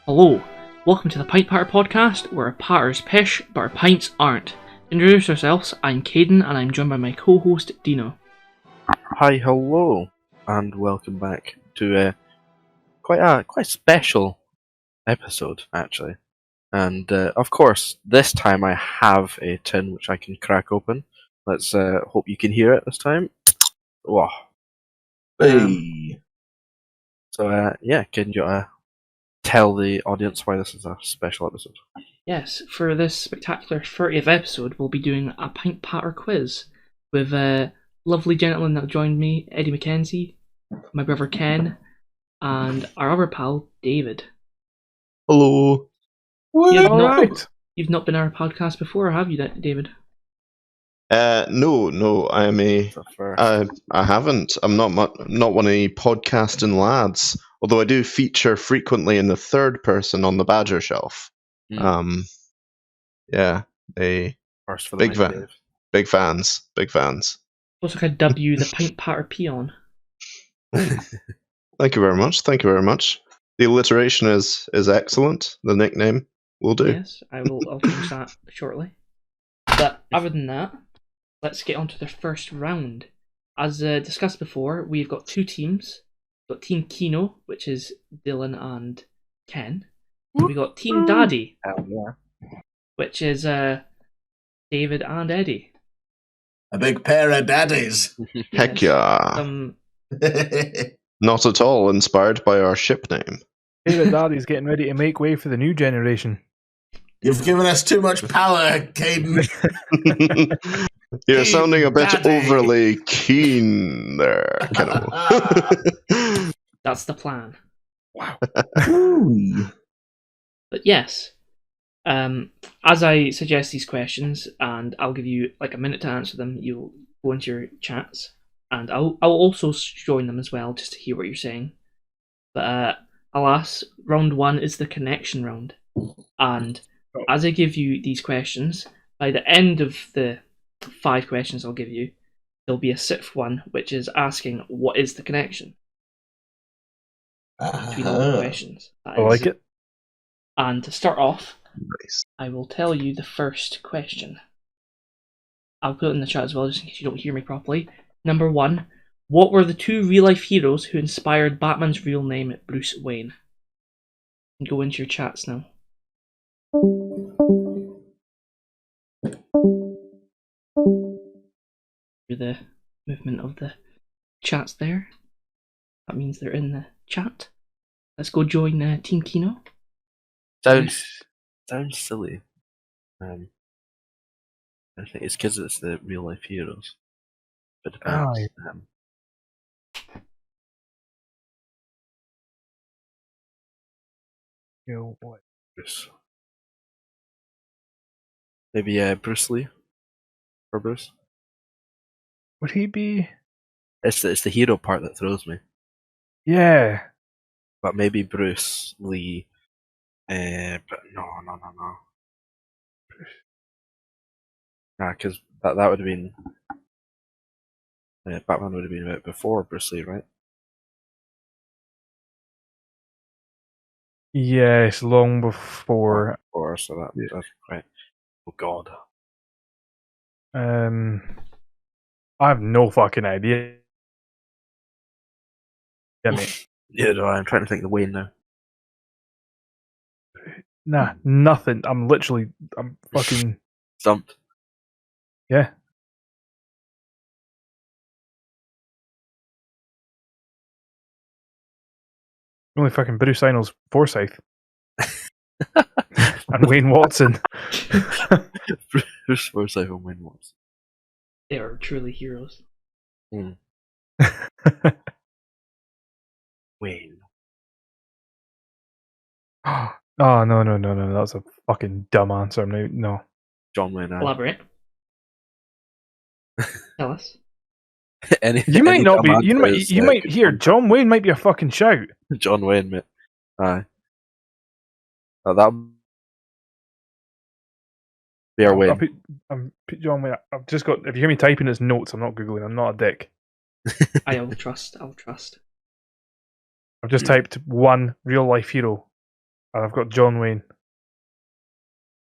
Hello, welcome to the Pint Patter podcast, where our patters pish, but our pints aren't. To introduce ourselves, I'm Caden, and I'm joined by my co-host, Dino. Hi, hello, and welcome back to quite a special episode, actually. And of course, this time I have a tin which I can crack open. Let's hope you can hear it this time. Whoa. Hey. Yeah, can you tell the audience why this is a special episode? Yes, for this spectacular 30th episode, we'll be doing a Pint Patter quiz with a lovely gentleman that joined me, Eddie McKenzie, my brother Ken, and our other pal, David. Hello. You've not been on our podcast before, have you, David? No, I am I haven't. I'm not one of the podcasting lads. Although I do feature frequently in the third person on the Badger Shelf. Yeah, they First for the big fans. Also, can I dub you the Pint Patter Peon? Thank you very much. The alliteration is excellent. The nickname will do. Yes, I'll change that shortly. But other than that, let's get on to the first round. As discussed before, we've got two teams. We've got Team Kino, which is Dylan and Ken. And we've got Team Daddy, which is David and Eddie. A big pair of daddies. Heck yeah. Not at all inspired by our ship name. David Daddy's getting ready to make way for the new generation. You've given us too much power, Caden. You're sounding a bit overly keen there, Kennel. That's the plan. Wow. But yes, as I suggest these questions, and I'll give you like a minute to answer them, you'll go into your chats, and I'll also join them as well, just to hear what you're saying. But alas, round one is the connection round. And as I give you these questions, by the end of the 5 questions I'll give you, there'll be a 6th one, which is asking what is the connection between all the questions. I like it. And to start off, Nice. I will tell you the first question. I'll put it in the chat as well, just in case you don't hear me properly. Number 1, what were the 2 real-life heroes who inspired Batman's real name, Bruce Wayne? And go into your chats now. The movement of the chats there. That means they're in the chat. Let's go join Team Kino. Sounds silly. I think it's because it's the real life heroes. But it depends. What? Bruce. Maybe Bruce Lee or Bruce. Would he be? It's the hero part that throws me. Yeah. But maybe Bruce Lee. But no. Nah, because that would have been. Batman would have been a bit before Bruce Lee, right? Yes, long before. So that's right. Oh God. I have no fucking idea. Yeah, mate. Yeah, no, I'm trying to think of the Wayne now. Nah, nothing. I'm fucking Stumped. yeah. Only fucking Bruce I know's Forsyth. And Wayne Watson. Bruce Forsyth and Wayne Watson. They are truly heroes. Wayne. Oh, no. That's a fucking dumb answer. No. John Wayne. Elaborate. Tell us. You might not be. You might hear John Wayne might be a fucking shout. John Wayne, mate. Aye. That. Bear Wayne. I'm John Wayne. I've just got. If you hear me typing his notes, I'm not googling. I'm not a dick. I'll trust. I've just typed one real life hero I've got John Wayne.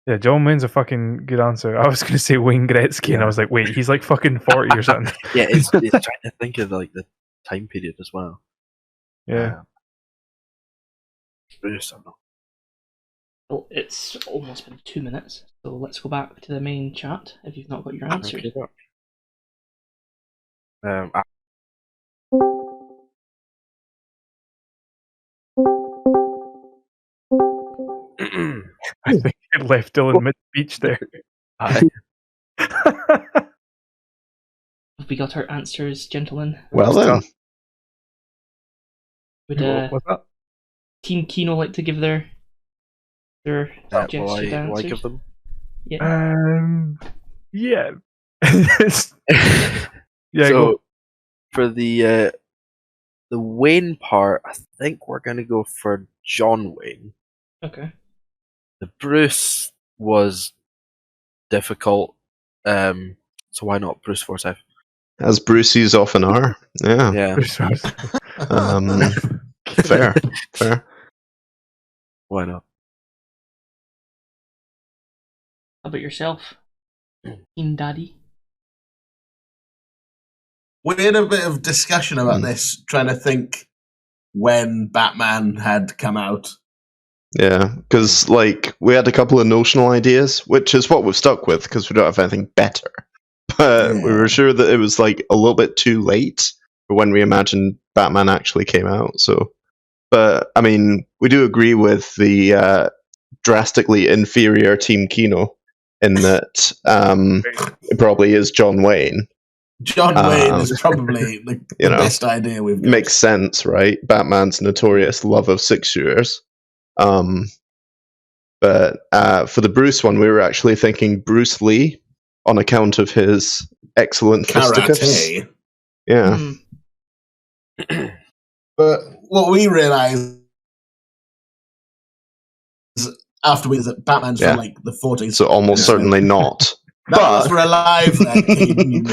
Yeah, John Wayne's a fucking good answer. I was going to say Wayne Gretzky, and I was like, wait, he's like fucking 40 or something. Yeah, it's trying to think of like the time period as well. Yeah. Bruce, I don't know. Well, it's almost been 2 minutes, so let's go back to the main chat if you've not got your answers. I think it left Dylan mid-speech there. Have we got our answers, gentlemen? Well then. Would What's that? Team Kino like to give their suggested answers? Will I give them? Yeah. Yeah. So, go. for the Wayne part, I think we're going to go for John Wayne. Okay. The Bruce was difficult, so why not Bruce Forsyth? As Bruceys often are. Yeah. Yeah. Fair. Why not? How about yourself, Team Daddy? We had a bit of discussion about this, trying to think when Batman had come out. Yeah, because we had a couple of notional ideas, which is what we've stuck with because we don't have anything better. But we were sure that it was a little bit too late for when we imagined Batman actually came out. So, but I mean, we do agree with the drastically inferior Team Kino in that it probably is John Wayne. John Wayne is probably the best idea we've got. Makes sense, right? Batman's notorious love of 6-shooters. But for the Bruce one, we were actually thinking Bruce Lee on account of his excellent fisticuffs. Yeah. But what we realised afterwards is that Batman's from the 40s. So almost certainly not. But we're alive then.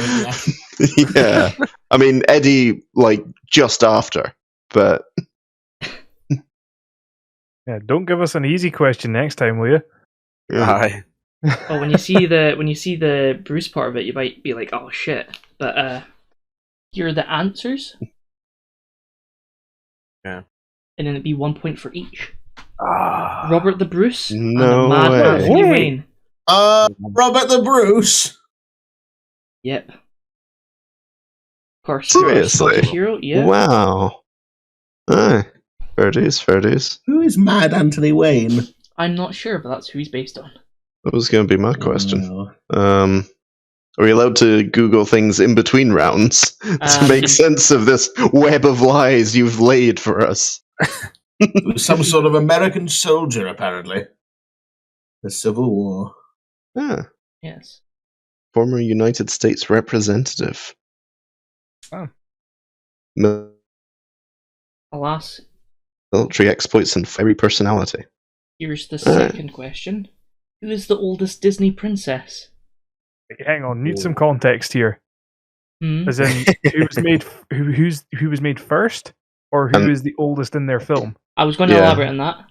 Yeah. I mean, Eddie, just after, but... Yeah, don't give us an easy question next time, will you? Aye. Well, when you see the Bruce part of it, you might be like, "Oh shit!" But here are the answers. Yeah. And then it'd be 1 point for each. Ah. Robert the Bruce. No and way. Anthony Wayne. Robert the Bruce. Yep. Of course. Seriously? Hero. Yeah. Wow. Aye. Fair dues. Who is Mad Anthony Wayne? I'm not sure, but that's who he's based on. That was going to be my question. Are we allowed to Google things in between rounds to make sense of this web of lies you've laid for us? Some sort of American soldier, apparently. The Civil War. Yeah. Yes. Former United States representative. Oh. Alas. Military exploits and fiery personality. Here's the second question. Who is the oldest Disney princess? Hang on, need some context here. As in, who was made first, or who is the oldest in their film? I was going to elaborate on that.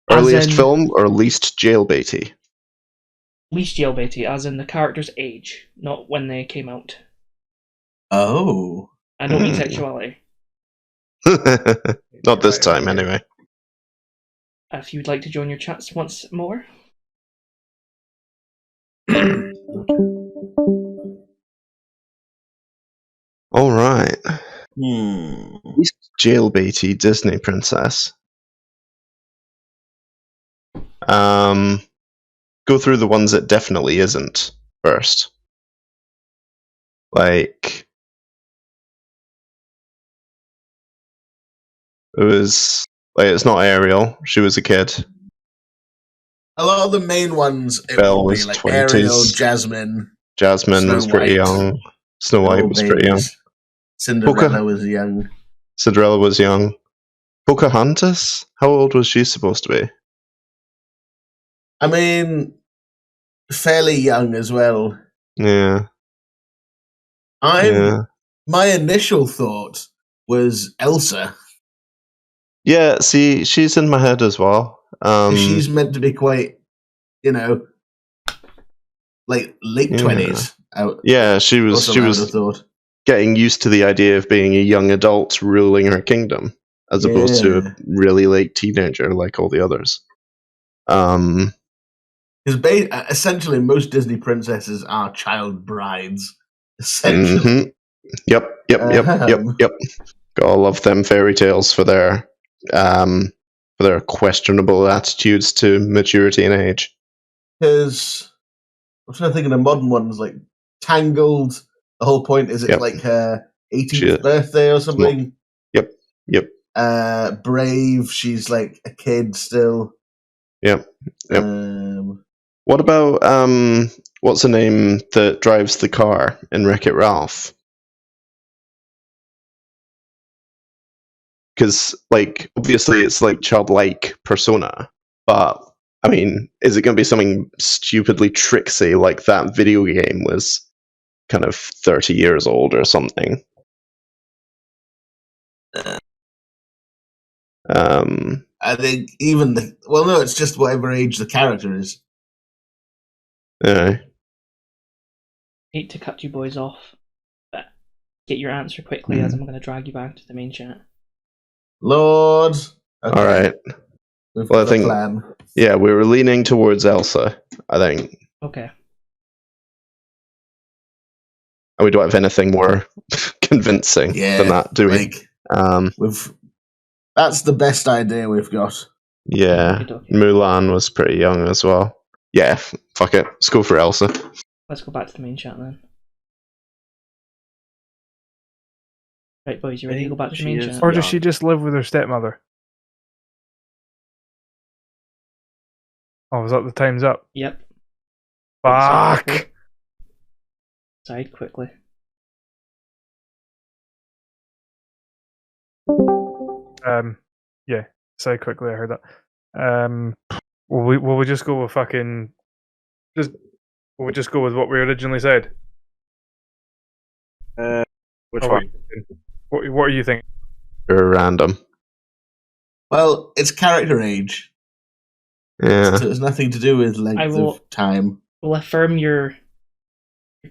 Earliest film or least jailbaity? Least jailbaity, as in the character's age, not when they came out. Oh. I don't mean sexuality. Not this time, anyway. If you'd like to join your chats once more. All right. Least jailbaity Disney princess. Go through the ones it definitely isn't first. It was it's not Ariel. She was a kid. A lot of the main ones, it Belle would be was like 20s. Ariel, Jasmine. Jasmine Snow was pretty White. young. Snow White was pretty young. Cinderella was young. Cinderella was young. Pocahontas? How old was she supposed to be? I mean, fairly young as well. Yeah. My initial thought was Elsa. Yeah, see, she's in my head as well. She's meant to be quite, like late 20s. She was getting used to the idea of being a young adult ruling her kingdom, as opposed to a really late teenager like all the others. Because essentially most Disney princesses are child brides. Essentially. Yep. Gotta love them fairy tales for their questionable attitudes to maturity and age. Because I'm trying to think of the modern ones, like Tangled. The whole point is it's like her 18th birthday or something. Yep. Brave, she's like a kid still. Yep. What about what's the name that drives the car in Wreck-It Ralph? Because, like, obviously it's like childlike persona, but I mean, is it going to be something stupidly tricksy like that video game was kind of 30 years old or something? I think even no, it's just whatever age the character is. Yeah. Hate to cut you boys off, but get your answer quickly, as I'm going to drag you back to the main chat. Lord. Okay. All right. Well, I think plan. Yeah, we were leaning towards Elsa, I think. Okay. And we don't have anything more convincing than that, do we? That's the best idea we've got. Yeah. Mulan was pretty young as well. Yeah, fuck it. Let's go for Elsa. Let's go back to the main chat then. Right, boys, you ready to go back to the main chat? Or does she just live with her stepmother? Oh, was that the time's up? Yep. Fuck! Decide quickly. Yeah, say quickly, I heard that. Will we just go with fucking... Will we just go with what we originally said? Which one? What are you thinking? You're random. Well, it's character age. Yeah. So it's nothing to do with length of time. We'll affirm your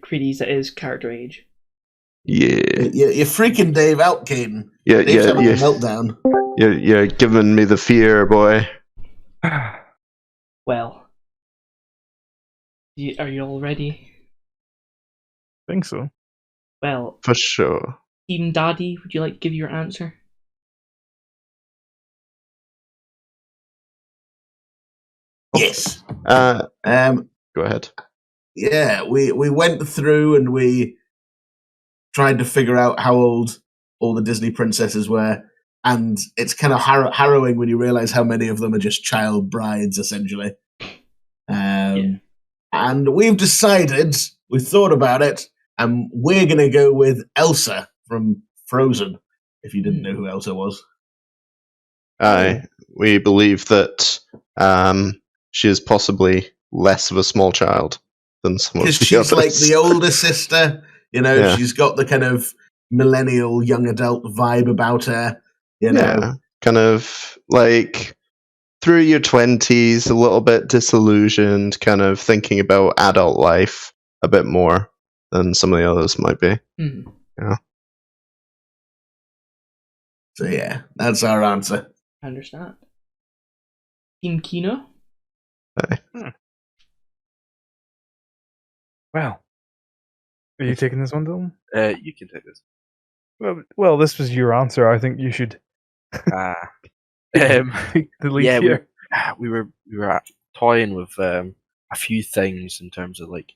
creedies that is character age. Yeah. You're freaking Dave out, Caden. Yeah, Dave's having a meltdown. You're giving me the fear, boy. Well, are you all ready? I think so. Well, for sure. Team Daddy, would you like to give your answer? Yes. Go ahead. Yeah, we went through and we tried to figure out how old all the Disney princesses were, and it's kind of harrowing when you realize how many of them are just child brides, essentially. And we've decided, we've thought about it, and we're going to go with Elsa from Frozen, if you didn't know who Elsa was. Aye, we believe that she is possibly less of a small child than some of the others. Because she's like the older sister, she's got the kind of millennial young adult vibe about her, Yeah, kind of like through your 20s, a little bit disillusioned, kind of thinking about adult life a bit more than some of the others might be. Mm-hmm. Yeah. So yeah, that's our answer. I understand. Team Kino? Well, are you taking this one, Dylan? You can take this. Well, this was your answer. I think you should take the lead here. We were toying with a few things in terms of like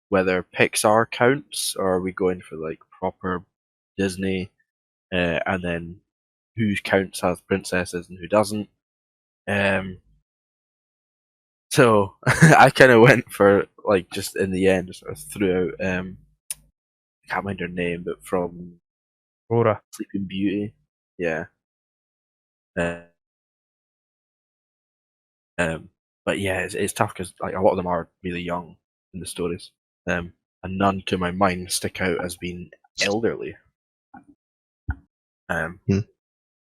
whether Pixar counts or are we going for like proper Disney, and then who counts as princesses and who doesn't. So I kind of went for like just in the end, sort of threw out. I can't mind her name, but from Rora, Sleeping Beauty, yeah. But yeah, it's tough because like a lot of them are really young in the stories, and none to my mind stick out as being elderly.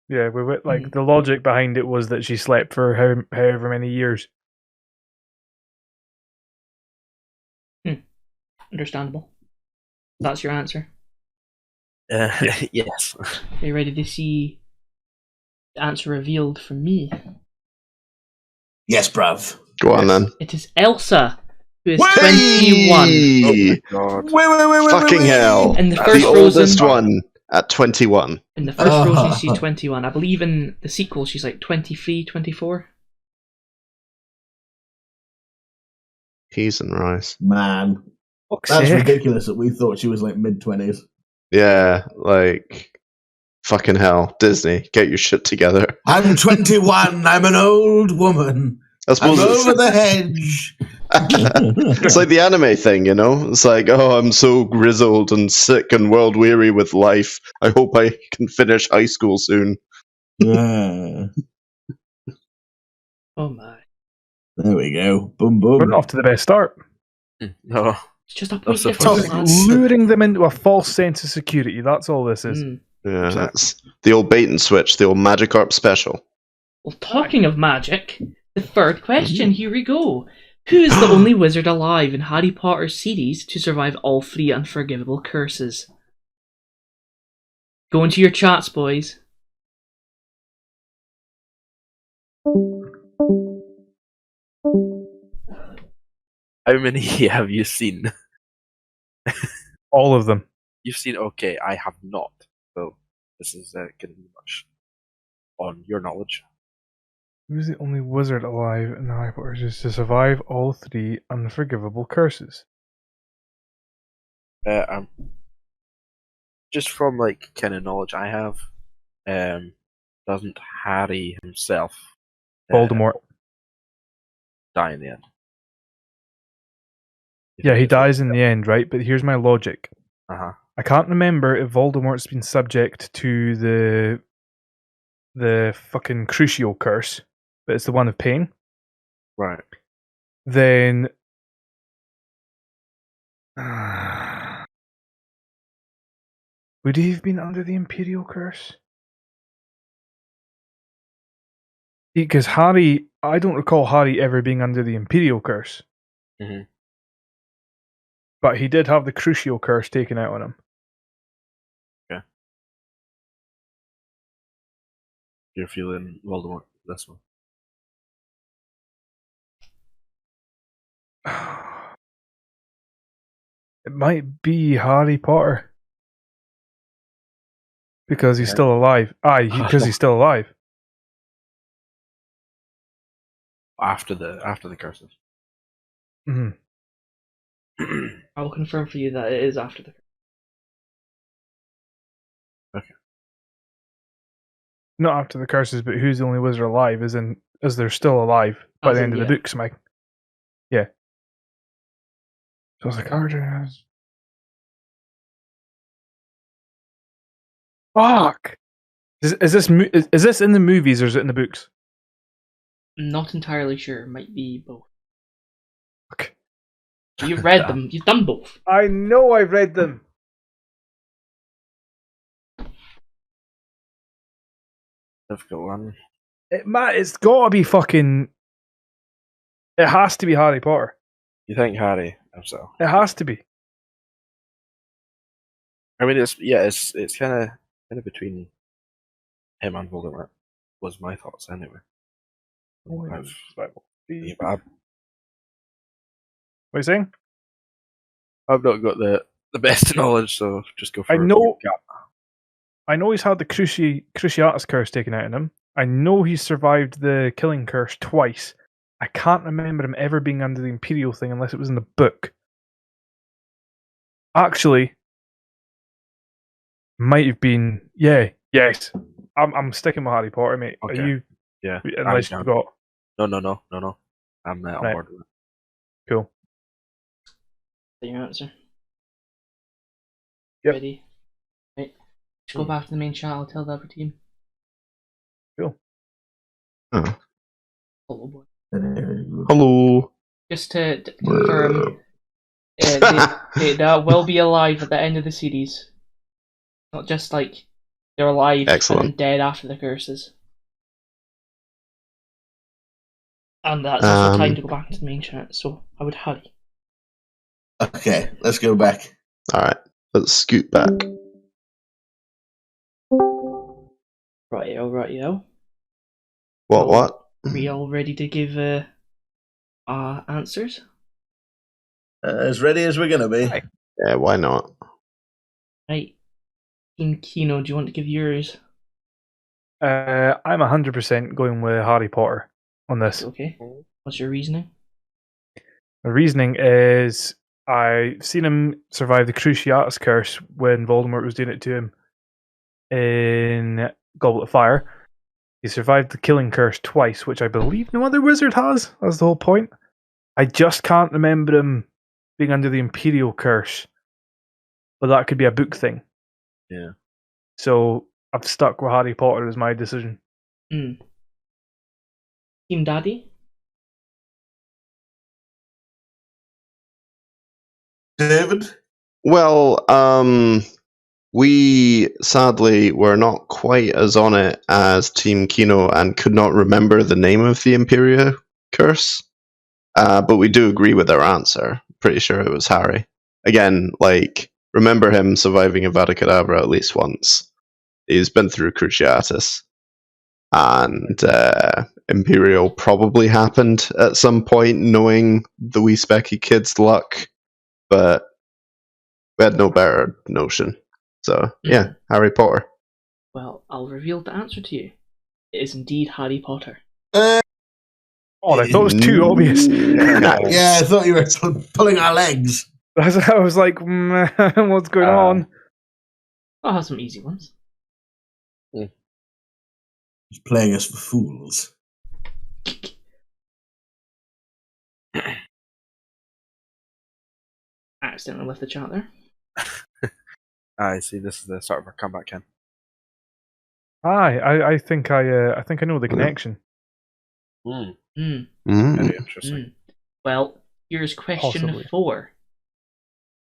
Yeah, the logic behind it was that she slept for however many years. Understandable. That's your answer. Yes. Are you ready to see the answer revealed from me? Yes, bruv. Go on then. It is Elsa, who is Hey! 21. God. Wait. Fucking hell. In the The first oldest Frozen, one at 21. in the first Frozen, she's 21. I believe in the sequel, she's like 23, 24. Peas and rice. Man, Fuck's that's sake. ridiculous that we thought she was like mid-20s. Yeah, like, fucking hell. Disney, get your shit together. I'm 21. I'm an old woman. I I'm suppose over the hedge. it's like the anime thing, you know? It's like, oh, I'm so grizzled and sick and world weary with life. I hope I can finish high school soon. Yeah. Oh my. There we go. Boom, boom. We're not off to the best start. No. It's just a That's point the difference, first- lads. Luring them into a false sense of security. That's all this is. Yeah, that's the old bait and switch, the old Magikarp special. Well, talking of magic, the third question, here we go. Who is the only wizard alive in Harry Potter series to survive all 3 unforgivable curses? Go into your chats, boys. How many have you seen? All of them. You've seen, okay, I have not. So this is going to be much on your knowledge. Who's the only wizard alive in Harry Potter to survive all 3 unforgivable curses? Just from like kind of knowledge I have, doesn't Harry himself Voldemort. die in the end? Yeah, he dies in the end, right? But here's my logic. Uh-huh. I can't remember if Voldemort's been subject to the fucking Crucio curse, but it's the one of pain. Right. Then would he have been under the Imperial curse? Because Harry, I don't recall Harry ever being under the Imperial curse. Mm-hmm. But he did have the Crucio curse taken out on him. Okay. You're feeling Voldemort, this one. It might be Harry Potter. Because he's still alive. Because he's still alive. After the curses. Mm-hmm. I will confirm for you that it is after the. Okay. Not after the curses, but who's the only wizard alive? As they're still alive by the end of the books, Mike. Yeah. So I was like, Arjun. Fuck. Is this in the movies or is it in the books? Not entirely sure. Might be both. Okay. You've read them. You've done both. I know I've read them. Difficult one. It's gotta be fucking. It has to be Harry Potter. You think Harry himself? It has to be. I mean, it's kind of between him and Voldemort. Was my thoughts anyway. What are you saying? I've not got the best knowledge, so just go for it. I know he's had the Cruciatus curse taken out of him. I know he's survived the killing curse twice. I can't remember him ever being under the Imperial thing unless it was in the book. Actually, might have been. Yes. I'm sticking with Harry Potter, mate. Okay. Are you? Yeah. Unless you forgot. No. I'm on board with it. Cool. Is that your answer? Yep. Ready? Right. Let's go back to the main chat. I'll tell the other team. Cool. Oh. Hello, boy. Hello. Just to confirm, they will be alive at the end of the series. Not just like They're alive Excellent. and then dead after the curses. And that's also time to go back into the main chat, so I would hurry. Okay, let's go back. Alright, let's scoot back. Rightio. What? Are we all ready to give answers? As ready as we're going to be. Yeah, why not? Right. Team Kino, do you want to give yours? I'm 100% going with Harry Potter on this. Okay. What's your reasoning? The reasoning is I've seen him survive the Cruciatus curse when Voldemort was doing it to him in Goblet of Fire. He survived the killing curse twice, which I believe no other wizard has. That's the whole point. I just can't remember him being under the Imperial curse. But that could be a book thing. Yeah. So I've stuck with Harry Potter as my decision. Team Daddy? David? Well, we sadly were not quite as on it as Team Kino and could not remember the name of the Imperia curse. But we do agree with our answer. Pretty sure it was Harry. Again, remember him surviving Avada Kedavra at least once. He's been through Cruciatus. And Imperial probably happened at some point, knowing the wee specky kid's luck. But we had no better notion. So, yeah, Harry Potter. Well, I'll reveal the answer to you. It is indeed Harry Potter. I thought it was too obvious. Nice. Yeah, I thought you were pulling our legs. I was like, what's going on? I'll have some easy ones. He's playing us for fools. Accidentally left the chat there. I see. This is the start of our comeback, Ken. I think I know the connection. Very interesting. Well, here's question Possibly. 4.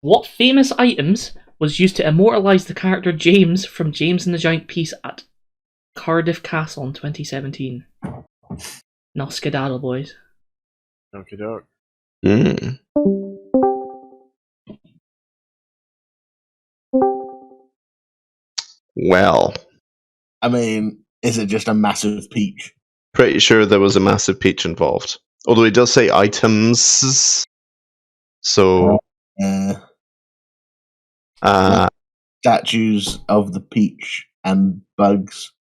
What famous items was used to immortalise the character James from James and the Giant Peace at Cardiff Castle in 2017? No skedaddle, boys. Okie doke. Well, I mean, is it just a massive peach? pretty sure there was a massive peach involved. Although he does say items. So, Statues of the peach and bugs.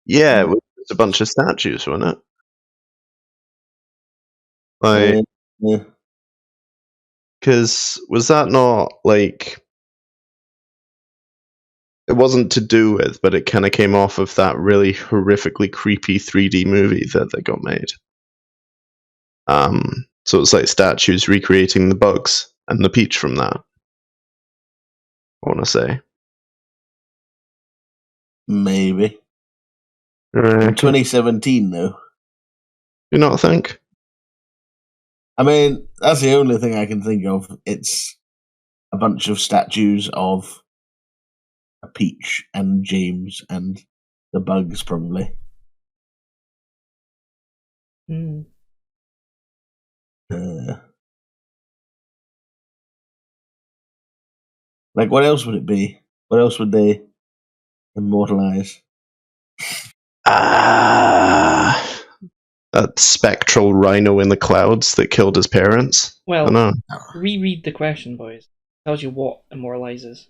yeah, it was just a bunch of statues, wasn't it? Yeah. Because was that not it wasn't to do with, but it kind of came off of that really horrifically creepy 3D movie that they got made. So it's like statues recreating the bugs and the peach from that. I want to say. Maybe. In 2017, though. You not think? I mean, that's the only thing I can think of. It's a bunch of statues of a peach and James and the bugs, probably. What else would it be? What else would they immortalize? That spectral rhino in the clouds that killed his parents. Well, I know. reread the question, boys. It tells you what immortalizes.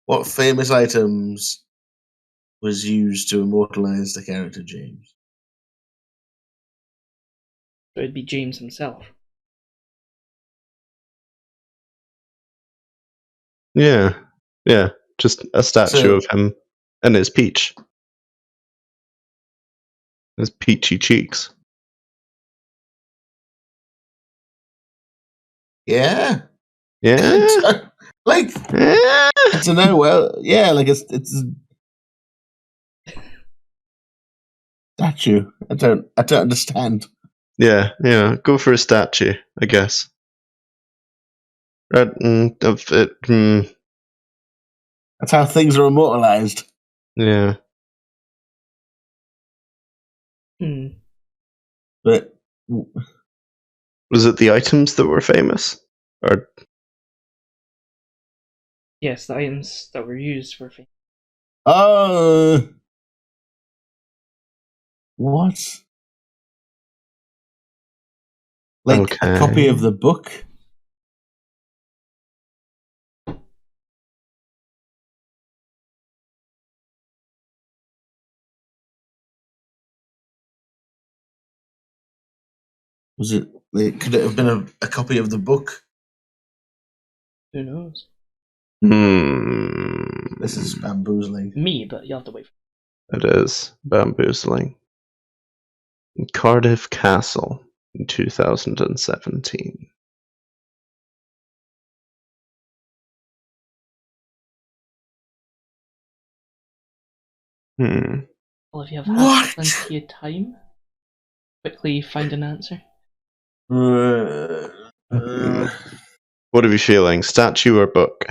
What famous items was used to immortalize the character James? So it'd be James himself. Yeah. Just a statue of him and his peach. His peachy cheeks. Yeah. Yeah. I don't know. Well, yeah, it's statue. I don't understand. Yeah. Go for a statue, I guess. That's how things are immortalized. Yeah. But Was it the items that were famous? Or Yes, the items that were used were famous. What? Like a copy of the book? Was it? Could it have been a copy of the book? Who knows? This is bamboozling. Me, but you'll have to wait. It is bamboozling. Cardiff Castle in 2017. Well, if you have had plenty of time, quickly find an answer. What are you feeling? Statue or book?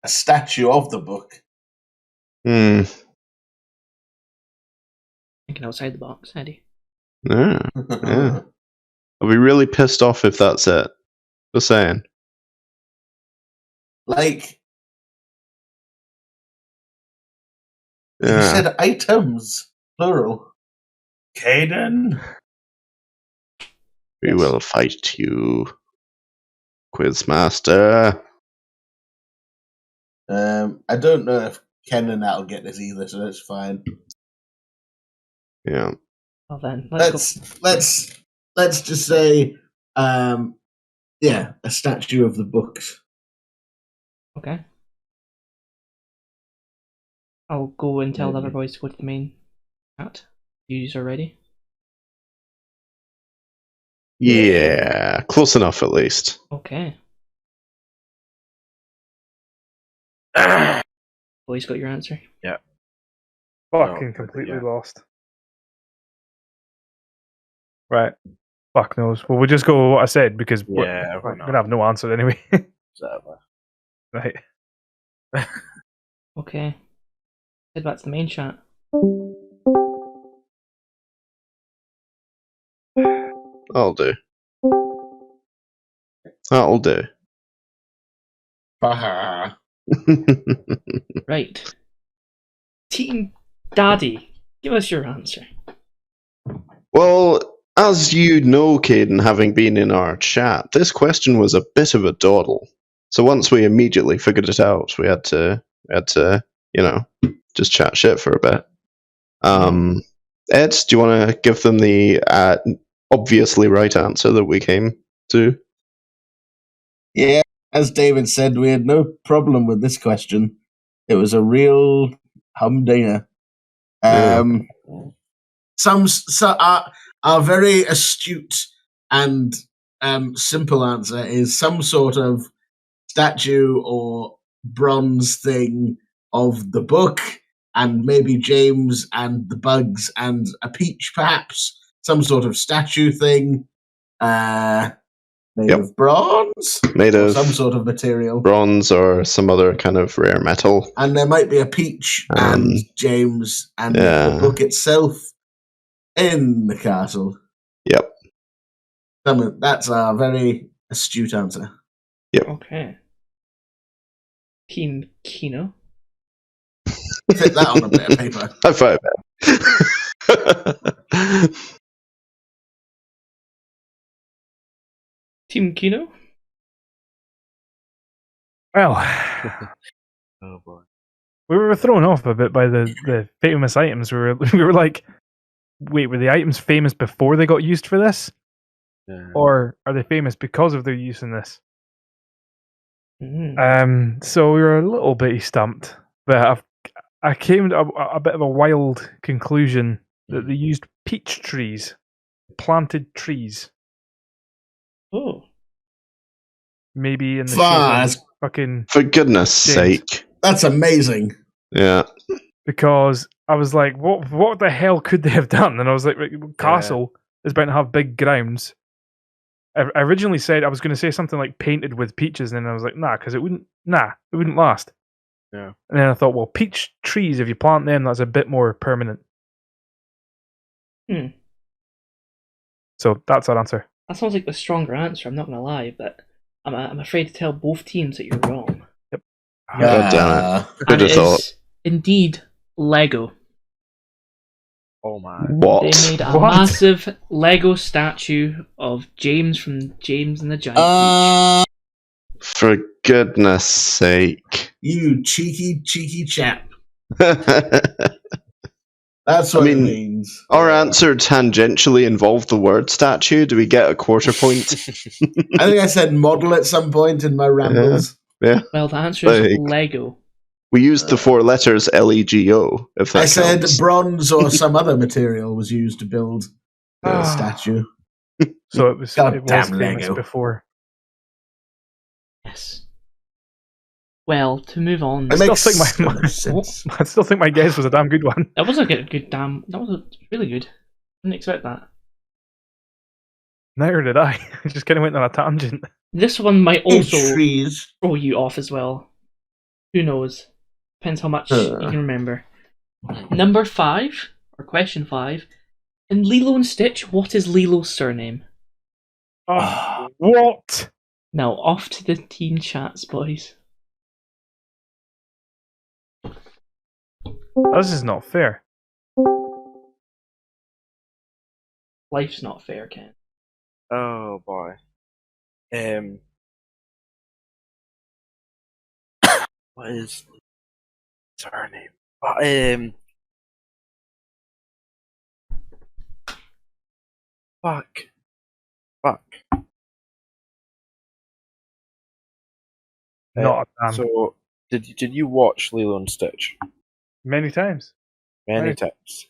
A statue of the book. Hmm. Thinking outside the box, Eddie. Yeah. Yeah. I'll be really pissed off if that's it. Just saying. Like, Yeah. you said items, plural. Caden. We will fight you, Quizmaster. I don't know if Ken and that'll get this either, so that's fine. Yeah. Well then, Let's just say, a statue of the books. Okay. I'll go and tell the other boys to go to the main chat. You are ready? Yeah. Close enough, at least. Okay. Boys, got your answer? Yeah. Fucking completely lost. Right. Fuck knows. Well, we'll just go with what I said because we're gonna have no answer anyway. Exactly. Right. Okay. Head back to the main chat. That'll do. That'll do. Right. Team Daddy, give us your answer. Well, as you know, Caden, having been in our chat, this question was a bit of a dawdle. So once we immediately figured it out, we had to, just chat shit for a bit. Ed, do you want to give them the obviously right answer that we came to? Yeah, as David said, we had no problem with this question. It was a real humdinger. Our very astute and simple answer is some sort of statue or bronze thing of the book, and maybe James and the bugs and a peach, perhaps some sort of statue thing. Made of bronze? Made of some sort of material. Bronze or some other kind of rare metal. And there might be a peach and James and the book itself in the castle. Yep. That's a very astute answer. Yep. Okay. Team Kino. Fit that on a bit of paper. High five. Team Kino? Well, oh boy, we were thrown off a bit by the famous items. We were like, wait, were the items famous before they got used for this, or are they famous because of their use in this? So we were a little bit stumped, but I came to a bit of a wild conclusion that they used peach trees, planted trees. Oh. Maybe in the shape of fucking... For goodness sake. That's amazing. Yeah. Because I was like, what the hell could they have done? And I was like, castle is about to have big grounds. I originally said I was going to say something like painted with peaches, and then I was like, nah, because it wouldn't last. Yeah. And then I thought, well, peach trees, if you plant them, that's a bit more permanent. Hmm. So that's our answer. That sounds like the stronger answer. I'm not gonna lie, but I'm afraid to tell both teams that you're wrong. God damn it. Uh, Who'd And have it thought? is indeed Lego. Oh my. What? They made a What? massive Lego statue of James from James and the Giant uh, For goodness sake. you cheeky chap. Our That's what I mean, it means. answer tangentially involved the word statue. Do we get a quarter point? I think I said model at some point in my rambles. Yeah. Well, the answer is Like- Lego. We used the 4 letters LEGO, if that I said counts. bronze or some other material was used to build the Ah. statue. So it was Goddamn famous Lego. before. Yes. Well, to move on. It still makes think so my- much sense. I still think my guess was a damn good one. That was a good damn. That was really good. Didn't expect that. Neither did I. I just kind of went on a tangent. This one might also Trees. throw you off as well. Who knows? Depends how much you can remember. Number 5, or question 5. In Lilo and Stitch, what is Lilo's surname? Oh, what? Now, off to the teen chats, boys. This is not fair. Life's not fair, Ken. Oh boy. What is surname? Fuck. Not a damn. So, did you watch Lilo and Stitch Many times. many Right. times?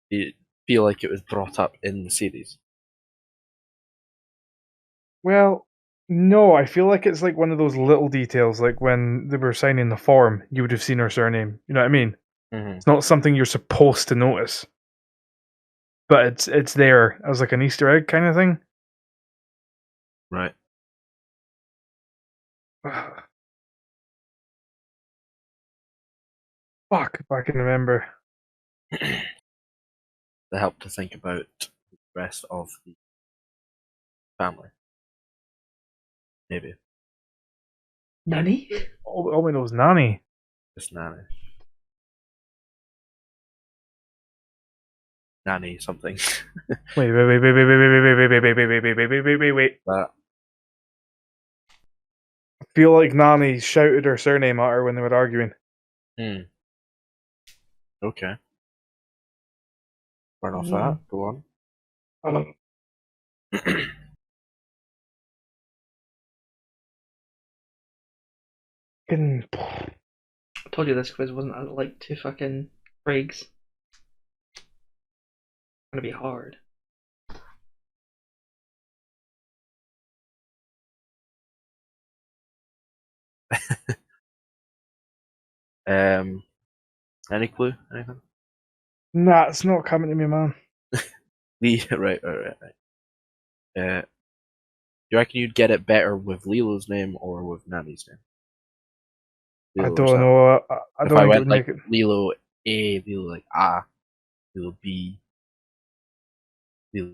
Do you feel like it was brought up in the series? Well, no, I feel like it's like one of those little details, like when they were signing the form, you would have seen her surname. You know what I mean? Mm-hmm. It's not something you're supposed to notice. But it's there as like an Easter egg kind of thing. Right. Fuck, if I can remember. They help to think about the rest of the family. Maybe. Nanny? All we know is Nanny. Just Nanny. Nanny something. Wait. That. I feel like Nanny shouted her surname at her when they were arguing. Okay. Run off that. Go on. I told you this quiz wasn't like 2 fucking Briggs. It's gonna be hard. Any clue? Anything? Nah, it's not coming to me, man. Right. Do you reckon you'd get it better with Lilo's name or with Nanny's name? I Lilo or don't Sam? know. I If don't I think it went would like make it. Lilo A, Lilo like A, Lilo B, Lilo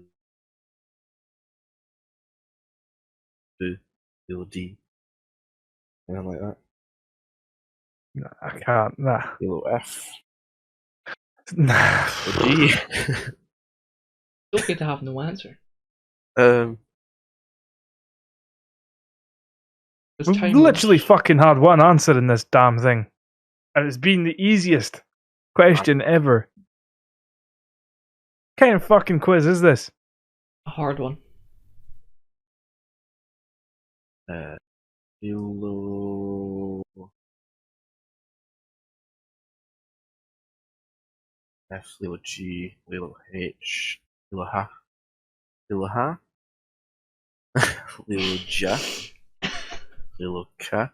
Lilo D, anything like that. Nah, I can't. Nah. Lilo F, Nah. or G. It's okay to have no answer. It's We've time literally rush. fucking had one answer in this damn thing. And it's been the easiest question ever. What kind of fucking quiz is this? A hard one. Lilo F, Lilo G, Lilo H, Lilo H, Lilo H, Lilo J, Lilo K,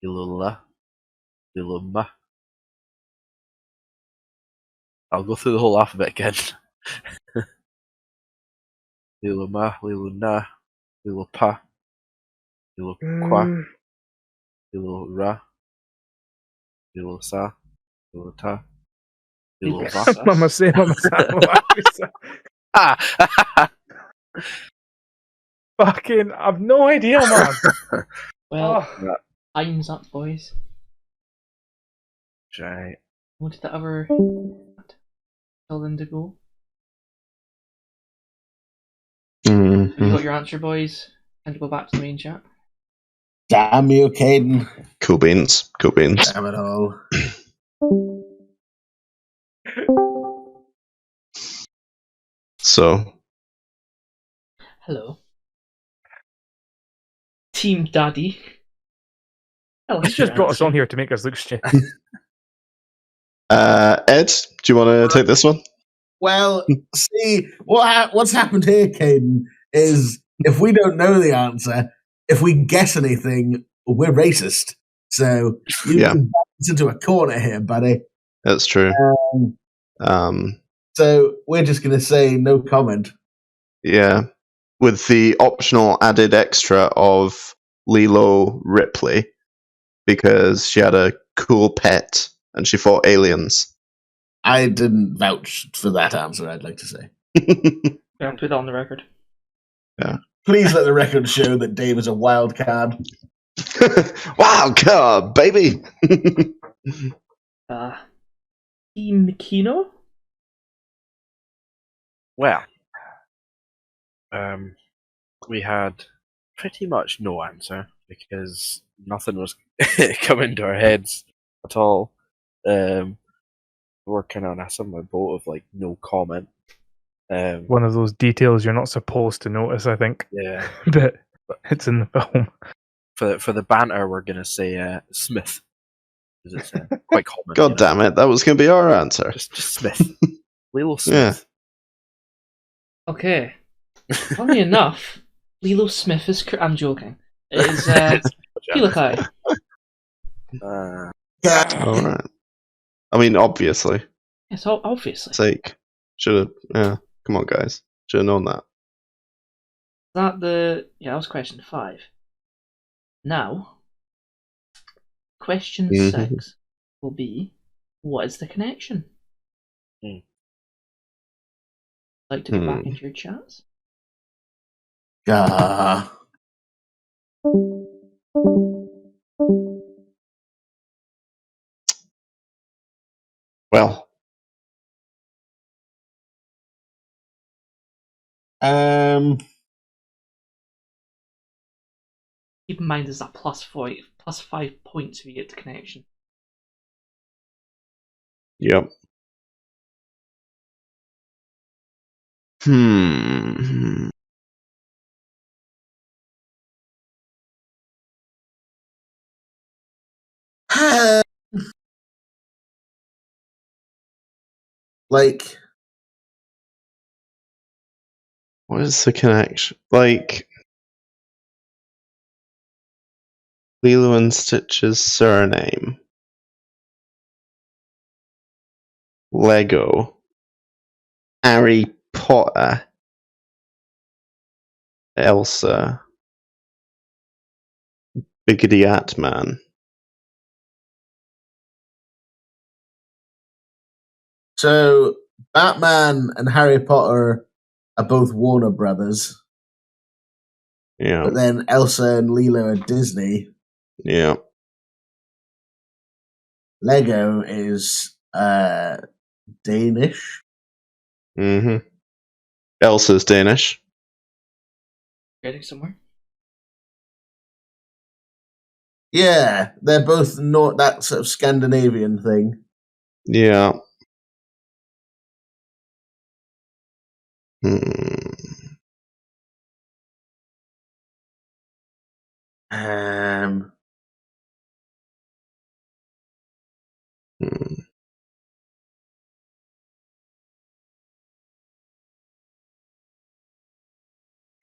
Lilo L, Lilo M. I'll go through the whole alphabet again. Lilo ma, lilo na, lilo pa, lilo qua, lilo ra, lilo sa, lilo ta, lilo va. Sus. Mama say, mama sa, mama say. Ah! Fucking, I've no idea, man. Well, Oh, time's up, boys. Right. What did that ever tell them to go? Have you Mhm. got your answer, boys? Time to go back to the main chat. Damn you, Caden. Cool beans. Cool beans. Damn it all. So, Hello. Team Daddy. I like he's your just brought us answer. on here to make us look stupid. Ed, do you want to take this one? Well, see, what's happened here, Caden, is if we don't know the answer, if we guess anything, we're racist. So you Yeah. back us into a corner here, buddy. That's true. Um, so we're just going to say no comment. Yeah. With the optional added extra of Lilo Ripley, because she had a cool pet and she fought aliens. I didn't vouch for that answer, I'd like to say. Yeah, put that on the record. Please let the record show that Dave is a wild card. Wild card, baby! Team Kino? Well, we had pretty much no answer because nothing was coming to our heads at all. We're kind of on a similar boat of like no comment. One of those details you're not supposed to notice, I think. Yeah. But it's in the film. For the banter, we're gonna say Smith because it's quite common. God damn it, that was going to be our answer. Just Smith. Lilo Yeah. Smith. Okay. Funny enough, Lilo Smith is. I'm joking. It is Pelikai. Alright. I mean, obviously. Yes, obviously. Sake. Should have. Yeah. Come on, guys. Should have known that. That was question 5. Now, question Mhm. 6 will be, what is the connection? Like to go back into your chats? Well. Keep in mind there's that plus 5 points if you get the connection. Yep. Like, What is the connection? Like, Lilo and Stitch's surname. Lego. Harry Potter. Elsa. Biggity Atman. so Batman and Harry Potter are both Warner Brothers, Yeah. but then Elsa and Lilo are Disney. Yeah. Lego is Danish. Mm-hmm. Elsa's Danish. Getting somewhere? Yeah, they're both not that sort of Scandinavian thing. Yeah.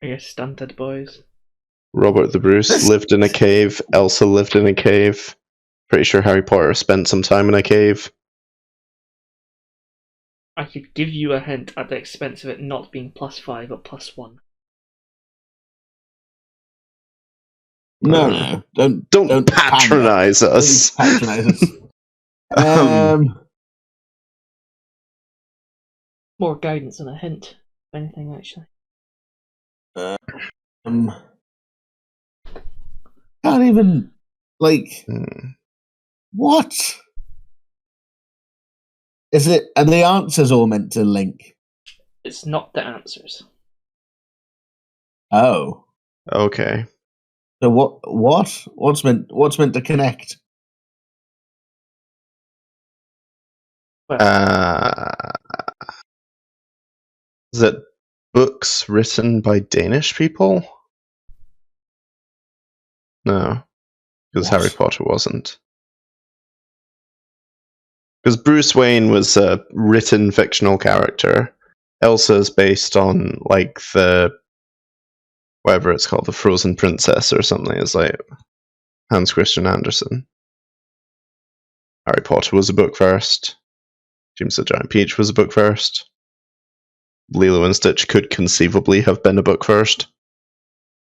Are you stunted, boys? Robert the Bruce lived in a cave. Elsa lived in a cave. Pretty sure Harry Potter spent some time in a cave. I could give you a hint at the expense of it not being plus 5 but plus 1. No. Don't patronize us. Don't patronize us. More guidance and a hint, if anything, actually. Can't even, like, what? Is it, are the answers all meant to link? It's not the answers. Oh. Okay. So what's meant to connect? Well, Is it books written by Danish people? No, because What? Harry Potter wasn't. Because Bruce Wayne was a written fictional character. Elsa is based on like the whatever it's called, the Frozen Princess or something. It's like Hans Christian Andersen. Harry Potter was a book first. James the Giant Peach was a book first. Lilo and Stitch could conceivably have been a book first.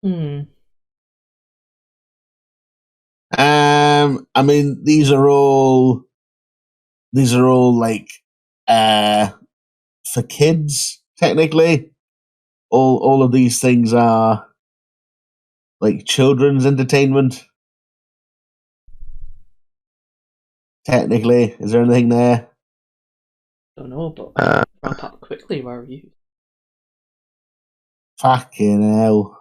I mean, these are all like for kids, technically. All of these things are like children's entertainment. Technically, is there anything there? Don't know, but wrap up quickly, where are you? Fucking hell.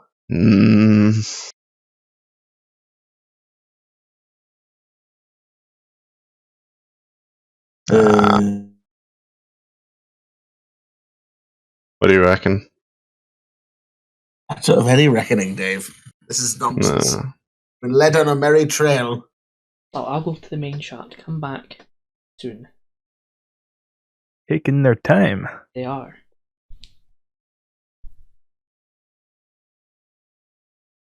What do you reckon? Sort of any reckoning, Dave. This is nonsense. No. Been led on a merry trail. Oh, I'll go to the main chat. Come back soon. Taking their time. They are.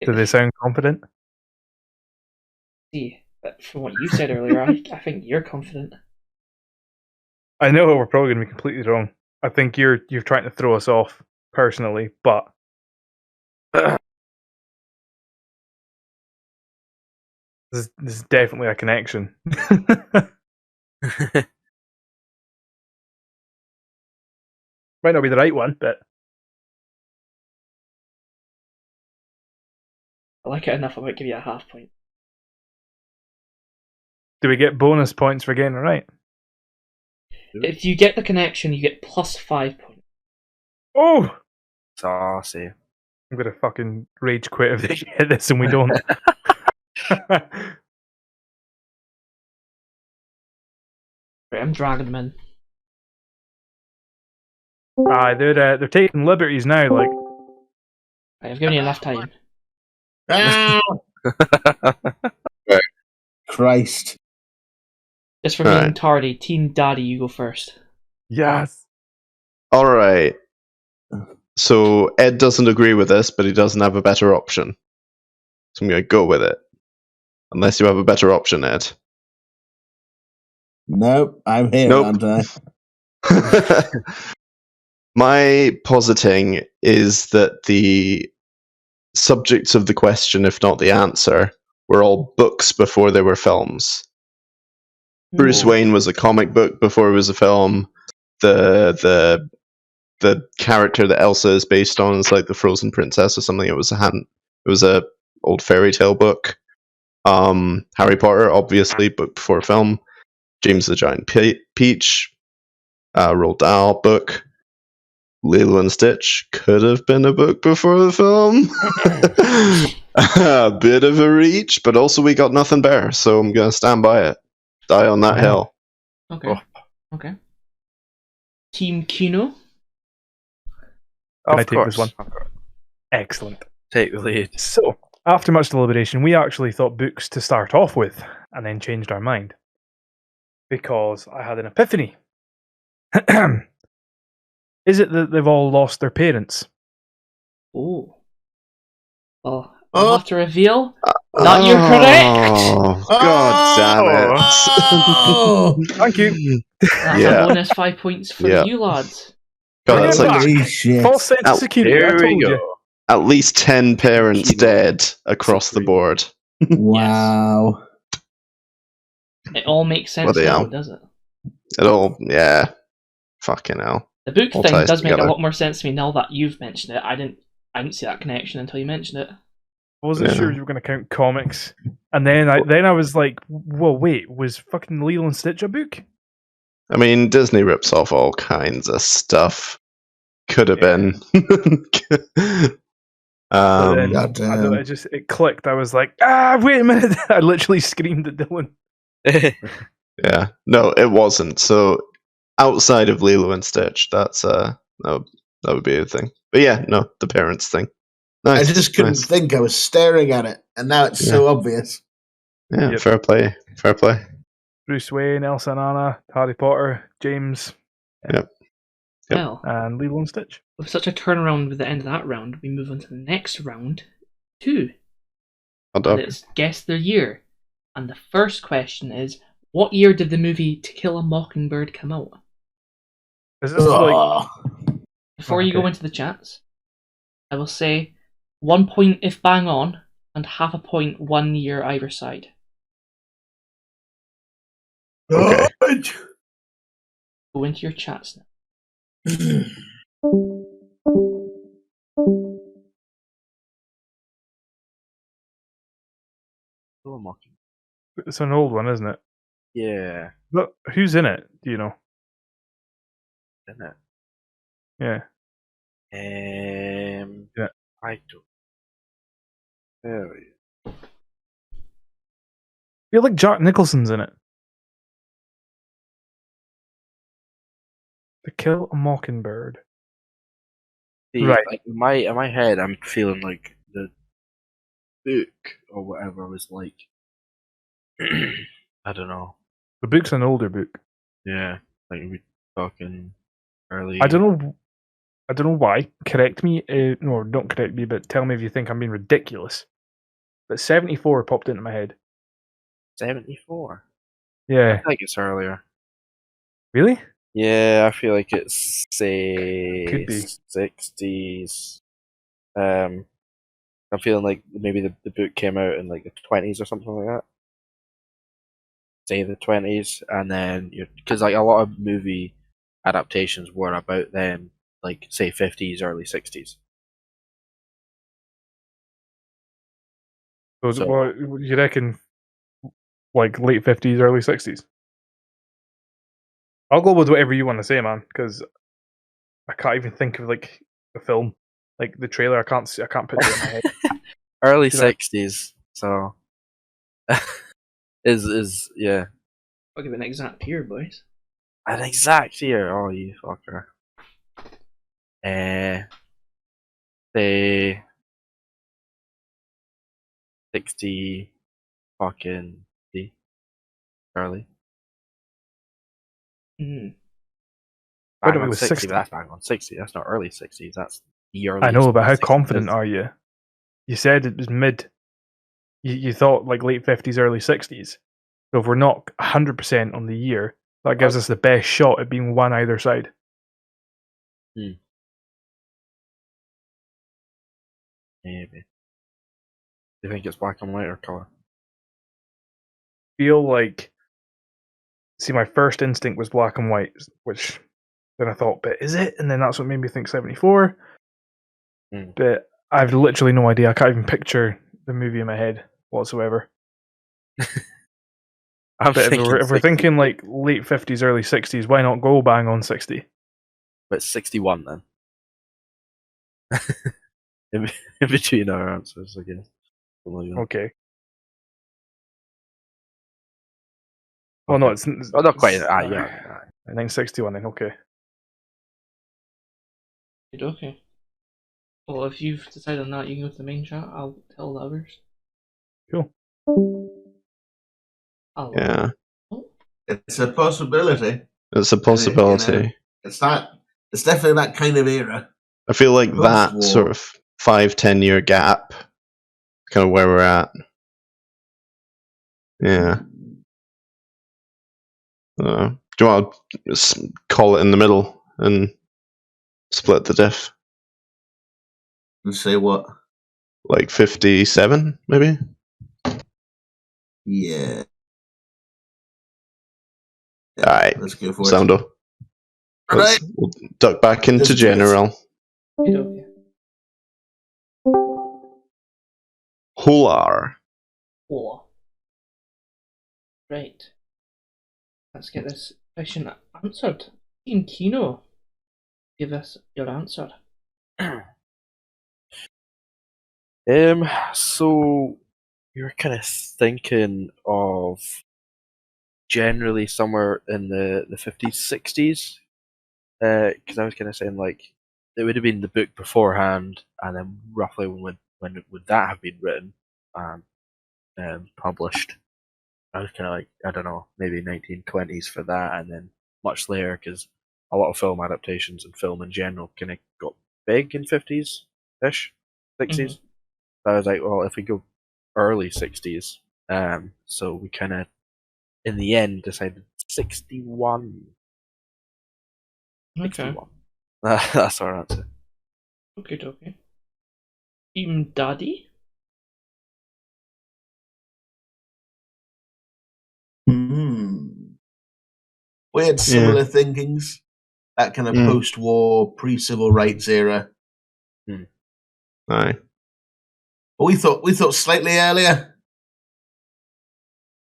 Do they sound confident? See, but from what you said earlier, I think you're confident. I know we're probably going to be completely wrong. I think you're trying to throw us off personally, but this is definitely a connection. Might not be the right one, but I like it enough, I might give you a half point. do we get bonus points for getting it right? If you get the connection, you get plus 5 points. Oh! Saucy. I'm going to fucking rage quit if they get this and we don't. Right, I'm dragging them in. They're taking liberties now, like. Right, I've given you enough time. Christ. Just for being tardy, Team Daddy, you go first. Yes. Alright. So Ed doesn't agree with this, but he doesn't have a better option. So I'm going to go with it. Unless you have a better option, Ed. Nope, I'm here, Nope. aren't I? My positing is that the subjects of the question, if not the answer, were all books before they were films. Bruce Wayne was a comic book before it was a film. The character that Elsa is based on is like the Frozen Princess or something. It was a old fairy tale book. Harry Potter, obviously, book before film. James the Giant Peach, Roald Dahl book. Lilo and Stitch could have been a book before the film. A bit of a reach, but also we got nothing better, so I'm gonna stand by it. Die on that hill. Okay. Okay. Team Kino. Can I Of take course. this one? Excellent. Take the lead. So, after much deliberation, we actually thought books to start off with, and then changed our mind. Because I had an epiphany. Is it that they've all lost their parents? Oh. Well, I'll have to reveal that you're correct! God damn it. Oh! Thank you. That's Yeah. a bonus 5 points for Yeah. you lads. God, that's Bring it like back. Holy shit. False sense of security. I Here we told go. you. at least 10 parents Kilo. dead across the Supreme. board. Wow. It all makes sense Bloody now, hell. does it? It all, yeah. Fucking hell. The book All thing ties does make a together. lot more sense to me now that you've mentioned it. I didn't see that connection until you mentioned it. I wasn't Yeah. sure you were going to count comics, and then I was like, "Well, wait, was fucking Lilo and Stitch a book?" I mean, Disney rips off all kinds of stuff. Could have been. But then God I don't know, damn. it clicked. I was like, wait a minute! I literally screamed at Dylan. Yeah. No, it wasn't. So outside of Lilo and Stitch, that would be a thing. But yeah, no, the parents thing. Nice. I just couldn't nice. think. I was staring at it, and now it's so obvious. Yeah, Yep. fair play. Fair play. Bruce Wayne, Elsa and Anna, Harry Potter, James, Yep. Well, and Lilo and Stitch. with such a turnaround with the end of that round, we move on to the next round, 2. Hot And dog. it's Guess the Year. And the first question is, what year did the movie To Kill a Mockingbird come out? Is this like Ugh. Before you go Okay. into the chats, I will say 1 point if bang on, and half a point 1 year either side. Okay. Go into your chats now. Oh, Mocking. it's an old one, isn't it? Yeah, But who's in it? Do you know? isn't it? Yeah. Yeah. I don't. There we go. I feel like Jack Nicholson's in it. To Kill a Mockingbird. See, Right. like in my head, I'm feeling like the book or whatever was like. I don't know. The book's an older book. Yeah, like we talking early. I don't know why. Correct me. No, don't correct me, but tell me if you think I'm being ridiculous. But 74 popped into my head. 74. Yeah. I think it's earlier. Really? Yeah, I feel like it's say Could be. 60s. I'm feeling like maybe the book came out in like the 20s or something like that. Say the 20s, and then because like a lot of movie adaptations were about then, like say 50s, early 60s. So, what you reckon? Like late 50s, early 60s? I'll go with whatever you want to say, man, because I can't even think of like the film, like the trailer. I can't picture it in my head. Early You know- 60s. So is yeah. I'll give it an exact year, boys. An exact year. Oh, you fucker. Say 60 fucking D. Early. Mm. Why Bang don't we on go 60, 60? but that's bang on 60. That's not early 60s. That's the early. I know, but how confident are you? You said it was mid. You thought like late 50s, early 60s. So if we're not 100% on the year, that gives us the best shot at being one either side. Maybe. Do you think it's black and white or color? Feel like, see, my first instinct was black and white, which then I thought, but is it? And then that's what made me think 74. Hmm. But I've literally no idea. I can't even picture the movie in my head whatsoever. I'm But thinking if we're 60, thinking like late 50s, early 60s, why not go bang on 60? but 61 then. in between our answers, I guess. Okay. Well, no, it's Oh, not quite. Yeah. I think 61 then, okay. Okay. Well, if you've decided on that, you can go to the main chat. I'll tell the others. Cool. I'll, Yeah, It's a possibility. it's a possibility. It's definitely that kind of era. I feel like Post-war. that sort of 5-10 year gap, kind of where we're at. Yeah. Do you want to call it in the middle and split the diff? And say what? Like 57, maybe? Yeah. Alright, Let's go for it. Soundo. Right. We'll duck back into Let's do it. general. Okay. Holar. 4. Right. Let's get this question answered. Team Kino, give us your answer. So we were kind of thinking of generally somewhere in the 50s, 60s. Because I was kind of saying like it would have been the book beforehand, and then roughly when would that have been written and published? I was kind of like, I don't know, maybe 1920s for that, and then much later because a lot of film adaptations and film in general kind of got big in 50s ish, 60s. I was like, well, if we go early 60s, so we kind of in the end decided 61. Okay. 61. That's our answer. Okay. Team Daddy? We had similar thinkings. That kind of post-war, pre-civil rights era. Aye. But we thought slightly earlier.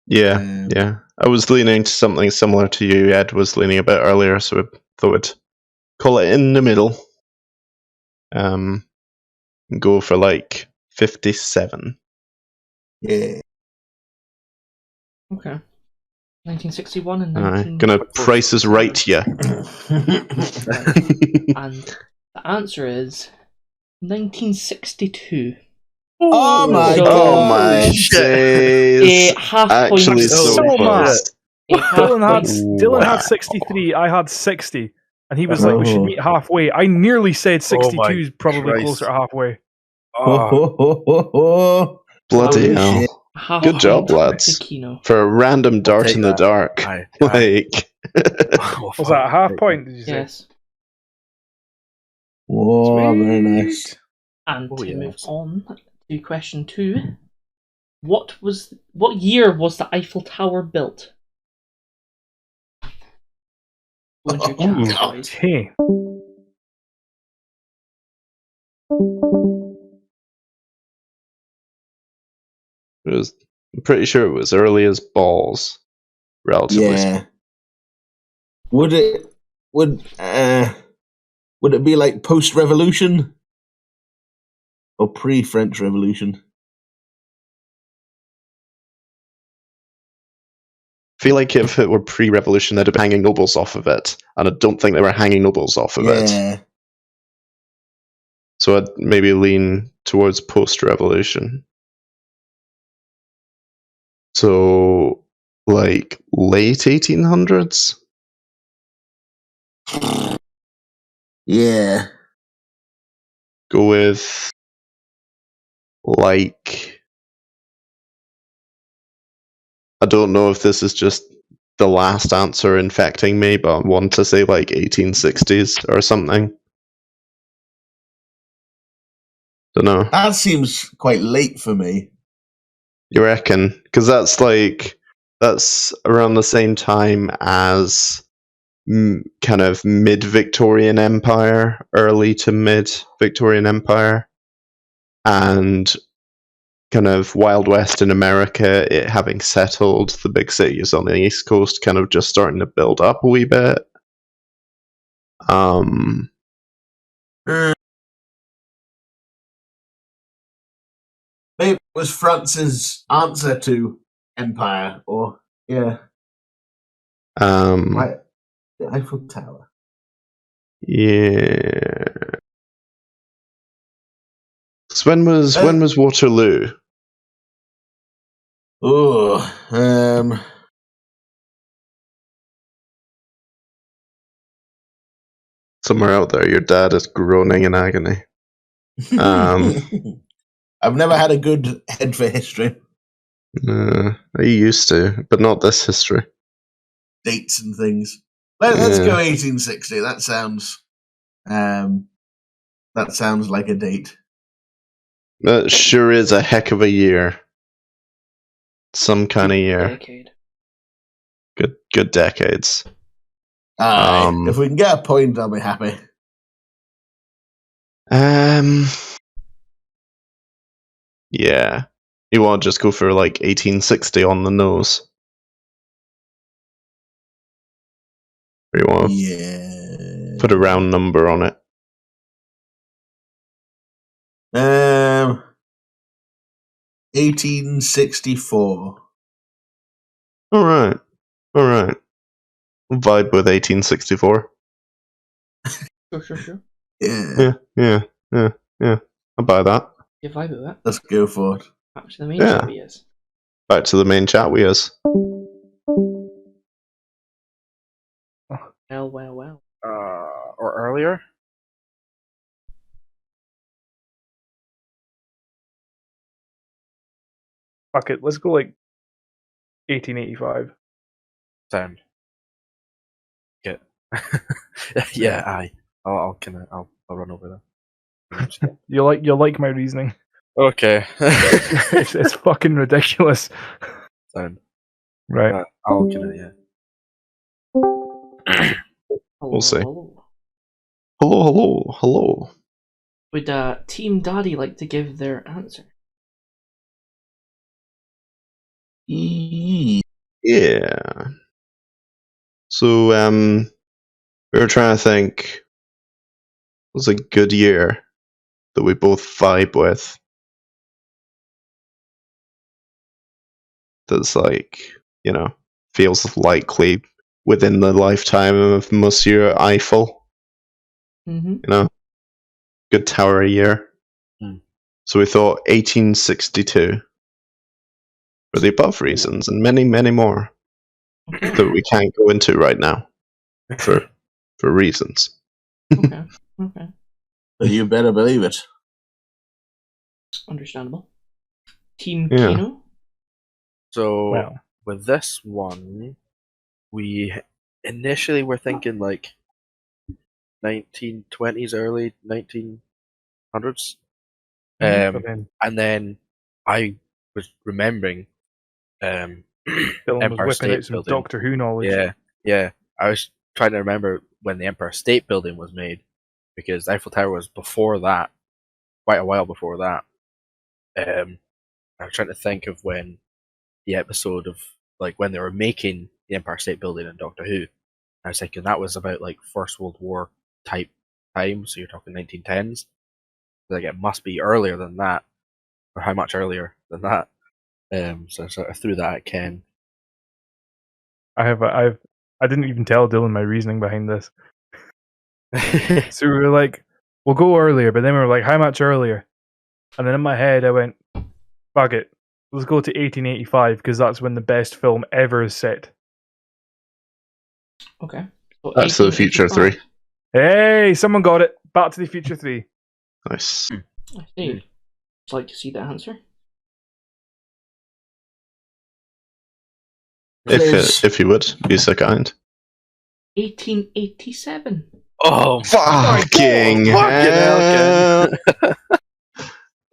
Yeah. I was leaning to something similar to you. Ed was leaning a bit earlier, so I thought we'd call it in the middle. Go for like 57. Yeah. Okay. 1961 and Aye. 19... Gonna Price is Right ya. And the answer is 1962. Oh my So- god! Oh my days. A half Actually point. so So close. A half Dylan point. had 63, I had 60. And he was like, we should Oh. meet halfway. I nearly said Oh 62 my is probably Christ. closer to halfway. Oh, Bloody Holy hell. shit. Half Good job, point lads. to Kino. For a random dart take in the that. dark. aye. Like, Was that a half point, did you say? Yes. Whoa, very nice. And Oh, to move yes. on to question 2. What year was the Eiffel Tower built? Go into your Oh, chat, God. boys. Hey. I'm pretty sure it was early as balls. Relatively speaking. Yeah. Would it be like post-revolution or pre-French Revolution? I feel like if it were pre-revolution, they'd have been hanging nobles off of it, and I don't think they were hanging nobles off of it. Yeah. So I'd maybe lean towards post-revolution. So, like, late 1800s? Yeah. Go with, like... I don't know if this is just the last answer infecting me, but I want to say, like, 1860s or something. Don't know. That seems quite late for me. You reckon? Because that's around the same time as kind of mid-Victorian Empire, early to mid-Victorian Empire, and kind of Wild West in America, it having settled, the big cities on the East Coast kind of just starting to build up a wee bit. Maybe it was France's answer to empire, or yeah, right, the Eiffel Tower. Yeah. So when was Waterloo? Oh, Somewhere out there, your dad is groaning in agony. I've never had a good head for history, I used to, but not this history. dates and things. Let's Yeah. go 1860. That sounds like a date. That sure is a heck of a year. Some kind of year. Decade. Good decades. Aye. If we can get a point, I'll be happy. Yeah. You want to just go for like 1860 on the nose? Or you want to put a round number on it? 1864. All right. We'll vibe with 1864. Sure. Yeah. Yeah. I'll buy that. You vibe with that. Let's go for it. Back to the main Yeah. chat we is. Back to the main chat we is. Well. Or earlier? Fuck it, let's go like 1885. Sound. Get. Yeah, aye. I'll run over that. You'll like my reasoning. Okay. It's fucking ridiculous. Sound. Right. I'll yeah. We'll see. Hello. Would Team Daddy like to give their answer? Yeah. So, we were trying to think. It was a good year that we both vibe with. That's like, feels likely within the lifetime of Monsieur Eiffel. Mm-hmm. Good tower year. So we thought 1862 for the above reasons and many, many more that we can't go into right now for reasons. Okay. But you better believe it. Understandable. Team Yeah. Kino? So with this one, we initially were thinking like 1920s, early 1900s. And then I was remembering Dylan was Empire whipping State out some Building. Doctor Who knowledge. Yeah. I was trying to remember when the Empire State Building was made, because Eiffel Tower was before that, quite a while before that. I was trying to think of when the episode of like when they were making the Empire State Building in Doctor Who. I was thinking that was about like First World War type time, so you're talking 1910s. Like it must be earlier than that, or how much earlier than that? So I sort of threw that at Ken. I didn't even tell Dylan my reasoning behind this. So we were like, we'll go earlier, but then we were like, how much earlier? And then in my head I went, fuck it, let's go to 1885 because that's when the best film ever is set. Okay. So Back to the Future 3. Hey, someone got it. Back to the Future 3. Nice. I see. Would you like to see the answer? If you would, be so kind. 1887. Oh, fucking hell!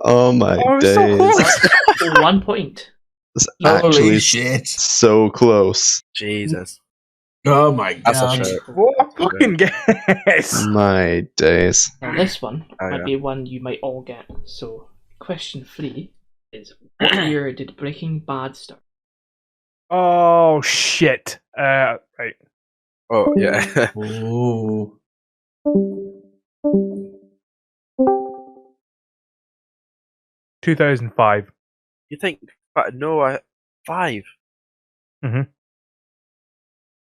Oh my days! So close. 1 point. It's Holy actually shit. so close. Jesus. Oh my That's god. a shit. What a fucking guess. My days. Now this one might yeah. be one you might all get. So question 3 is, what year did Breaking Bad start? Oh shit. Right. Oh yeah. Oh. 2005. You think? But no, 5. Mhm.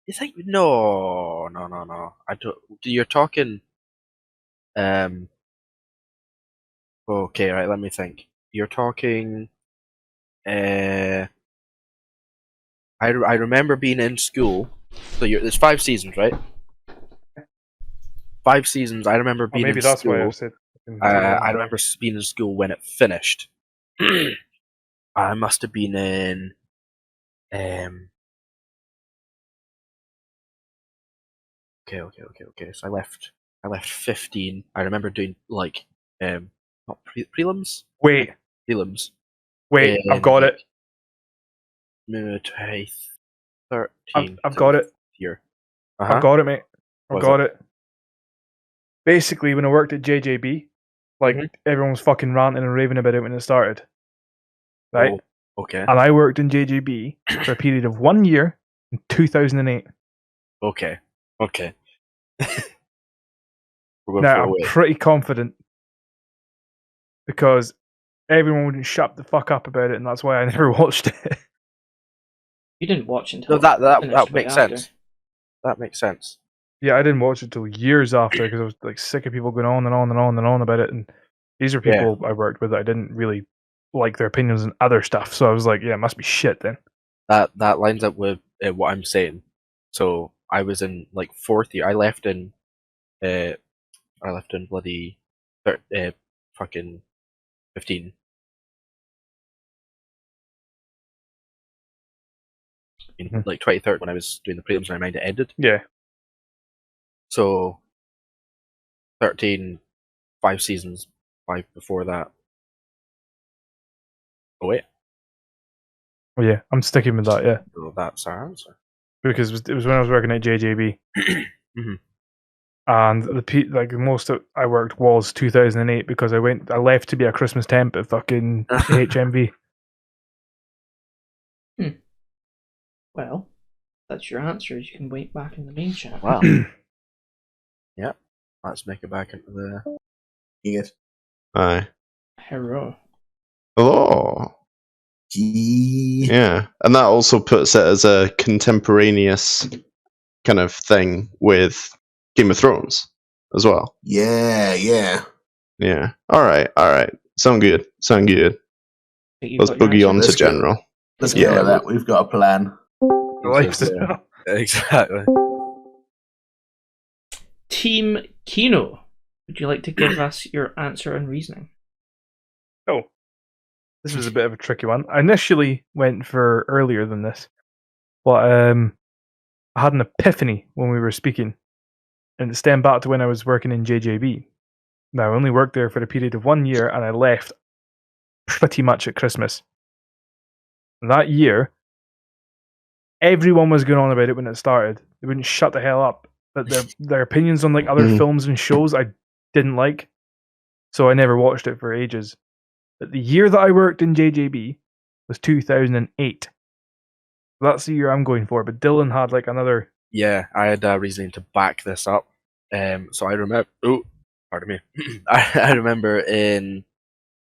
You think? No. I don't. You're talking. Okay, right. Let me think. You're talking. I remember being in school. So there's 5 seasons, right? 5 seasons. I remember Or being maybe in that's school. why I've said. I remember being in school when it finished. I must have been in. Okay. So I left 15. I remember doing like not prelims. Wait, prelims. I've got it. 2013. I've got it. Year. I've got it, mate. I've Was got it. Basically, when I worked at JJB, like everyone was fucking ranting and raving about it when it started, right? Oh, okay. And I worked in JJB for a period of 1 year in 2008. Okay. Now I'm pretty confident because everyone wouldn't shut the fuck up about it, and that's why I never watched it. You didn't watch until No, that finished makes right after. sense. That makes sense. Yeah, I didn't watch it till years after because I was like sick of people going on and on and on and on about it. And these are people I worked with that I didn't really like their opinions and other stuff. So I was like, yeah, it must be shit then. That lines up with what I'm saying. So I was in like 4th year. I left in bloody fucking 15. In like 2013 when I was doing the prelims, my mind it ended. Yeah. So 13, 5 seasons, 5 before that. Oh wait. Oh, yeah, I'm sticking with that, yeah. So that's our answer. Because it was when I was working at JJB. And the most that I worked was 2008 because I left to be a Christmas temp at fucking HMV. Well, that's your answer. You can wait back in the main chat. Wow. Yeah. Let's make it back into the... Yes. Aye. Hello. Oh. Yeah. And that also puts it as a contemporaneous kind of thing with Game of Thrones as well. Yeah. Yeah. Alright. Sound good. Let's boogie on to general. Let's get with that. We've got a plan. Exactly. Team Kino, would you like to give us your answer and reasoning? Oh, this was a bit of a tricky one. I initially went for earlier than this, but I had an epiphany when we were speaking, and it stemmed back to when I was working in JJB. Now, I only worked there for a period of 1 year, and I left pretty much at Christmas. That year, everyone was going on about it when it started. They wouldn't shut the hell up. But their opinions on like other films and shows I didn't like, so I never watched it for ages. But the year that I worked in JJB was 2008. That's the year I'm going for. But Dylan had like another. Yeah, I had reasoning to back this up. So I remember. Oh, pardon me. I remember in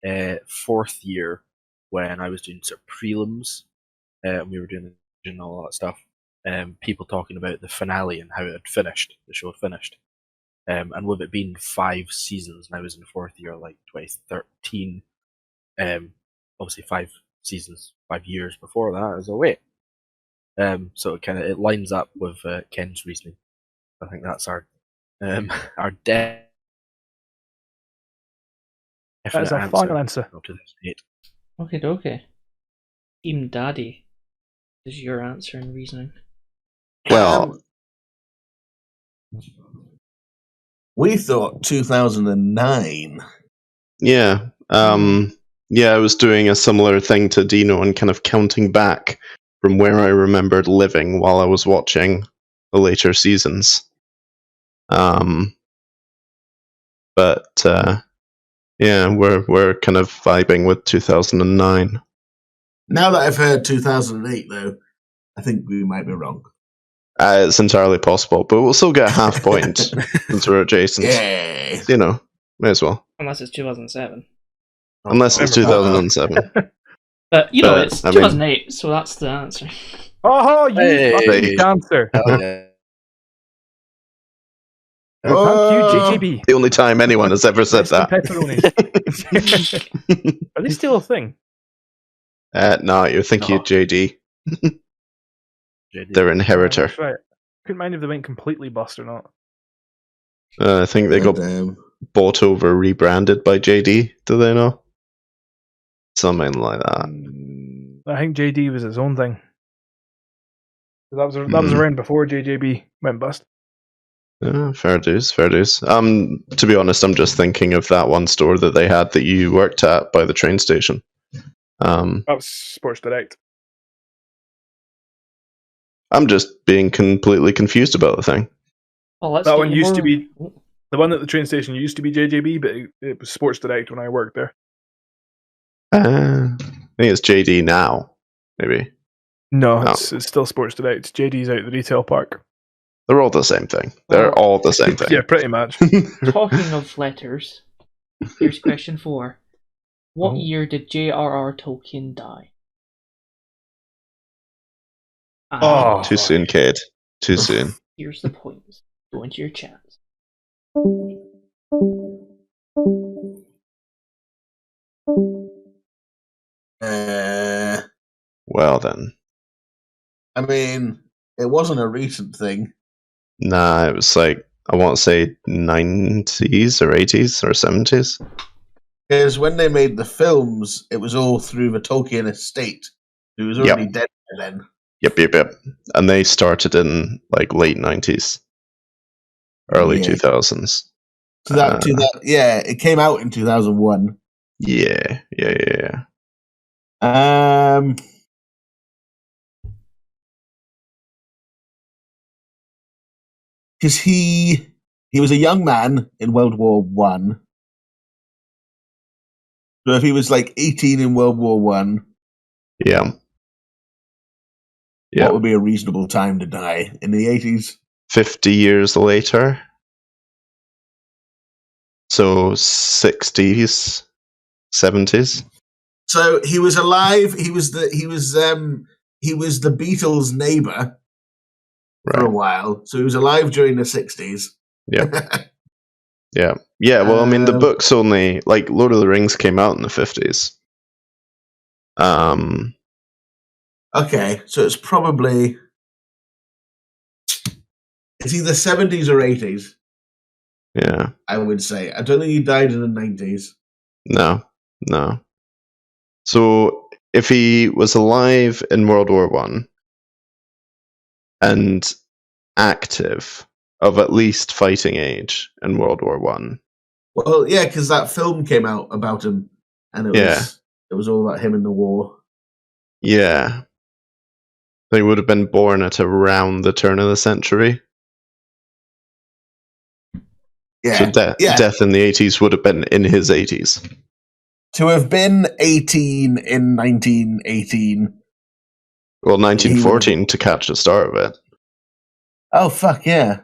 4th year when I was doing sort of prelims, and we were doing and all that stuff. People talking about the finale and how it had finished, the show had finished. And with it being 5 seasons, and I was in 4th year, like 2013, obviously 5 seasons, 5 years before that, as a wait. So it lines up with Ken's reasoning. I think that's our definite That's our final answer. To this date. Okay. Team Daddy is your answer and reasoning. Well, we thought 2009. Yeah. I was doing a similar thing to Dino and kind of counting back from where I remembered living while I was watching the later seasons. But we're kind of vibing with 2009. Now that I've heard 2008, though, I think we might be wrong. It's entirely possible, but we'll still get a half point since we're adjacent. Yeah. You know, may as well. Unless it's 2007. Unless it's 2007. But, it's 2008, so that's the answer. Oh, you answer. Hell yeah. Thank you, JJB. The only time anyone has ever said that. Are they still a thing? No, you're thinking JD. Their inheritor. That's right. Couldn't mind if they went completely bust or not. I think they got bought over, rebranded by JD. Do they know? Something like that. I think JD was its own thing. That was around before JJB went bust. Fair dues, fair dues. To be honest, I'm just thinking of that one store that they had that you worked at by the train station. That was Sports Direct. I'm just being completely confused about the thing. Well, let's That get one you used to more- be the one at the train station used to be JJB, but it was Sports Direct when I worked there. I think it's JD now, maybe. No, Oh. it's still Sports Direct. JD's out at the retail park. They're all the same thing. They're Well, all the same thing. Yeah, pretty much. Talking of letters, here's question 4. What Oh. year did J.R.R. Tolkien die? And Oh. Too soon, Cade. Too soon. here's the points. Go into your chats. Well then. I mean, it wasn't a recent thing. Nah, it was like, I want to say 90s or 80s or 70s. Because when they made the films, it was all through the Tolkien estate, who was already dead by then. Yep. And they started in like late 90s, early Yeah. 2000s. It came out in 2001. Yeah. Because he was a young man in World War One. So if he was like 18 in World War One, Yeah. what would be a reasonable time to die in the 80s? 50 years later. So 60s, 70s. So he was alive. He was the Beatles' neighbor for a Right. while. So he was alive during the 60s. Yeah. Well, I mean, the book's only like Lord of the Rings came out in the 50s. Okay, so it's probably either 70s or 80s. Yeah. I would say. I don't think he died in the 90s. No. So if he was alive in World War One and active of at least fighting age in World War One. Well, yeah, because that film came out about him, and it was all about him in the war. Yeah. They would have been born at around the turn of the century. Yeah. So death in the 80s would have been in his 80s. To have been 18 in 1918. Well, 1914 to catch the start of it. Oh, fuck, yeah.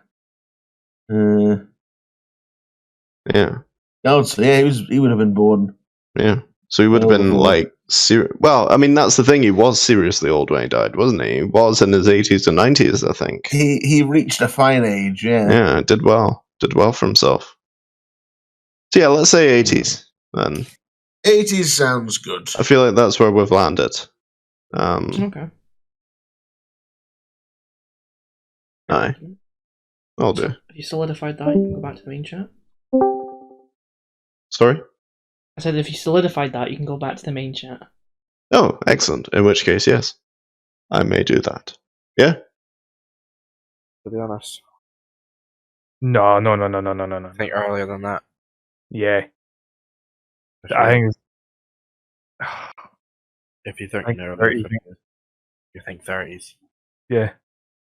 Yeah. No, so yeah, he would have been born. Yeah. So he would have been like... Well, I mean, that's the thing. He was seriously old when he died, wasn't he? He was in his 80s and 90s, I think. He reached a fine age, yeah. Yeah, did well. Did well for himself. So yeah, let's say 80s then. 80s sounds good. I feel like that's where we've landed. Okay. Aye. I'll do. Have you solidified that? You can go back to the main chat. Sorry? I said if you solidified that, you can go back to the main chat. Oh, excellent. In which case, yes. I may do that. Yeah? To be honest. No. I think earlier than that. Yeah. For I sure. think If you think I think earlier, 30. you think 30s. Yeah.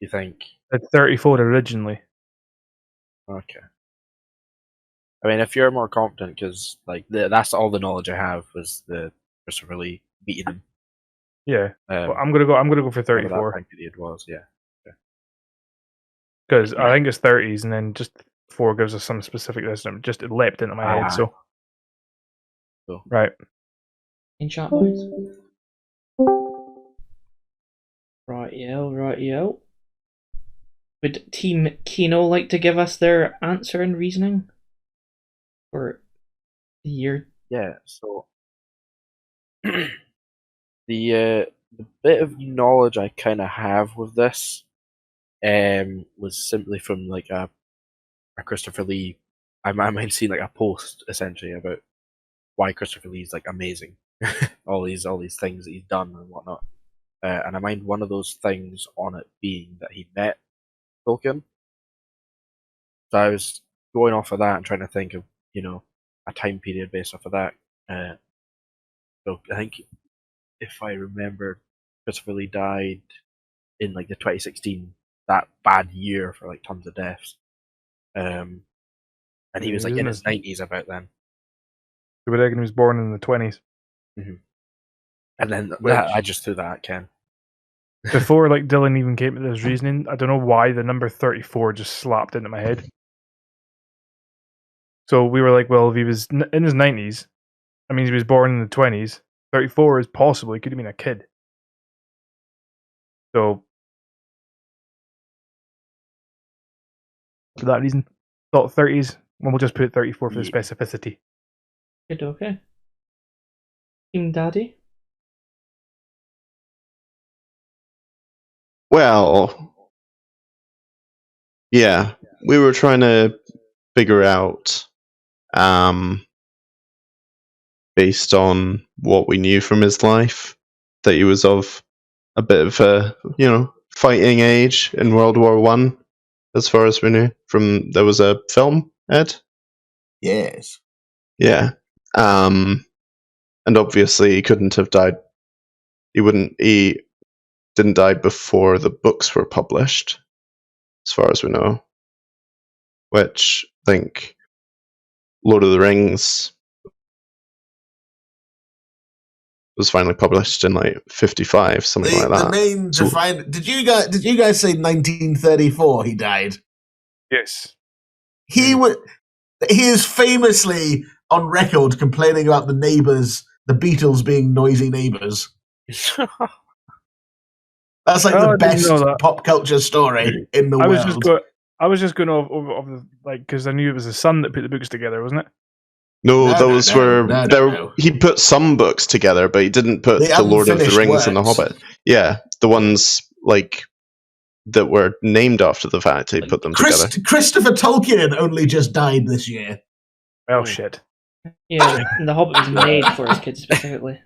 You think It's 34 originally. okay. I mean, if you're more confident, because like that's all the knowledge I have was the Christopher Lee beating him. Yeah. Well, I'm gonna go for whatever 34 that time period was, yeah. because I think it's 30s, and then just 4 gives us some specific listener. Just it leapt into my head. So Cool. right. In chat, boys. Rightio. Would Team Kino like to give us their answer and reasoning for the year? Yeah. So the bit of knowledge I kind of have with this was simply from like a Christopher Lee. I might seen like a post essentially about why Christopher Lee's like amazing, all these things that he's done and whatnot. And I mind one of those things on it being that he met Tolkien. So I was going off of that and trying to think of, a time period based off of that. So I think, if I remember, Christopher Lee died in like the 2016, that bad year for like tons of deaths. And he was like in his 90s about then. I reckon he was born in the 20s. Mm-hmm. And then I just threw that at Ken. Before like Dylan even came to this reasoning, I don't know why the number 34 just slapped into my head. So we were like, well, if he was in his 90s, that means he was born in the 20s. 34 is possible. He could have been a kid. So, for that reason, thought 30s. We'll just put 34 for the specificity. Good, okay. Team Daddy? Well, yeah, we were trying to figure out, based on what we knew from his life, that he was of a bit of a, fighting age in World War One, as far as we knew. There was a film, Ed? Yes. Yeah. And obviously he couldn't have died. He didn't die before the books were published, as far as we know. Which I think Lord of the Rings was finally published in like 55, something like that. The name defined. Did you guys say 1934 he died? Yes. He is famously on record complaining about the Beatles being noisy neighbors. That's like the best pop culture story in the world. I was just going over because I knew it was his son that put the books together, wasn't it? No, those were he put some books together, but he didn't put the Lord of the Rings and the Hobbit. Yeah, the ones like that were named after the fact he put them together. Christopher Tolkien only just died this year. Oh shit! Yeah, and the Hobbit was made for his kids specifically.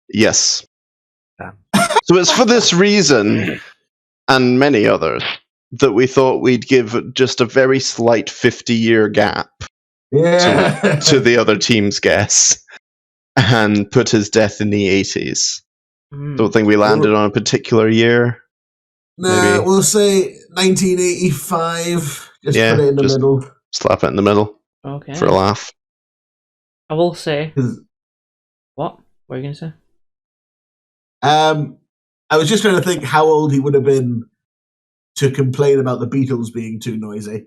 Yes. So it's for this reason, and many others, that we thought we'd give just a very slight 50-year gap to the other team's guess, and put his death in the 80s. Don't think we landed on a particular year. Nah, we'll say 1985. Just put it in the middle. Slap it in the middle. Okay. For a laugh. I will say. What? What are you going to say? I was just trying to think how old he would have been to complain about the Beatles being too noisy.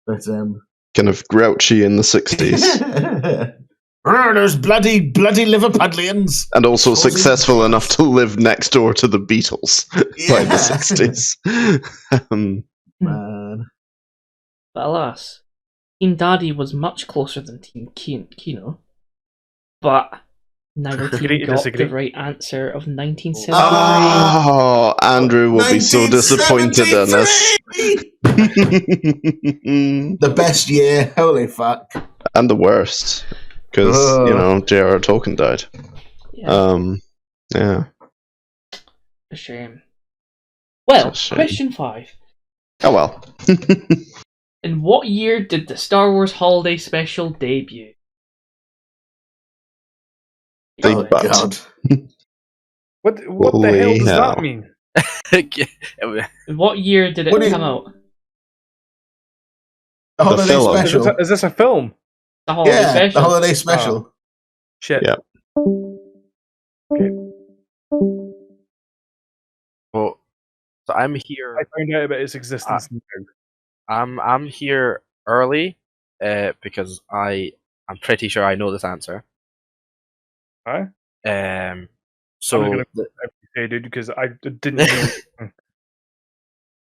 But kind of grouchy in the 60s. Those bloody Liverpudlians. And also successful enough to live next door to the Beatles by the 60s. Man. But alas, Team Daddy was much closer than Team Kino. But neither team got the right answer of 1973. Oh, Andrew will be so disappointed in us. The best year, holy fuck. And the worst. Because, J.R.R. Tolkien died. Yeah. A shame. Well, question 5. Oh well. In what year did the Star Wars Holiday Special debut? Oh, God. What the hell does that mean? In what year did it come out? The Holiday Special. Is this a film? The Holiday Special. The Holiday Special. Oh. Shit. Yeah. Okay. Well, so I'm here. I found out about its existence now. I'm here early because I'm pretty sure I know this answer. Huh? So I'm gonna say, dude, because I didn't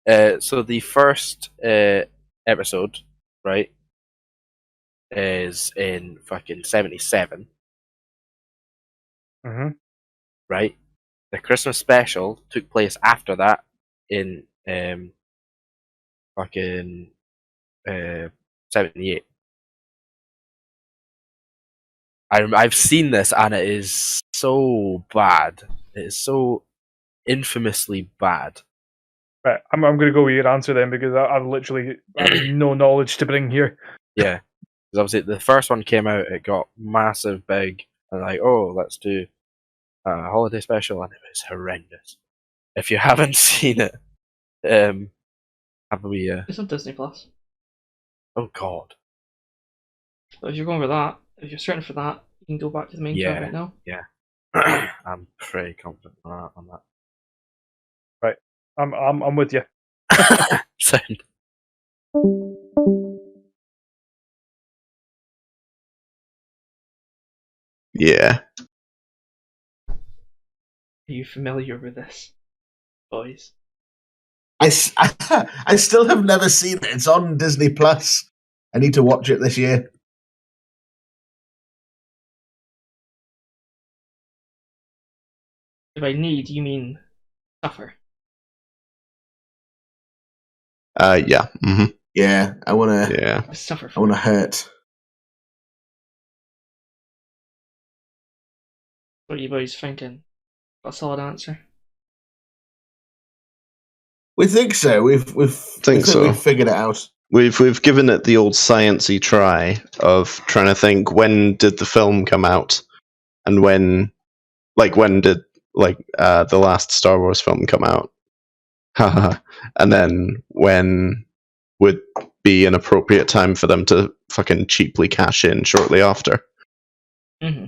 know. So the first episode, right, is in fucking 77. Mm-hmm. Right? The Christmas special took place after that in fucking 78. I've seen this and it is so bad. It is so infamously bad. Right, I'm going to go with your answer then because I literally have no knowledge to bring here. Yeah, because obviously the first one came out, it got massive, big, and like, oh, let's do a holiday special, and it was horrendous. If you haven't seen it, have we? It's on Disney Plus. Oh God. But if you're going with that, if you're certain for that, you can go back to the main chat right now. Yeah. I'm pretty confident on that. Right, I'm with you. Sound. Yeah. Are you familiar with this, boys? I still have never seen it. It's on Disney Plus. I need to watch it this year. If I need, you mean suffer. Yeah. Mm-hmm. Yeah, I wanna. Yeah. Suffer. I wanna hurt. What are you boys thinking? Got a solid answer? We think so. We think so. we've figured it out. We've given it the old sciencey try of trying to think when did the film come out, and when did the last Star Wars film come out, and then when would be an appropriate time for them to fucking cheaply cash in shortly after. Mm-hmm.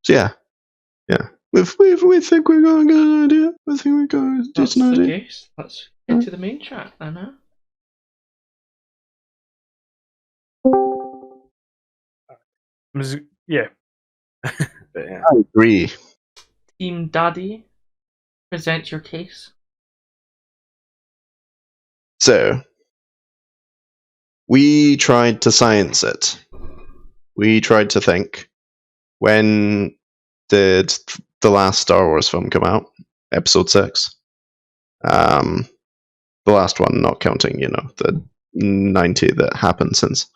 So yeah. We think we've got a good idea. I think we've got a decent idea. The case. Let's get to the main chat, Anna. Yeah. But, yeah. I agree. Team Daddy, present your case. So, we tried to science it. We tried to think, when did the last Star Wars film come out? Episode 6. The last one, not counting, the 90 that happened since.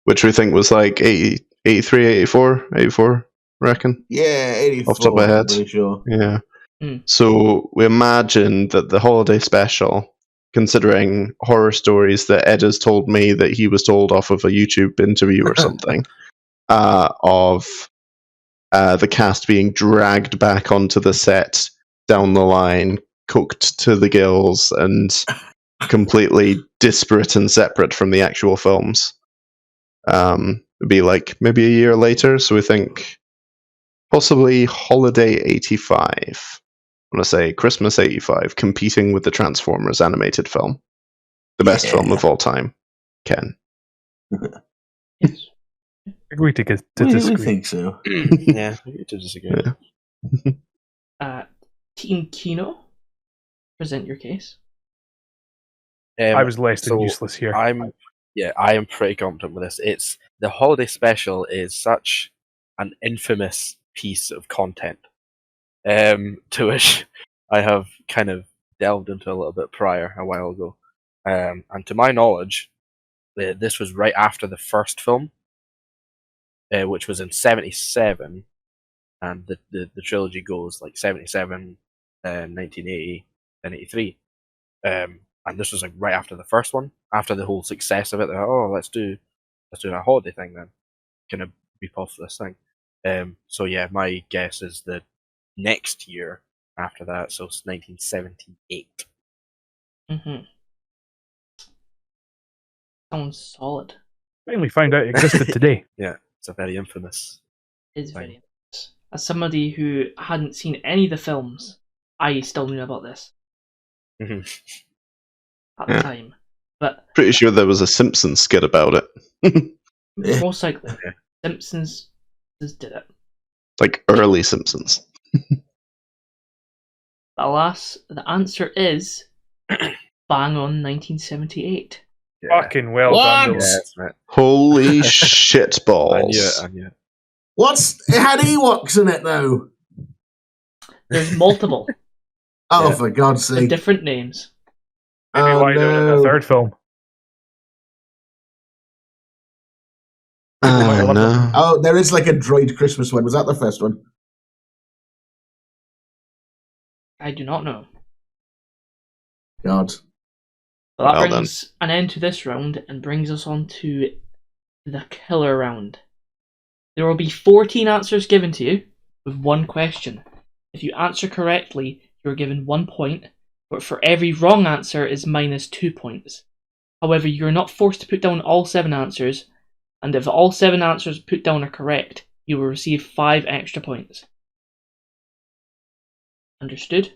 Which we think was like 80, 83, 84, reckon? Yeah, 84. Off the top of my head. I'm pretty sure. Yeah. Mm. So we imagine that the holiday special, considering horror stories that Ed has told me that he was told off of a YouTube interview or something, of the cast being dragged back onto the set down the line, cooked to the gills, and completely disparate and separate from the actual films. It'd be like maybe a year later, so we think possibly Holiday 85. I want to say Christmas 85, competing with the Transformers animated film. The best film of all time. Ken. Yes. Agree to We disagree. think so. Yeah, we to disagree. Yeah. Team Kino, present your case. I was less than useless here. I am pretty confident with this. It's the holiday special is such an infamous piece of content, to which I have kind of delved into a little bit prior, a while ago, and to my knowledge, this was right after the first film, which was in '77, and the trilogy goes like 77, 1980, then 83. And this was like right after the first one, after the whole success of it. Let's do a holiday thing then. Kind of be off this thing. So yeah, my guess is the next year after that, so it's 1978. Mm-hmm. Sounds solid. Finally found out it existed today. Yeah, it's a very infamous. It's Fine. very nice. As somebody who hadn't seen any of the films, I still knew about this at the time. But Pretty sure there was a Simpsons skit about it. most likely, Simpsons did it. Like early Simpsons. Alas, the answer is bang on 1978. Yeah. Fucking well What? done. Yeah, Though. that's right. Holy shit balls. I knew it. It had Ewoks in it though. There's multiple Oh, Yeah. for God's with sake! different names. Maybe Oh, why doing it in no. the third film. Oh, no. Oh, there is like a droid Christmas one. Was that the first one? I do not know. God. But that Well brings an end to this round and brings us on to the killer round. There will be 14 answers given to you with one question. If you answer correctly, you are given 1 point, but for every wrong answer is minus 2 points. However, you are not forced to put down all 7 answers, and if all 7 answers put down are correct, you will receive 5 extra points. Understood?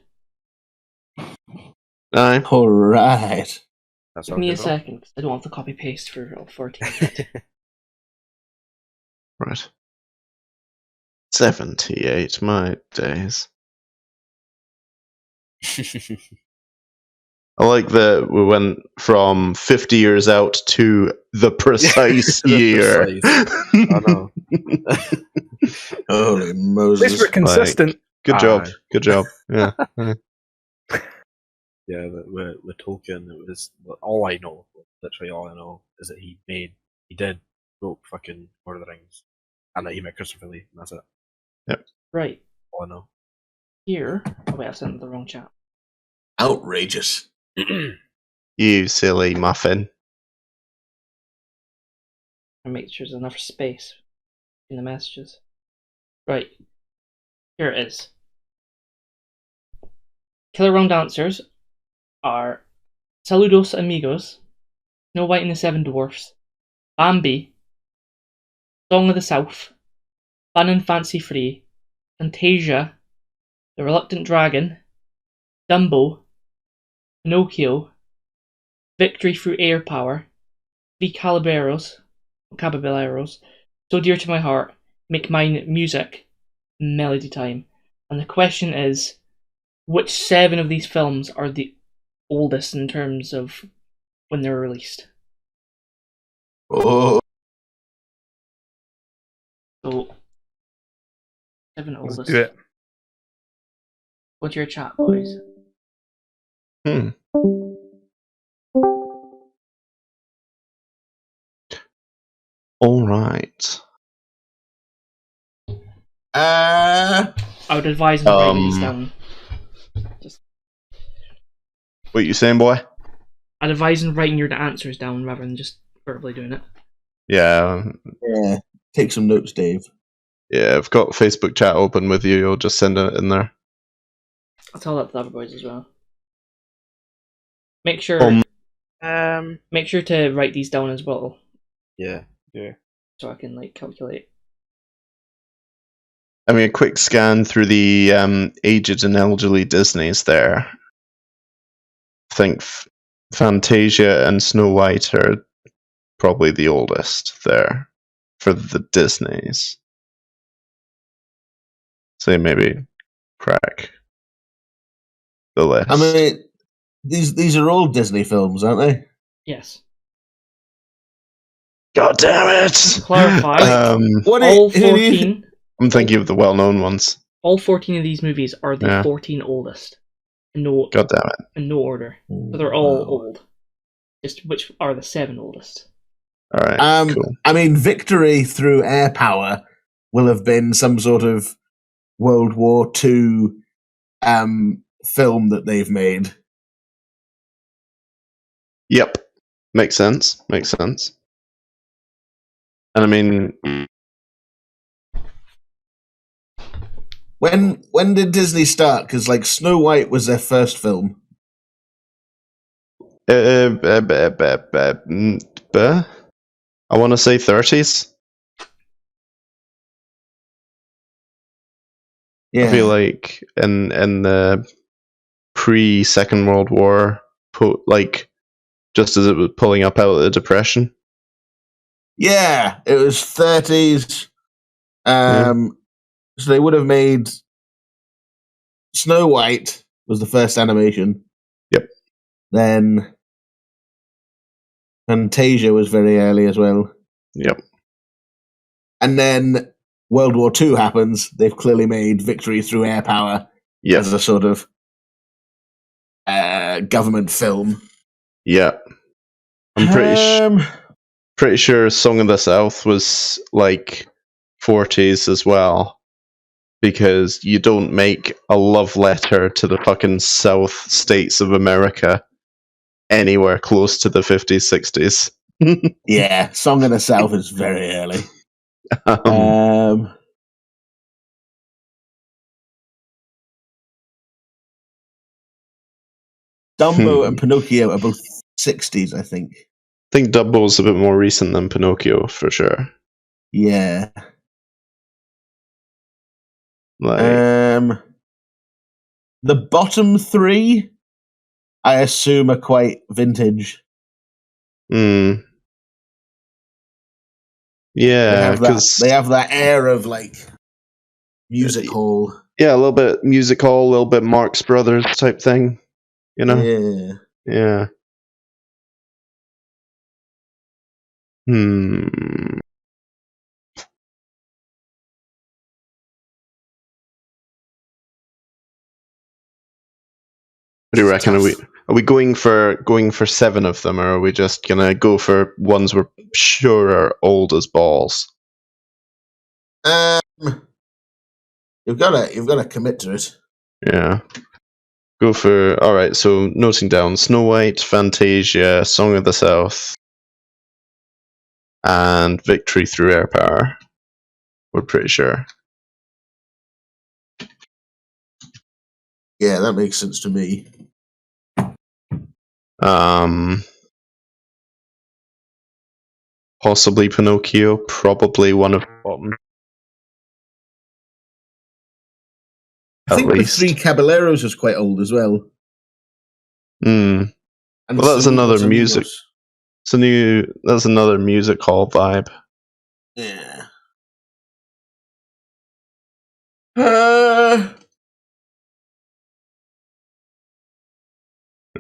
Aye. All right. That's Give me a second, because I don't have to copy paste for all 14 yet. Right. 78, my days. I like that we went from 50 years out to the precise The year. precise. I know. Holy At least Moses. we're consistent. Good job. Aye. Good job. Yeah. Yeah, with Tolkien, it was all I know. Literally, all I know is that he wrote fucking Lord of the Rings, and that he met Christopher Lee, and that's it. Right. All I know. Here. Oh, wait, I sent the wrong chat. Outrageous. You silly muffin. And make sure there's enough space in the messages. Right. Here it is. Killer round answers are Saludos Amigos, Snow White and the Seven Dwarfs, Bambi, Song of the South, Fun and Fancy Free, Fantasia, The Reluctant Dragon, Dumbo, Pinocchio, Victory Through Air Power, Three Caballeros, So Dear to My Heart, Make Mine Music, Melody Time. And the question is, which 7 of these films are the oldest in terms of when they were released? Oh. So, 7 Let's oldest. do it. What's your chat, boys? All right. I would advise on writing these down. What you saying, boy? I'd advise on writing your answers down rather than just verbally doing it. Yeah. Yeah. Take some notes, Dave. Yeah, I've got Facebook chat open with you. You'll just send it in there. I'll tell that to the other boys as well. Make sure to write these down as well. Yeah. So I can calculate. I mean, a quick scan through the aged and elderly Disneys there. I think Fantasia and Snow White are probably the oldest there for the Disneys. So maybe crack the list. I mean, these are all Disney films, aren't they? Yes. God damn it! To clarify, What all who do you 14. I'm thinking of the well-known ones. All 14 of these movies are the Yeah. 14 oldest. In no order. So they're all old. Just which are the 7 oldest. All right, cool. I mean, Victory Through Air Power will have been some sort of World War II film that they've made. Yep, makes sense. And I mean, When did Disney start? Because Snow White was their first film. I want to say 30s. Yeah. I feel like in the pre-Second World War, just as it was pulling up out of the Depression. Yeah, it was 30s. So they would have made Snow White was the first animation. Yep. Then Fantasia was very early as well. Yep. And then World War II happens. They've clearly made Victory Through Air Power as a sort of government film. Yeah. I'm pretty sure Song of the South was 40s as well. because you don't make a love letter to the fucking South States of America anywhere close to the 50s, 60s. Yeah, Song of the South is very early. Um, Dumbo and Pinocchio are both 60s, I think. I think Dumbo's a bit more recent than Pinocchio, for sure. Yeah. Like, the bottom three, I assume, are quite vintage. yeah, They have that air of like music hall. Yeah, a little bit music hall, a little bit Marx Brothers type thing, you know? Yeah. Yeah. What do you reckon? Are we going for 7 of them, or are we just gonna go for ones we're sure are old as balls? You've got to commit to it. Yeah. Go for alright, so noting down Snow White, Fantasia, Song of the South, and Victory Through Air Power. We're pretty sure. Yeah, that makes sense to me. Possibly Pinocchio, probably one of the bottom. I think the Three Caballeros is quite old as well. And well, that's another music. That's another music hall vibe. Yeah.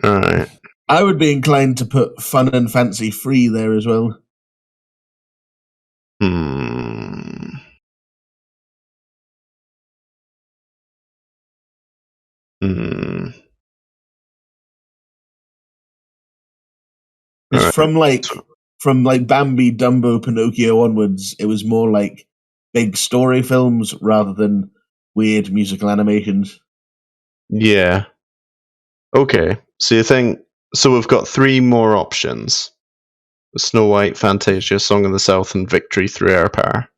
Alright. I would be inclined to put Fun and Fancy Free there as well. Because from Bambi, Dumbo, Pinocchio onwards, it was more like big story films rather than weird musical animations. Yeah. Okay. So you think we've got 3 more options. Snow White, Fantasia, Song of the South, and Victory Through Air Power.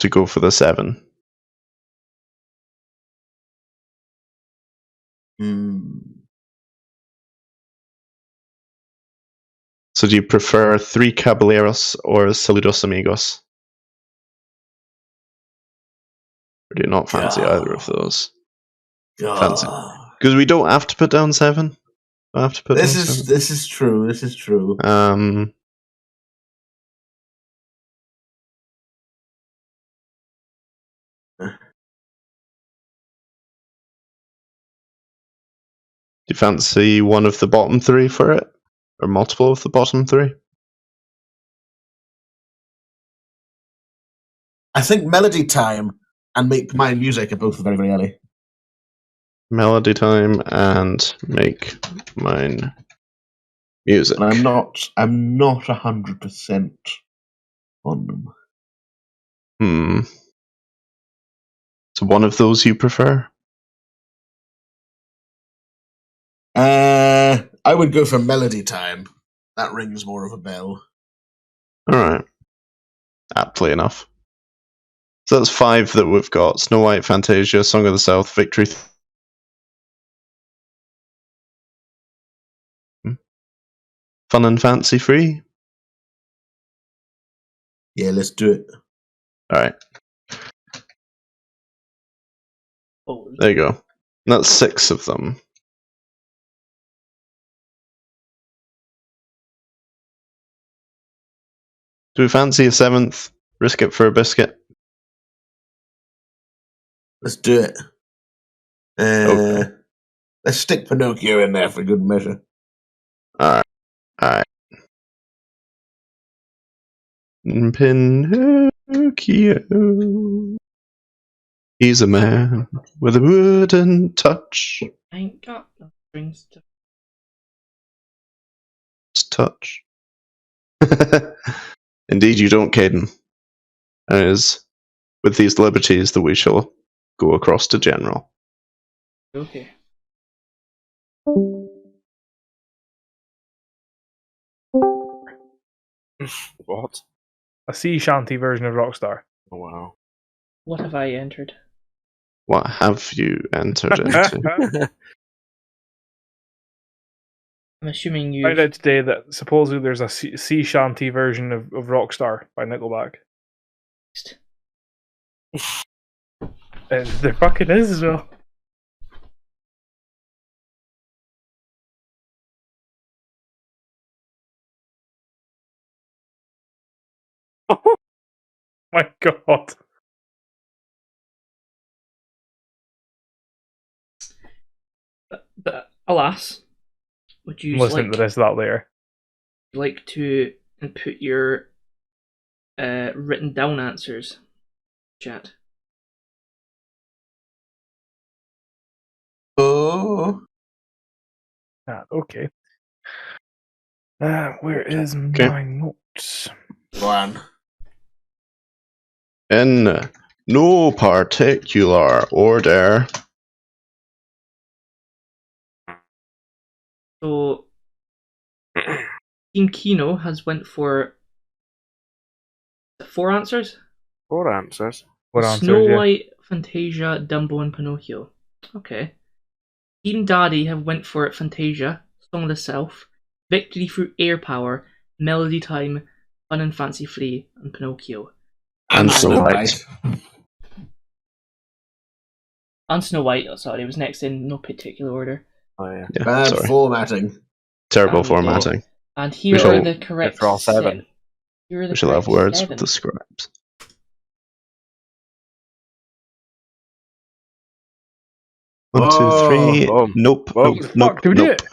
To go for the 7. So do you prefer Three Caballeros or Saludos Amigos? Or do you not fancy either of those? Fancy. Because we don't have to put down 7. I have to put This is true. This is true. Do you fancy one of the bottom 3 for it? Or multiple of the bottom 3? I think Melody Time and Make Mine Music are both very, very early. Melody Time and Make Mine Music. And I'm not 100% on them. So one of those you prefer? I would go for Melody Time. That rings more of a bell. Alright. Aptly enough. So that's 5 that we've got. Snow White, Fantasia, Song of the South, Victory. Fun and Fancy Free? Yeah, let's do it. Alright. There you go. That's 6 of them. Do we fancy a 7th? Risk it for a biscuit? Let's do it. Okay. Let's stick Pinocchio in there for good measure. Alright. Pinocchio. He's a man with a wooden touch. I ain't got no strings to Touch. Indeed, you don't, Caden. And it is with these liberties that we shall go across to General. Okay. What? A sea shanty version of Rockstar. Oh wow. What have I entered? What have you entered into? I'm assuming you. Found out today that supposedly there's a sea shanty version of Rockstar by Nickelback. And there fucking is as well. Oh my god. But alas, would you I'm listening to the rest of that later. like to input your written down answers, chat? Oh. Okay. Where is Okay. my notes? One. In no particular order. So, Team Kino has went for 4 answers. 4 answers. What answers? Snow Yeah. White, Fantasia, Dumbo, and Pinocchio. Okay. Team Daddy have went for Fantasia, Song of the South, Victory Through Air Power, Melody Time, Fun and Fancy Free, and Pinocchio. And Snow Snow White. And Snow White, sorry, it was next in no particular order. Oh yeah. Yeah, Bad sorry. formatting. Terrible And- formatting. And here We are shall- the correct for all 7. Here are the We shall have correct words 7. with the scribes. One, two, three. Oh. Nope. Whoa. Nope. Fuck, Nope. did we do Nope. it?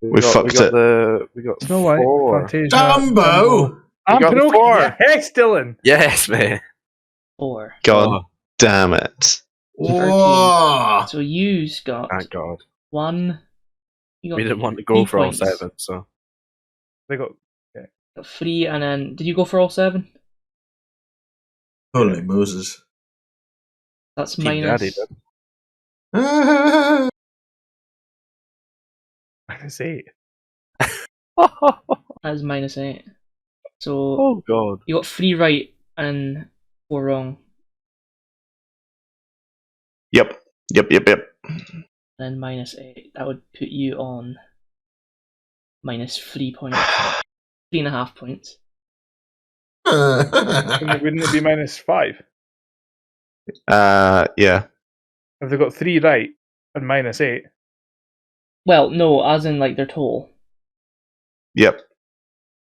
We fucked it. We got Snow White, 4. Fantasia, Dumbo! and got the Pinocchio. 4. Yes, Dylan. Yes, man. 4. God Oh, damn it. Whoa. So you got thank God. 1. You got We didn't want to 3 go for all points. 7, so. They got Got 3, and then did you go for all 7? Holy Moses. That's Team Daddy minus. did. -8. That's minus 8. So Oh God. you got 3 right and 4 wrong. Yep. And then minus 8. That would put you on minus 3 points. 3.5 points. Wouldn't it be -5? Yeah. If they got 3 right and -8. Well, no, as in like they're total. Yep.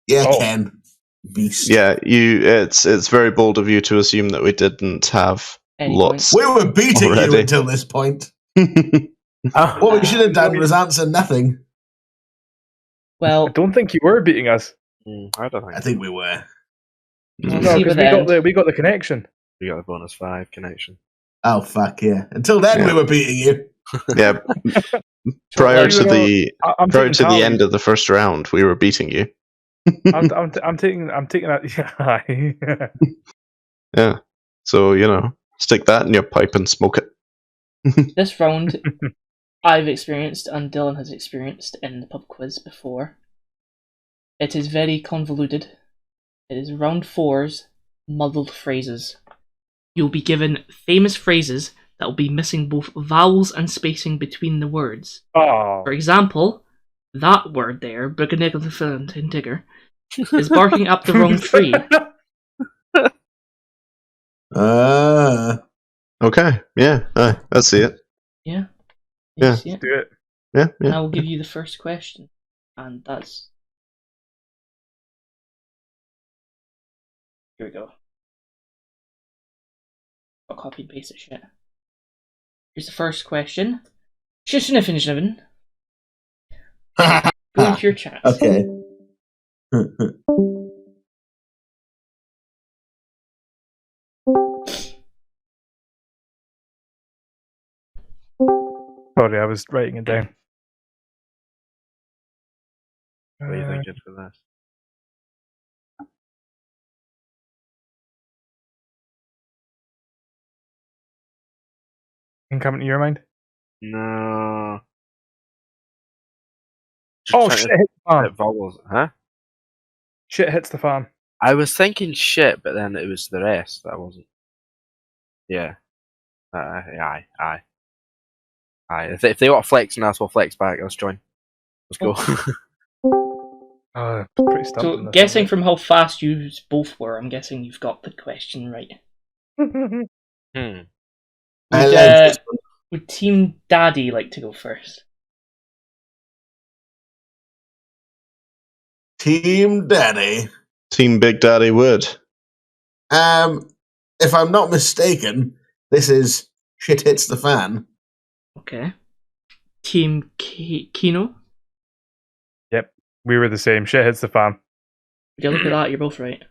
Yeah, Oh. Ken. Beast. Yeah. It's very bold of you to assume that we didn't have Any lots. We were beating you Already. until this point. Oh. What we should have done was answer nothing. I Well, don't think you were beating us. I don't think. I think we were. we'll No, see because by the end. we got the connection. We got a bonus 5 connection. Oh, fuck yeah. Until then, Yeah. we were beating you. Yeah. Prior Like, to the I'm prior taking to the tallies. end of the first round, we were beating you. I'm taking that. Yeah. So, stick that in your pipe and smoke it. This round, I've experienced and Dylan has experienced in the pub quiz before. It is very convoluted. It is round 4's muddled phrases. You'll be given famous phrases that will be missing both vowels and spacing between the words. Oh, For example, that word there, Digger, is barking up the wrong tree. Okay. Yeah. I see it. Yeah? Yeah. See it? do it. Yeah. And I Yeah. will give you the first question. And that's... Here we go. Got copy and paste it shit. Here's the first question. Shouldn't have finished living. Go into your chat. Okay. Sorry, I was writing it down. What are you thinking for this? Can come into your mind? No. Oh, Just shit trying hits the to fan. hit vowels. Huh? Shit hits the fan. I was thinking shit, but then it was the rest that I wasn't. Yeah. Aye. If they want to flex and us, we'll flex back. Let's join. Let's go. Pretty stumped So, in this guessing one, from how fast you both were, I'm guessing you've got the question right. right? Hmm. I Would, love this one. would Team Daddy like to go first? Team Daddy. Team Big Daddy would. If I'm not mistaken, this is shit hits the fan. Okay. Team Kino? We were the same. Shit hits the fan. Would you look at that? You're both right.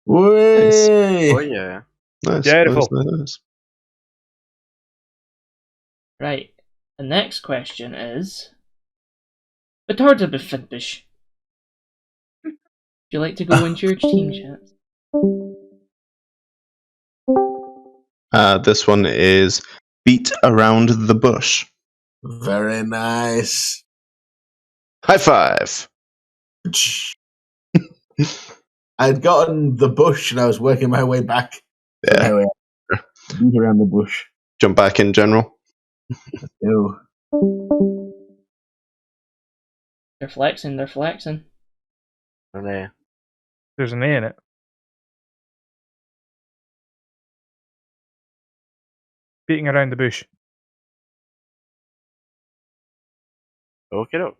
Way. Oh yeah. Nice. Beautiful. Nice. Right. The next question is... Betarda befindbish. Would you like to go into your team chat? This one is beat around the bush. Very nice. High five. I'd gotten the bush and I was working my way back. So Yeah. there we are. Beat around the bush. Jump back in general. Ew. They're flexing. And There's an A in it. Beating around the bush. okay, up.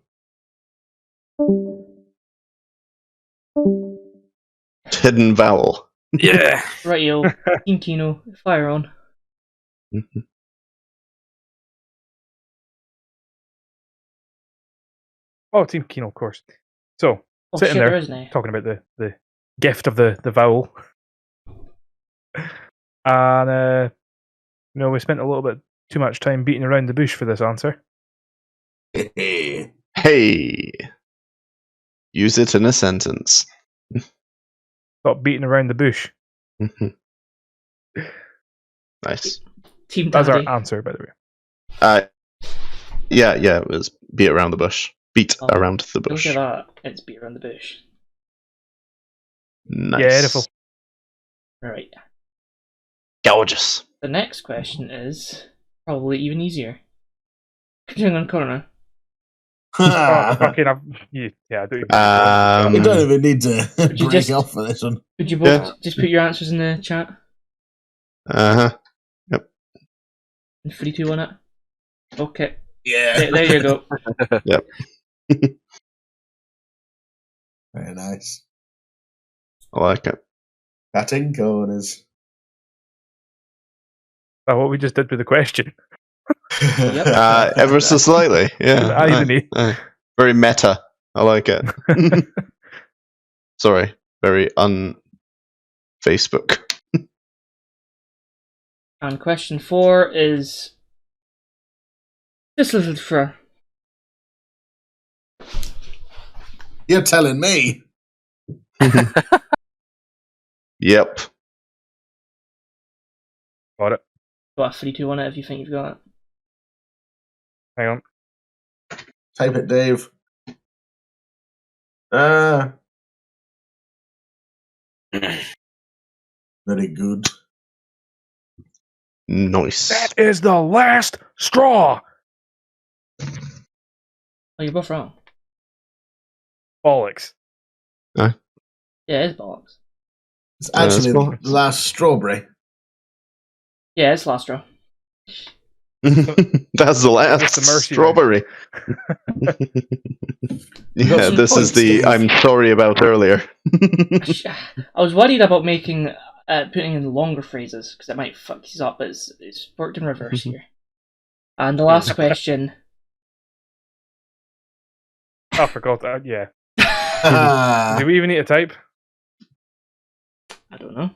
Hidden vowel. Yeah. Right, yo. Team Kino, fire on. Oh, Team Kino, of course. So, Oh sitting shit, there, there isn't a. talking about the gift of the vowel. And, we spent a little bit too much time beating around the bush for this answer. Hey. Use it in a sentence. Stop beating around the bush. Nice. Team That's Daddy. our answer, by the way. Yeah, it was beat around the bush. Beat Oh, around the Look bush. at that. It's beat around the bush. Nice. Beautiful. Right. Gorgeous. The next question is probably even easier. Continuing on corner. Oh, fucking, I don't even We don't even need to Would you break just- off for this one. Could you both just put your answers in the chat? Uh-huh. And 3, 2, 1 it? Okay. Yeah. There you go. Very nice. I like it. Cutting corners. That's what we just did with the question. Yep. Ever so slightly. Yeah. Irony. Aye. Very meta. I like it. Sorry. Very un-Facebook. And question 4 is just a little for You're telling me. Yep. Got it. what 3, 2, 1 it if you think you've got it. Hang on. Type it, Dave. Very good. Nice. That is the last straw. Oh, you're both wrong. Bollocks. Yeah, it is bollocks. It's actually it's the last strawberry. Yeah, it's last row. That's the last It's the mercy strawberry. got Yeah, some this is points, the Dave. I'm sorry about earlier. I was worried about making putting in longer phrases because it might fuck these up, but it's worked in reverse here. And the last question. Oh, I forgot that. Yeah. Ah. Do we even need to type? I don't know.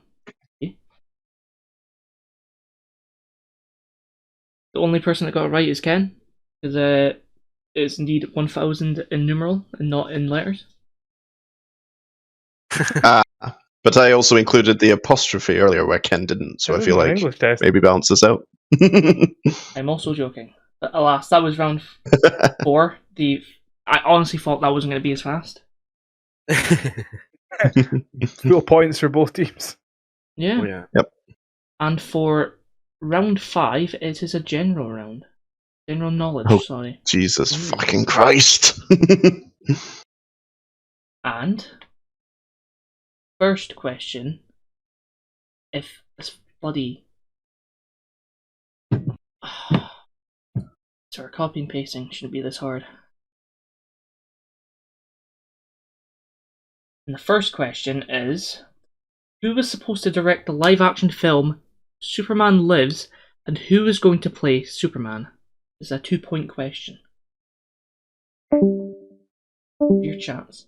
The only person that got it right is Ken, because it's indeed 1,000 in numeral and not in letters. But I also included the apostrophe earlier where Ken didn't, so I This feel isn't an like English test. maybe balance this out. I'm also joking. But alas, that was round 4. I honestly thought that wasn't going to be as fast. Full points for both teams. Yeah. Oh, yeah. Yep. And for round 5, it is a general round. General knowledge, Oh. sorry. Jesus fucking Christ. And first question, if this bloody sorry, copy and pasting shouldn't be this hard. And the first question is, who was supposed to direct the live-action film Superman Lives, and who is going to play Superman? It's a 2-point question. Your chance.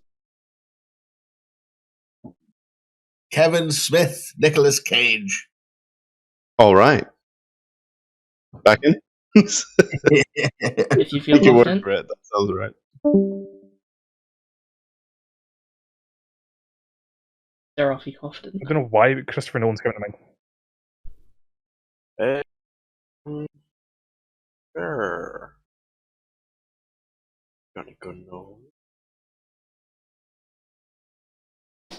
Kevin Smith, Nicolas Cage. All right. Back in? If you feel Take your word confident. for it. That sounds right. They're awfully confident. I don't know why, but Christopher Nolan's coming to mind. Sure. Gonna go no. To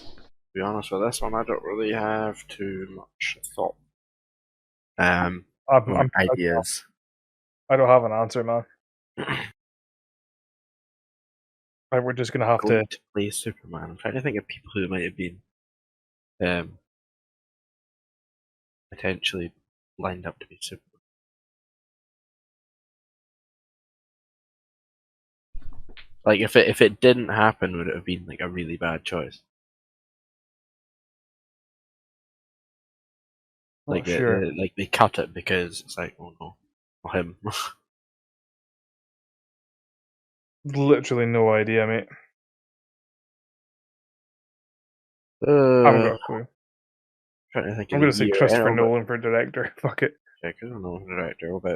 be honest with this one, I don't really have too much thought. Ideas. I don't have an answer, man. We're just gonna have Going to play Superman. I'm trying to think of people who might have been potentially lined up to be Superman. Like if it didn't happen, would it have been like a really bad choice? Like sure. like they cut it because it's like, oh no, not him. Literally no idea, mate. I haven't got a clue. Trying to think. I'm gonna say Christopher Nolan for director. Fuck it. Yeah, Christopher Nolan for director. What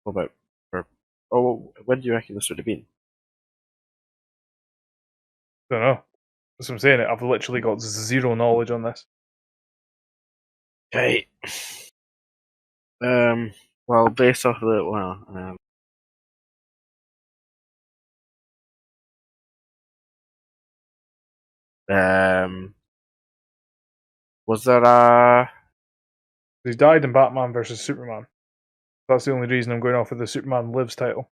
about for? Oh, when do you reckon this would have been? Don't know. That's what I'm saying. I've literally got zero knowledge on this. Okay. Well, based off of the was there a? He died in Batman vs Superman. That's the only reason I'm going off of the Superman Lives title.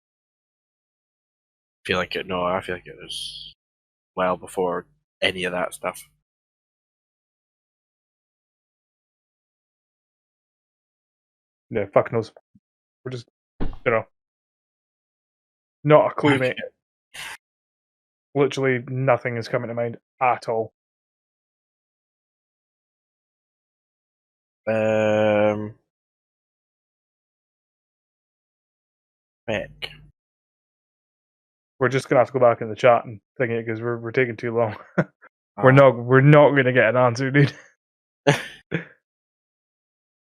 I feel like it was well before any of that stuff. Yeah, fuck knows. We're just, not a clue, Okay. mate. Literally nothing is coming to mind at all. Heck. We're just gonna have to go back in the chat and think it because we're taking too long. We're not gonna get an answer, dude.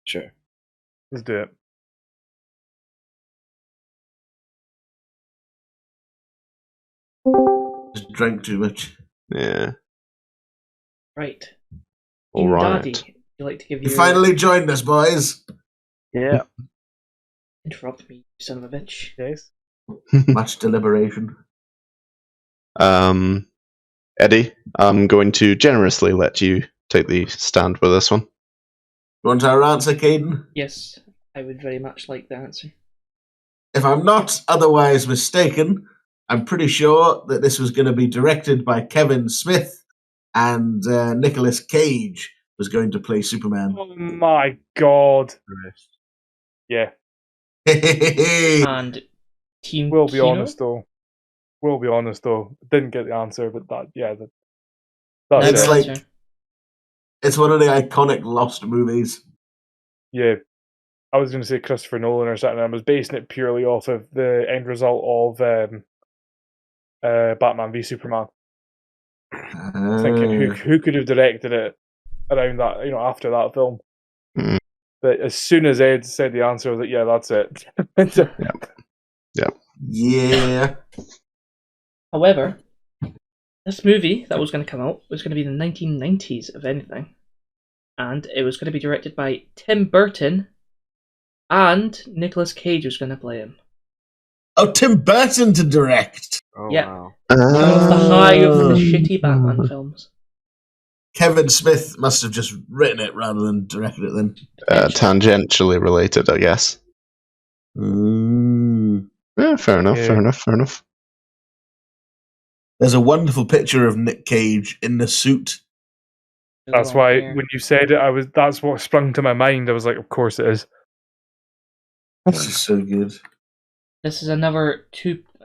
Sure. Let's do it. Just drank too much. Yeah. Right. All Team right. Daddy, you like to give You your... finally joined us, boys. Yeah. Interrupt me, you son of a bitch. Yes. Much deliberation. Eddie, I'm going to generously let you take the stand with this one. You want our answer, Caden? Yes, I would very much like the answer. If I'm not otherwise mistaken, I'm pretty sure that this was going to be directed by Kevin Smith, and Nicolas Cage was going to play Superman. Oh my god. Yeah. And Team We'll be Kino? honest though. Didn't get the answer, but that's Another It's it. like- answer. It's one of the iconic Lost movies. Yeah. I was going to say Christopher Nolan or something. I was basing it purely off of the end result of Batman v Superman. Thinking who could have directed it around that, after that film. Mm. But as soon as Ed said the answer, I was like, yeah, that's it. Yep. Yeah. However, This movie that was going to come out was going to be the 1990s, if anything. And it was going to be directed by Tim Burton, and Nicolas Cage was going to play him. Oh, Tim Burton to direct. Oh, Yeah. wow. Off the high of the shitty Batman films. Kevin Smith must have just written it rather than directed it then. Tangentially related, I guess. Yeah, fair enough, Yeah. fair enough. There's a wonderful picture of Nick Cage in the suit. That's why when you said it, that's what sprung to my mind. I was like, of course it is. This is so good. This is another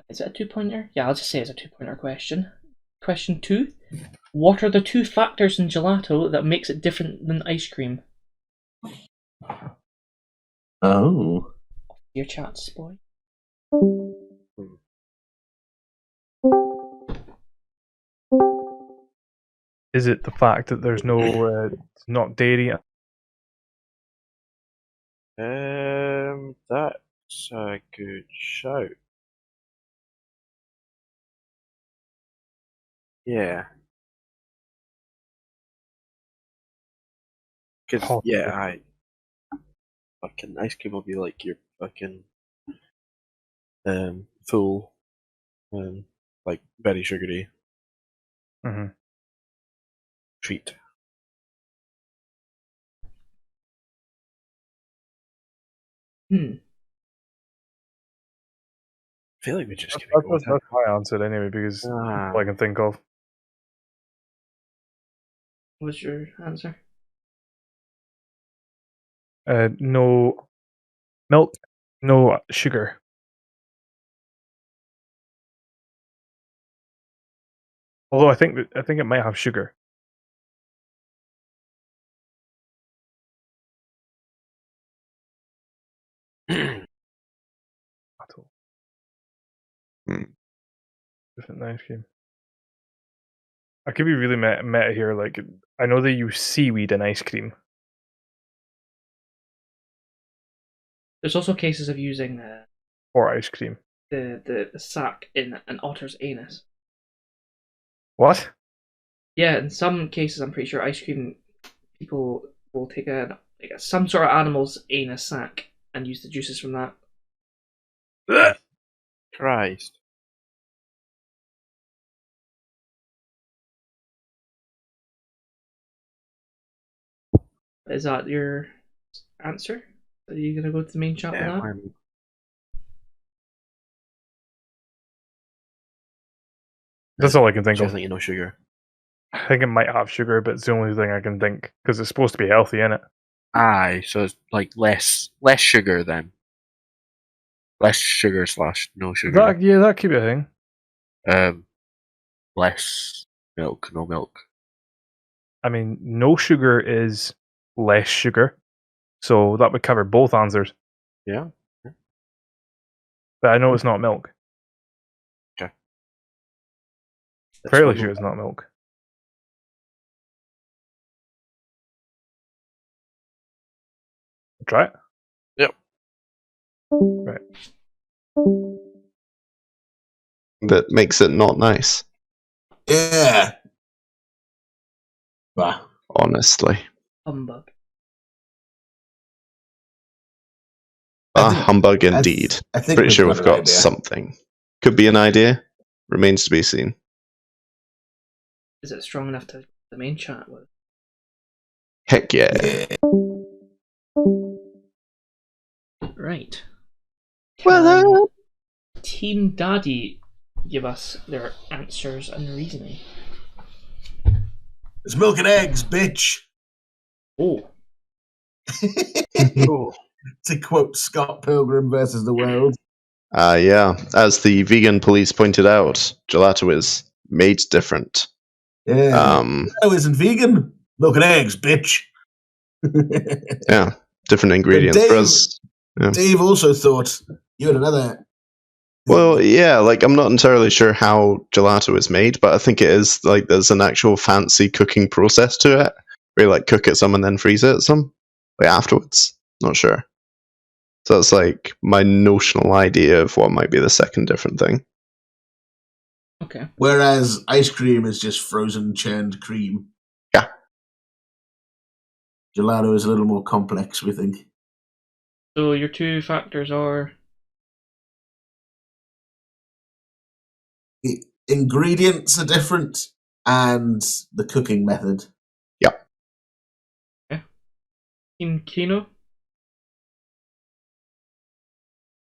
is it a 2-pointer? Yeah, I'll just say it's a 2-pointer question. Question 2. What are the 2 factors in gelato that makes it different than ice cream? Oh. Your chats, boy. Is it the fact that there's no, it's not dairy? That's a good shout. Yeah. Because, Oh, yeah, fucking ice cream will be like your fucking full, like very sugary Mhm. treat. I feel like we're just gonna go with That's my answer anyway, because that. all I can think of. What's your answer? No milk, no sugar. Although I think it might have sugar. At all. Different ice cream. I could be really meta here. Like, I know they use seaweed in ice cream. There's also cases of using Or ice cream. the sac in an otter's anus. What? Yeah, in some cases, I'm pretty sure ice cream people will take some sort of animal's anus sac and use the juices from that. Christ. Is that your answer? Are you gonna go to the main chat with that? That's all I can think of. Definitely no sugar. I think it might have sugar, but it's the only thing I can think because it's supposed to be healthy, innit? Aye, so it's like less sugar then. Less sugar / no sugar. That could be a thing. Less milk, no milk. I mean, no sugar is less sugar, so that would cover both answers. Yeah. But I know it's not milk. Okay. Fairly sure it's not milk. Try it. Yep. Right. That makes it not nice, Yeah. Bah. honestly. Humbug. Humbug indeed. I think Pretty sure got we've an got idea. something. Could be an idea. Remains to be seen. Is it strong enough to the main chat with? Heck yeah. Yeah. Right. Well, Can Team Daddy give us their answers and reasoning? It's milk and eggs, bitch. Oh. To quote Scott Pilgrim versus the World. yeah. As the vegan police pointed out, gelato is made different. Yeah. Oh, isn't vegan? Milk and eggs, bitch. Yeah. Different ingredients. Dave, For us, yeah. Dave also thought you had another. Well, yeah, like I'm not entirely sure how gelato is made, but I think it is like there's an actual fancy cooking process to it, where you like cook it some and then freeze it some, like afterwards. Not sure. So that's like my notional idea of what might be the second different thing. Okay. Whereas ice cream is just frozen churned cream. Yeah. Gelato is a little more complex, we think. So your two factors are Ingredients are different, and the cooking method. Team Kino.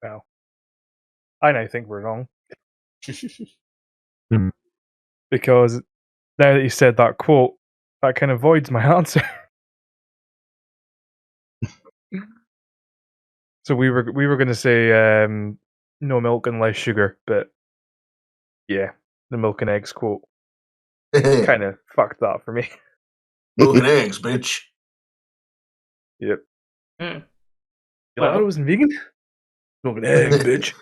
Well, I now think we're wrong. Hmm. Because now that you said that quote, that kind of voids my answer. So we were going to say no milk and less sugar, but yeah, the milk and eggs quote Milk kind of fucked that for me. and eggs, bitch. Yep. Mm. Gelato Well, wasn't vegan. Milk and eggs, bitch.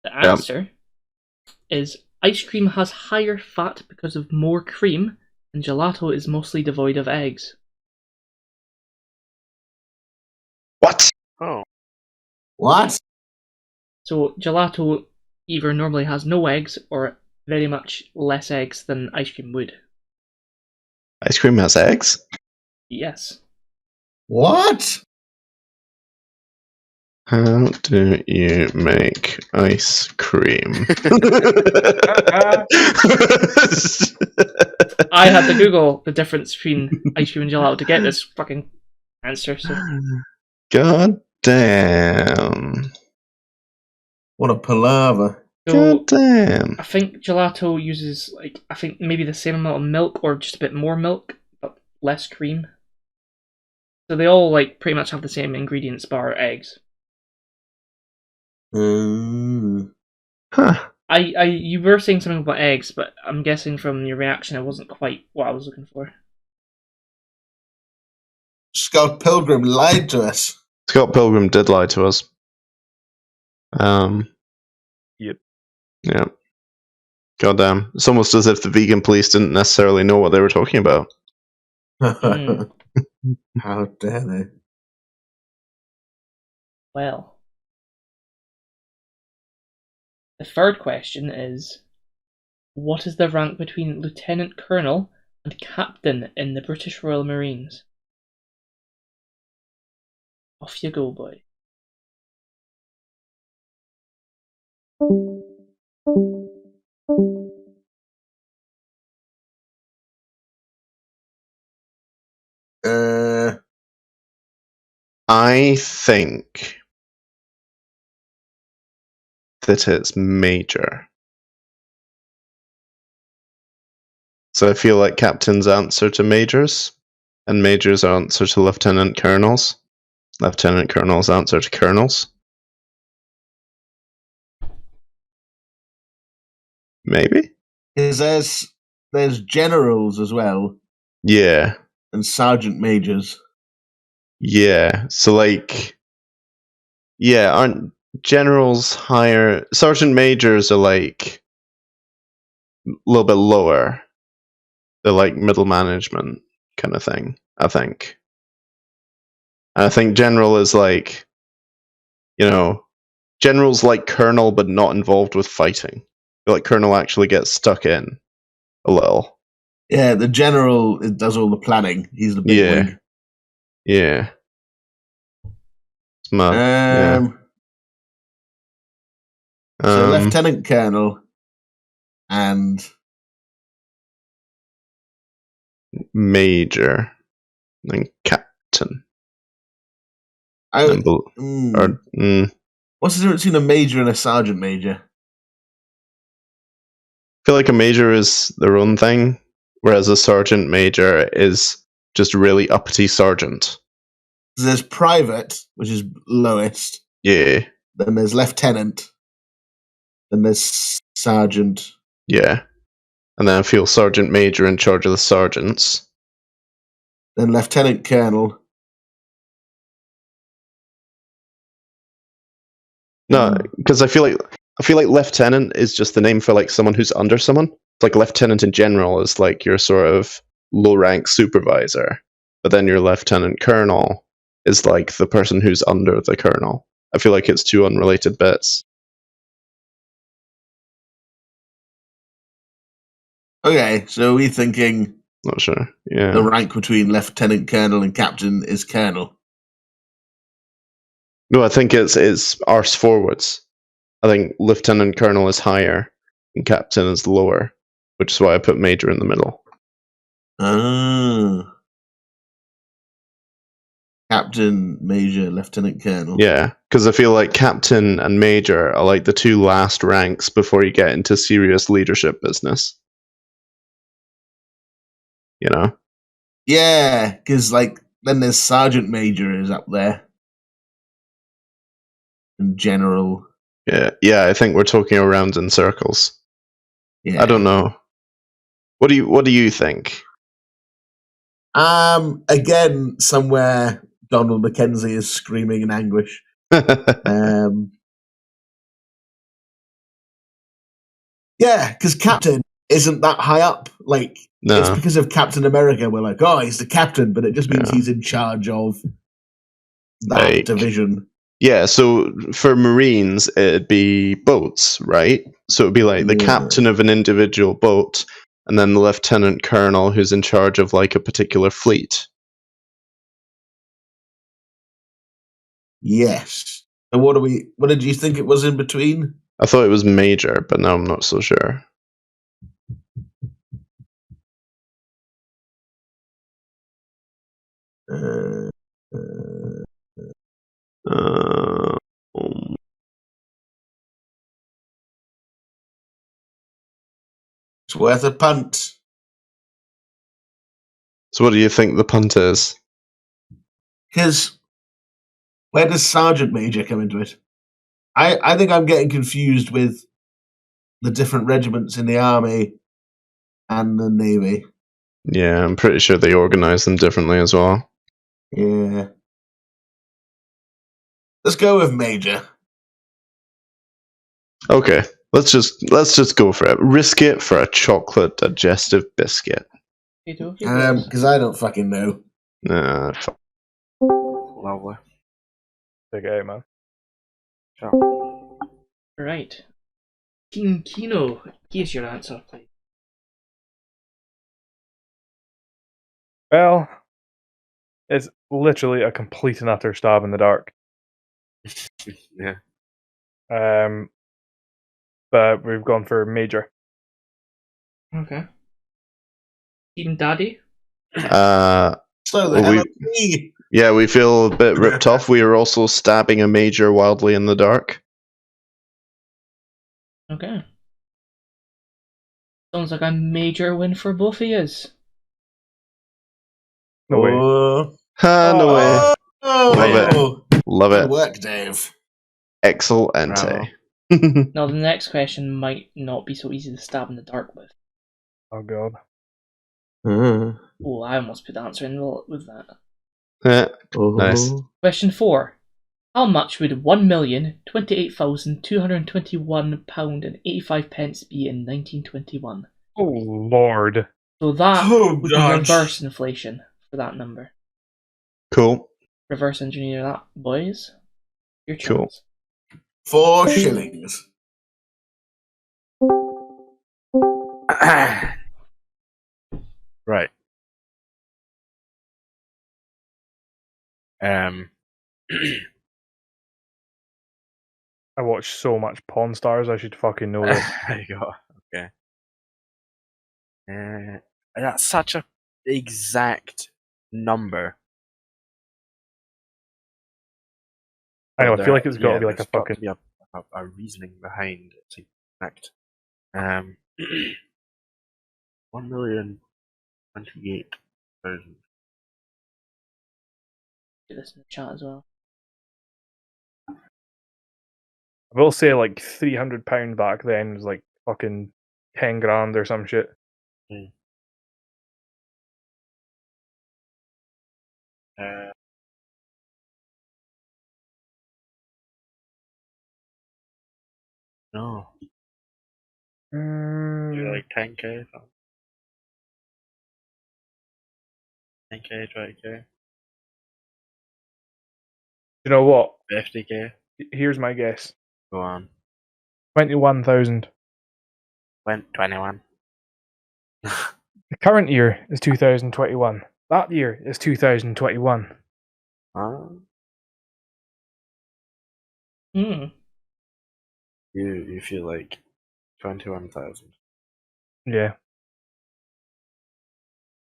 the answer is ice cream has higher fat because of more cream, and gelato is mostly devoid of eggs. What? Oh. What? So gelato either normally has no eggs or very much less eggs than ice cream would. Ice cream has eggs? Yes. What? How do you make ice cream? I had to Google the difference between ice cream and gelato to get this fucking answer. So God damn. What a palaver. God damn. I think gelato uses I think maybe the same amount of milk or just a bit more milk, but less cream. So they all pretty much have the same ingredients bar eggs. Mm. Huh. You were saying something about eggs, but I'm guessing from your reaction it wasn't quite what I was looking for. Scott Pilgrim lied to us. Scott Pilgrim did lie to us. Yep. Yeah. Goddamn. It's almost as if the vegan police didn't necessarily know what they were talking about. Mm. How dare they? Well. The third question is, what is the rank between Lieutenant Colonel and Captain in the British Royal Marines? Off you go, boy. I think that it's major. So I feel like captains answer to majors, and majors answer to lieutenant colonels. Lieutenant colonels answer to colonels. Maybe? Because there's generals as well, Yeah. and sergeant majors. Yeah. So aren't generals higher? Sergeant majors are a little bit lower. They're middle management kind of thing, I think. And I think general is general's like colonel but not involved with fighting. I feel like colonel actually gets stuck in a little. Yeah, the general does all the planning. He's the big wig. Yeah. It's mad. Yeah. So lieutenant colonel and major, then captain. what's the difference between a major and a sergeant major? I feel like a major is their own thing, whereas a sergeant major is just really uppity sergeant. There's private, which is lowest. Yeah. Then there's lieutenant. Then there's sergeant. Yeah. And then I feel sergeant major in charge of the sergeants. Then lieutenant colonel. No, because I feel like lieutenant is just the name for someone who's under someone. It's like lieutenant in general is your sort of low rank supervisor, but then your lieutenant colonel is the person who's under the colonel. I feel like it's two unrelated bits. Okay, so we're thinking Not sure. Yeah. the rank between lieutenant colonel and captain is colonel. No, I think it's arse forwards. I think lieutenant colonel is higher and captain is lower, which is why I put major in the middle. Ah. Captain, major, lieutenant colonel. Yeah, because I feel like captain and major are like the two last ranks before you get into serious leadership business. You know? Yeah, because like then there's sergeant major is up there, and general. Yeah. I think we're talking around in circles. Yeah. I don't know. What do you think? Again, somewhere Donald Mackenzie is screaming in anguish. Yeah, because captain isn't that high up. Like it's No. because of Captain America. We're like, oh, he's the captain, but it just means Yeah. he's in charge of that Like- division. Yeah, so for Marines, it'd be boats, right? So it'd be like the Yeah. captain of an individual boat, and then the lieutenant colonel who's in charge of like a particular fleet. Yes. And what did you think it was in between? I thought it was major, but now I'm not so sure. Uh, it's worth a punt. So what do you think the punt is? Because where does sergeant major come into it? I think I'm getting confused with the different regiments in the army and the navy. Yeah, I'm pretty sure they organize them differently as well. Yeah. Let's go with major. Okay, let's just go for it. Risk it for a chocolate digestive biscuit. Because I don't fucking know. Nah, Lovely. Take it out, man. Sure. Right. Team Kino, here's your answer, please. Well, it's literally a complete and utter stab in the dark. Yeah. But we've gone for major. Okay. Team Daddy? So the Well, LLP. yeah, we feel a bit ripped off. We are also stabbing a major wildly in the dark. Okay. Sounds like a major win for both of yous. No way. Ha, no way. Oh, Love good it. work, Dave. Excelente. Now, the next question might not be so easy to stab in the dark with. Oh god. Oh, I almost put the answer in with that. Yeah, nice. Question 4. How much would £1,028,221.85 be in 1921? Oh lord. So that Oh, would God. be reverse inflation for that number. Cool. Reverse engineer that, boys. Your chance. Cool. 4 shillings. Right. I watch so much Pawn Stars, I should fucking know this. There you go. Okay. That's such a exact number. I know, I There- feel like it's got to yeah, be like a there's got to fucking... be a reasoning behind it to exact. 1,028,000. Do this in the chat as well. I will say like £300 back then was like fucking 10 grand or some shit. No. Maybe like 10k. 10k, 20k, You know what? 50k. Here's my guess. Go on. 21,000. Went 21. The current year is 2021. That year is 2021. Hmm. You feel like 21,000. Yeah.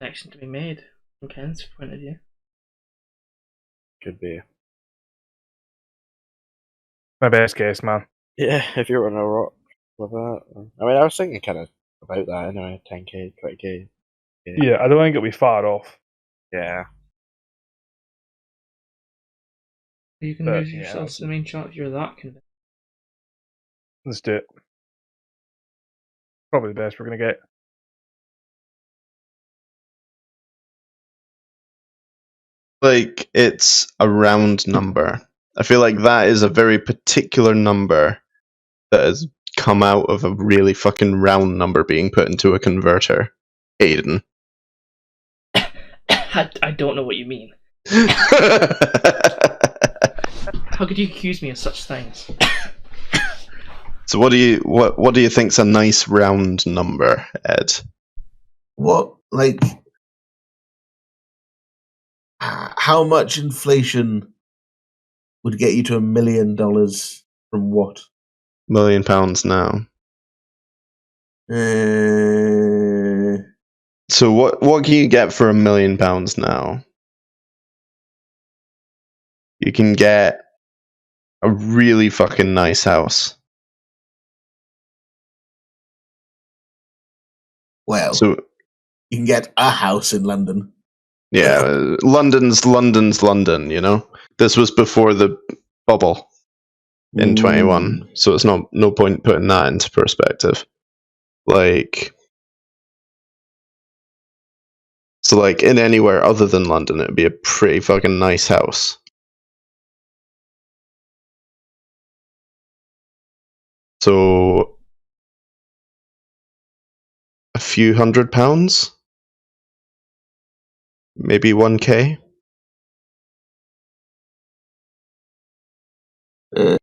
Connection to be made from Ken's point of view. Could be. My best guess, man. Yeah, if you're on a rock with that. I mean, I was thinking kind of about that anyway. 10k, 20k. Yeah, I don't think it'll be far off. Yeah. You can But, lose yeah, yourself to the main chat if you're that convinced. Let's do it. Probably the best we're going to get. Like, it's a round number. I feel like that is a very particular number that has come out of a really fucking round number being put into a converter. Caden. I don't know what you mean. How could you accuse me of such things? So what do you think's a nice round number, Ed? What, like, how much inflation would get you to $1 million from what? £1 million now. So what can you get for £1 million now? You can get a really fucking nice house. Well, So you can get a house in London. yeah, London's London, you know? This was before the bubble in 21, so it's no point putting that into perspective. Like, so like in anywhere other than London, it would be a pretty fucking nice house. So a few £100, maybe 1k. I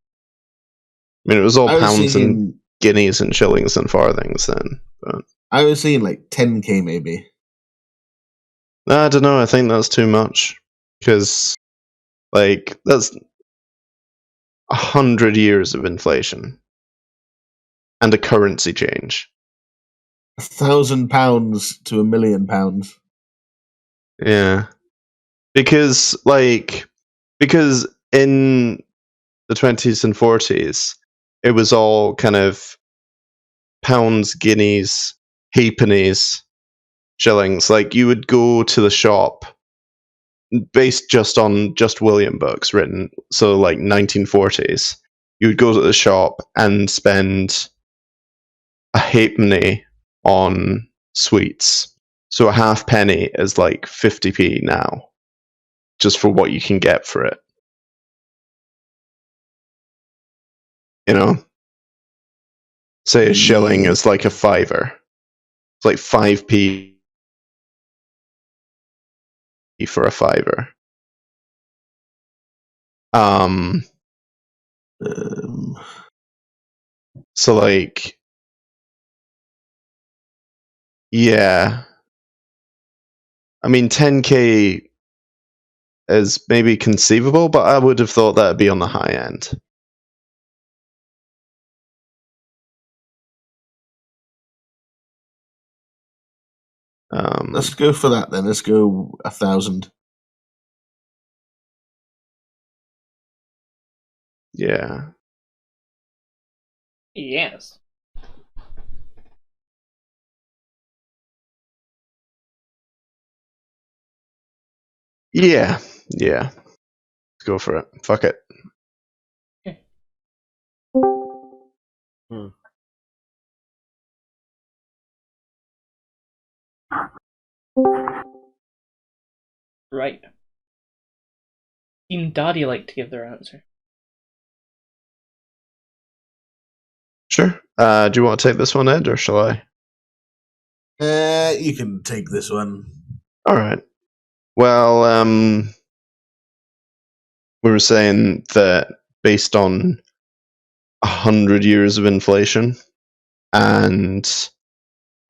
mean, it was all pounds and guineas and shillings and farthings then. But I was seeing like 10k maybe. I don't know. I think that's too much because, like, that's 100 years of inflation and a currency change. £1,000 to £1 million. Yeah, because in the 20s and 40s, it was all kind of pounds, guineas, halfpennies, shillings. Like, you would go to the shop based just on just William books written, so like 1940s. You would go to the shop and spend a halfpenny on sweets. So a halfpenny is like 50p now, just for what you can get for it. You know? Say a shilling is like a fiver. It's like 5p for a fiver. So like, yeah. I mean, 10k is maybe conceivable, but I would have thought that'd be on the high end. Let's go for that then. Let's go 1,000. Yeah. Yes. Yeah. Let's go for it. Fuck it. Okay. Right. Team Daddy like to give their answer. Sure. Do you want to take this one, Ed, or shall I? You can take this one. All right. Well, we were saying that based on 100 years of inflation and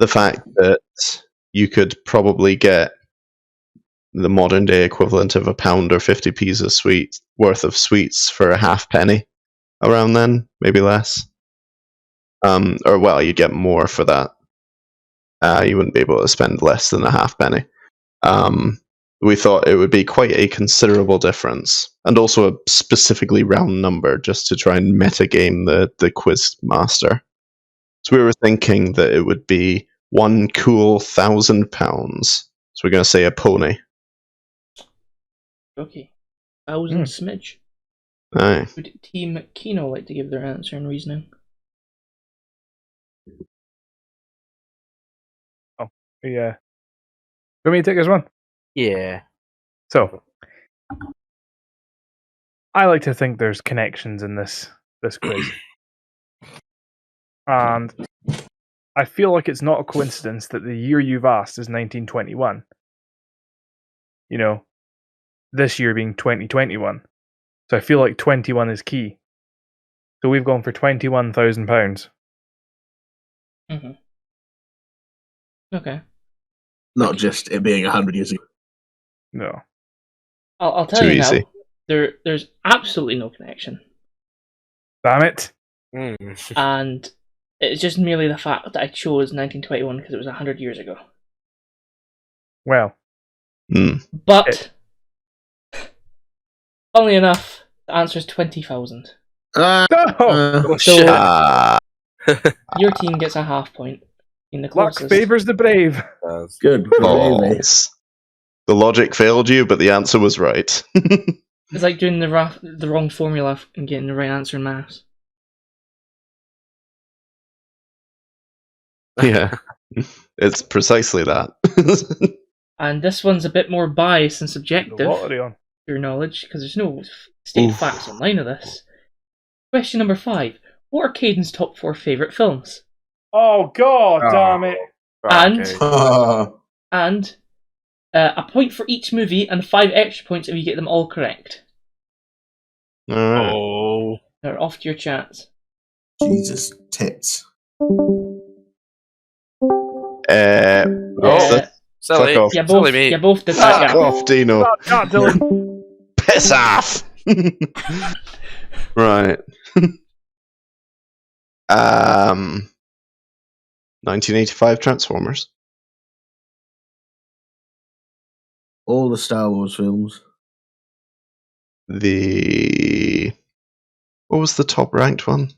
the fact that you could probably get the modern day equivalent of £1 or 50p's of worth of sweets for a halfpenny around then, maybe less. Or well, you'd get more for that. You wouldn't be able to spend less than a halfpenny. We thought it would be quite a considerable difference, and also a specifically round number, just to try and metagame the quiz master. So we were thinking that it would be one cool £1,000. So we're going to say a pony. Okay. 1,000 smidge. Aye. Would Team Kino like to give their answer and reasoning? Yeah. Want me to take this one? Yeah. So, I like to think there's connections in this quiz. And I feel like it's not a coincidence that the year you've asked is 1921. You know, this year being 2021. So I feel like 21 is key. So we've gone for £21,000. Mm-hmm. Okay. Not just it being 100 years ago. No. I'll tell Too you easy. now. There's absolutely no connection. Damn it. And it's just merely the fact that I chose 1921 because it was 100 years ago. Well. But, funnily enough, the answer is 20,000. No! Your team gets a half point. In the Luck closest. favours the brave. Good. Balls. The logic failed you, but the answer was right. It's like doing the wrong formula and getting the right answer in maths. Yeah, it's precisely that. And this one's a bit more biased and subjective, The lottery on. your knowledge, because there's no stated facts online of this. Question number 5. What are Caden's top 4 favourite films? Oh, God damn it. And a point for each movie and 5 extra points if you get them all correct. Alright. Oh. Now off to your chats. Jesus tits. Silly. Fuck off. You both did that, Fuck yeah. off, Dino. God, Dylan. Piss off! Right. 1985 Transformers. All the Star Wars films. What was the top ranked one?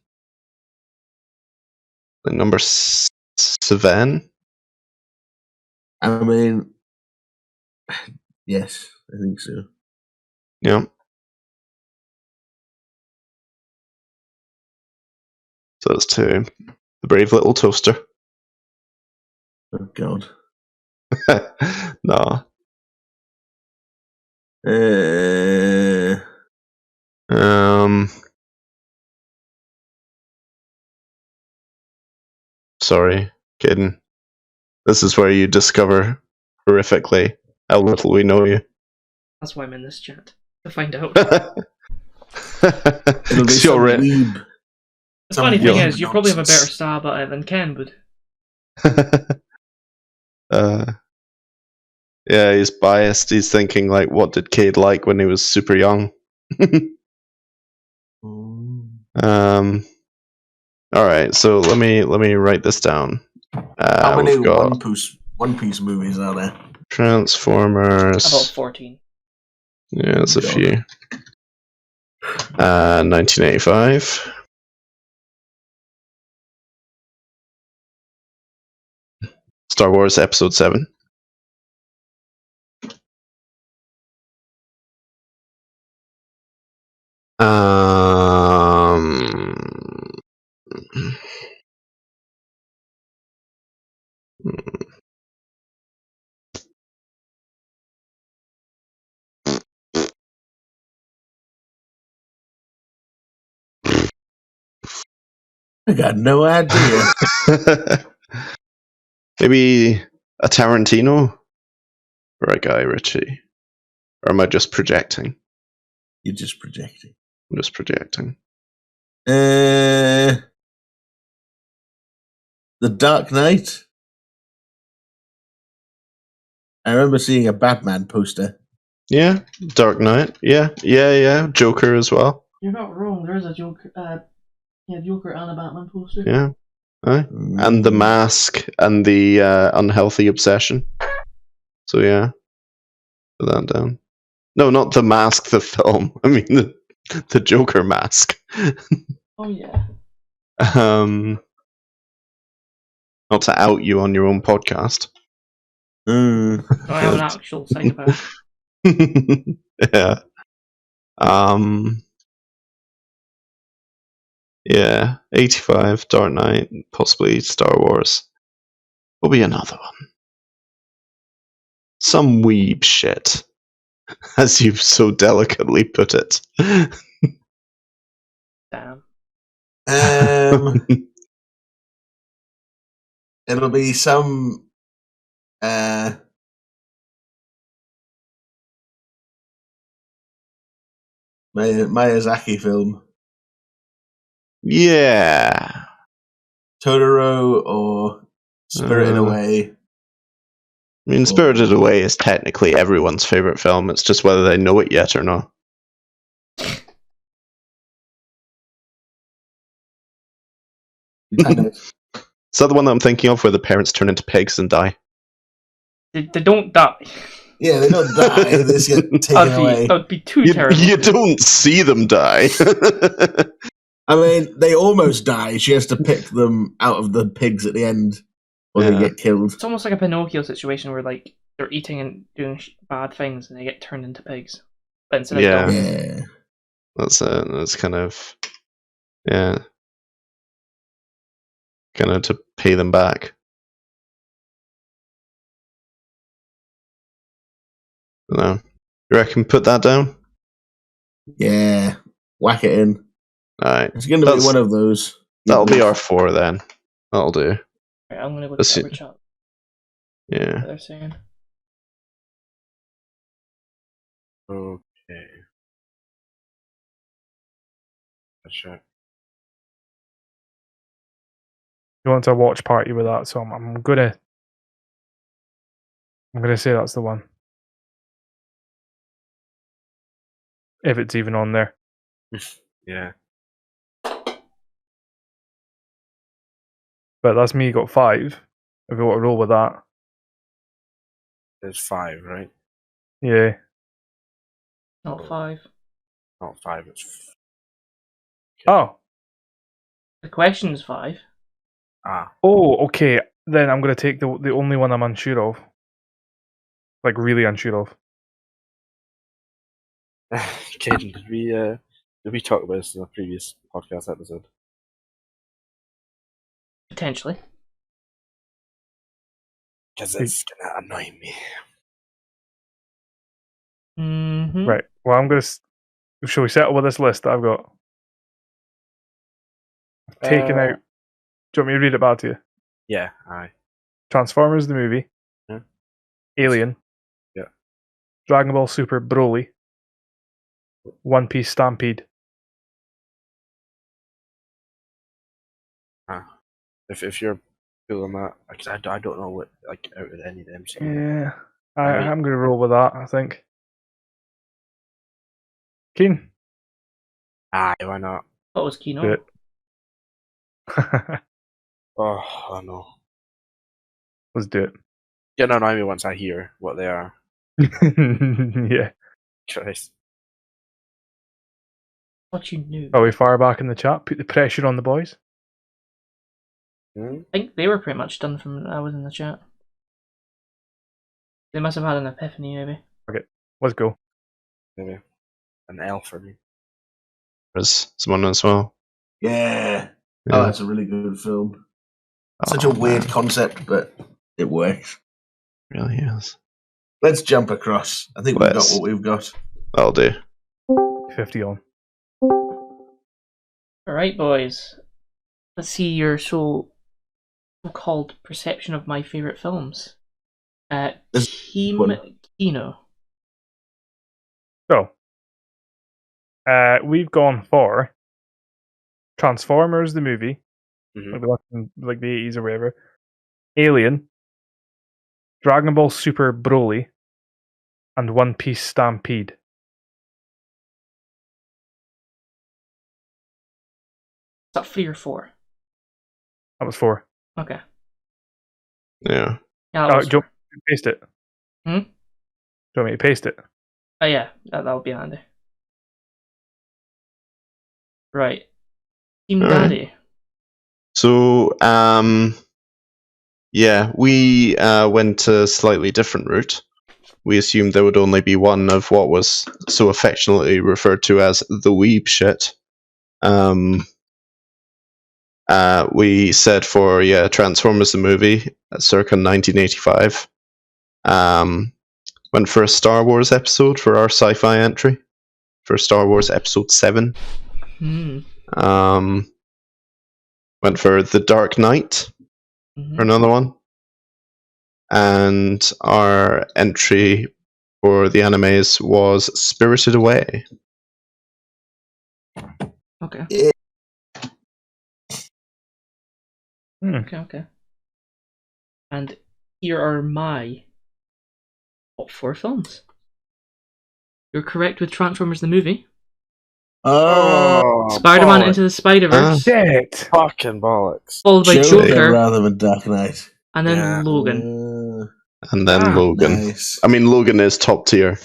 Like number 7? I mean, yes, I think so. Yeah. So that's 2. The Brave Little Toaster. Oh, God. No. Sorry, Caden. This is where you discover horrifically how little we know you. That's why I'm in this chat. To find out. It'll be some weeb. The funny thing is, you probably have a better stab at it than Ken would. Yeah, he's biased. He's thinking like, what did Cade like when he was super young? All right, so let me write this down. How many we've got One Piece movies are there? Transformers. About 14. Yeah, that's a few. 1985. Star Wars Episode 7. I got no idea. Maybe a Tarantino or a Guy Ritchie? Or am I just projecting? You're just projecting. I'm just projecting. The Dark Knight. I remember seeing a Batman poster. Yeah, Dark Knight. Yeah. Joker as well. You're not wrong. There is a Joker. Joker and a Batman poster. Yeah. Aye. And the mask and the unhealthy obsession. So yeah, put that down. No, not the mask, the film. I mean the Joker mask. Oh yeah. Not to out you on your own podcast. I have an actual psychopath. Yeah. Yeah. 85, Dark Knight, possibly Star Wars. Will be another one. Some weeb shit, as you've so delicately put it. Damn. It'll be some Miyazaki film. Yeah. Totoro or Spirited Away. I mean, Spirited Away is technically everyone's favorite film. It's just whether they know it yet or not. Is that the one that I'm thinking of, where the parents turn into pigs and die? They don't die. Yeah, they don't die. They just get taken away. That'd be too terrible. You don't see them die. I mean, they almost die. She has to pick them out of the pigs at the end, or they get killed. It's almost like a Pinocchio situation where like they're eating and doing bad things, and they get turned into pigs. But instead of dogs. Yeah. That's it. That's kind of kind of to pay them back. No, you reckon put that down? Yeah, whack it in. All right, it's going to be one of those. That'll be our 4 then. That'll do. Right, I'm gonna go to the chat. Yeah. What they're saying. Okay. Sure. You want a watch party with that, so I'm gonna say that's the one. If it's even on there. Yeah. But that's me got 5. If you want to roll with that. There's 5, right? Yeah. Not 5. Not 5, it's... Oh. The question's 5. Oh, okay. Then I'm going to take the only one I'm unsure of. Like, really unsure of. Caden, did we talk about this in a previous podcast episode? Potentially. Because it's going to annoy me. Mm-hmm. Right. Well, I'm going to... Shall we settle with this list that I've got? I've taken out... Do you want me to read it back to you? Yeah, aye. Transformers the movie. Yeah. Alien. Yeah. Dragon Ball Super Broly. One Piece Stampede. If you're cool on that, because I don't know what, like, out of any of them. So Yeah. I'm going to roll with that, I think. Keen? Aye, why not? What was Kino? Do it. Oh, I know. Let's do it. Get an annoy me once I hear what they are. Yeah. Christ. What you knew? Are we far back in the chat? Put the pressure on the boys. I think they were pretty much done from when I was in the chat. They must have had an epiphany, maybe. Okay, let's go. Maybe an L for me. There's someone as well. Yeah. Oh, that's a really good film. Such a weird concept, but it works. Really is. Let's jump across. I think we've got what we've got. That'll do. 50 on. Alright, boys. Let's see your so-called perception of my favourite films. Team Kino. So, we've gone for Transformers the movie, like the 80s or whatever, Alien, Dragon Ball Super Broly, and One Piece Stampede. Is that 3 or 4? That was 4. Okay. Yeah. Yeah, that was Do you 4. want me to paste it? Hmm? Do you want me to paste it? Oh yeah, that would be handy. Right. Team All right. Daddy. So, yeah, we went a slightly different route. We assumed there would only be one of what was so affectionately referred to as the weeb shit. We said for Transformers the movie, circa 1985. Went for a Star Wars episode for our sci-fi entry for Star Wars Episode 7. Went for The Dark Knight for another one. And our entry for the animes was Spirited Away. Okay. Yeah. Okay. And here are my top 4 films. You're correct with Transformers the movie. Oh, Spider-Man bollocks. Into the Spider-Verse. Shit! Fucking bollocks. Followed by Joker. rather than Dark Knight. And then Yeah. Logan. And then Logan. Nice. I mean, Logan is top tier.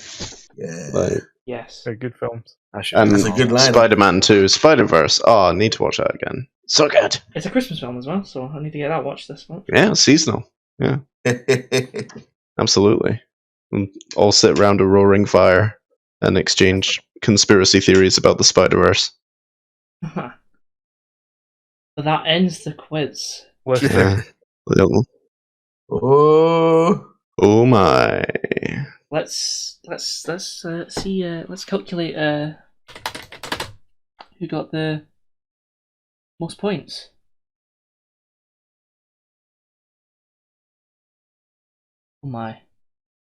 Yeah. Like, Yes. They're good films. and That's a good line. Spider-Man 2, Spider-Verse. Oh, I need to watch that again. So good. It's a Christmas film as well, so I need to get that watched this month. Yeah, seasonal. Absolutely. And all sit around a roaring fire and exchange conspiracy theories about the Spider-Verse. So that ends the quiz. Listen, Yeah. Oh. Oh my. Let's see. Let's calculate who got the most points. Oh my.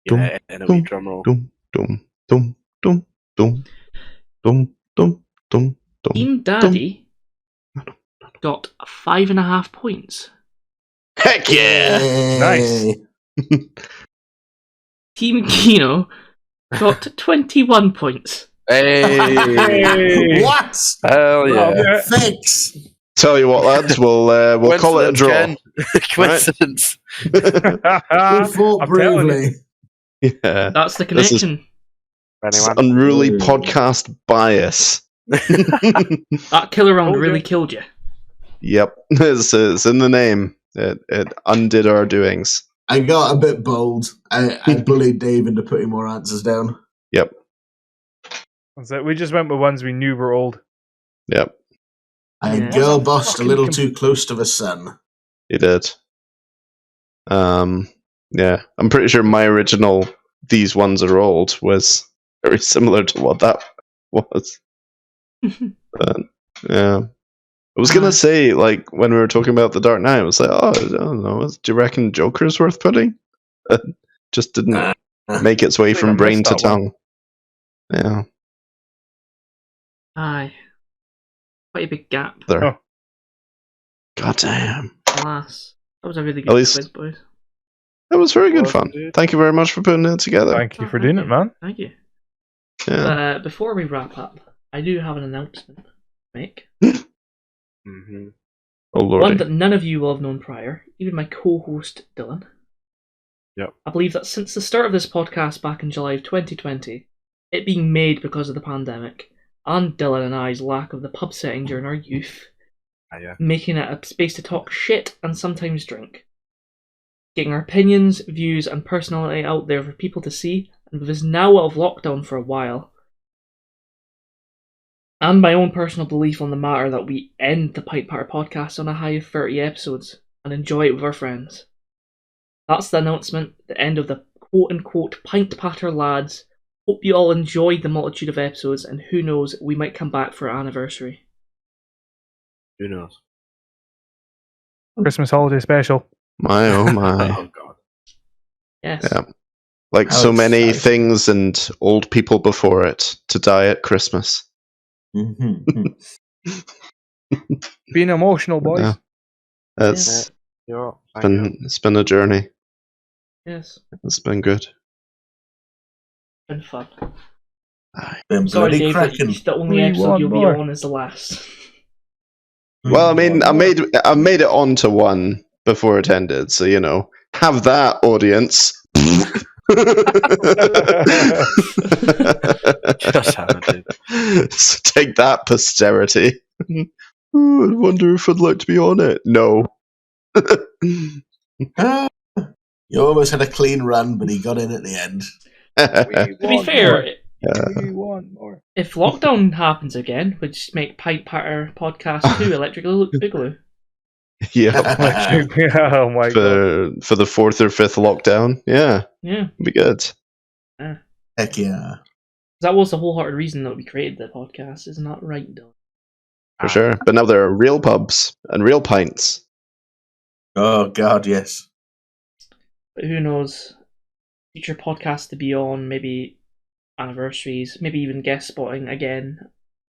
Yeah, and a wee drum roll. Dum, dum, dum, dum, dum, dum, dum, dum, dum. Team Daddy got 5.5 points. Heck yeah! Nice. Team Kino got 21 points. Hey! What? Hell yeah! Thanks. Tell you what, lads, we'll call it a draw. Coincidence. We fought I'm telling bravely. Yeah. That's the This is- connection. It's Anyone? unruly Ooh. podcast bias. That killer round Oh, really yeah. killed you. Yep, it's in the name. It undid our doings. I got a bit bold. I bullied Dave into putting more answers down. Yep, So we just went with ones we knew were old. yep, I Yeah. girl What's a bossed a fucking little too close to the sun. you did. Yeah, I'm pretty sure my original "these ones are old" was very similar to what that was. But yeah, I was gonna say, like, when we were talking about The Dark Knight, I was like, oh, I don't know, do you reckon Joker's worth putting? Just didn't make its way I from brain missed to that one. tongue. Yeah, Aye. Quite a big gap. there. Oh. God damn. Alas. That was a really good least- quiz, boys. That was very good Well, fun. dude. Thank you very much for putting it together. Thank you for doing it, man. Thank you. Yeah. Before we wrap up, I do have an announcement to make. Mm-hmm. Oh One lordy. that none of you will have known prior, even my co-host Dylan. Yep. I believe that since the start of this podcast back in July of 2020, it being made because of the pandemic, and Dylan and I's lack of the pub setting during our youth, Yeah. making it a space to talk shit and sometimes drink. Getting our opinions, views, and personality out there for people to see, and with us now out of lockdown for a while, and my own personal belief on the matter that we end the Pint Patter podcast on a high of 30 episodes and enjoy it with our friends. That's the announcement, the end of the quote-unquote Pint Patter lads. Hope you all enjoyed the multitude of episodes, and who knows, we might come back for our anniversary. Who knows? Christmas holiday special. My oh my. Oh god. Yes. Yeah. Like How so many exciting. things and old people before it to die at Christmas. Mhm. Being emotional, boys. Yeah. It's Yeah. been a journey. Yes, It's been good. been fun. Been Sorry, bloody Dave, cracking. it's the only We episode want you'll be more. on is the last. Well, I mean, I One more. made it on to one before it ended, so you know, have that, audience. Just have it. So take that, posterity. Oh, I wonder if I'd like to be on it. No. Ah, you almost had a clean run, but he got in at the end. To be fair, We want more. if lockdown happens again, we'd just make Pint Patter Podcast 2 Electric Boogaloo. Yeah, Oh my god. for the 4th or 5th lockdown. Yeah, Yeah, be good. Heck yeah. that was the wholehearted reason that we created the podcast, isn't that right, Dylan? For sure. But now there are real pubs and real pints. Oh god, yes. But who knows? Future podcasts to be on, maybe anniversaries, maybe even guest spotting again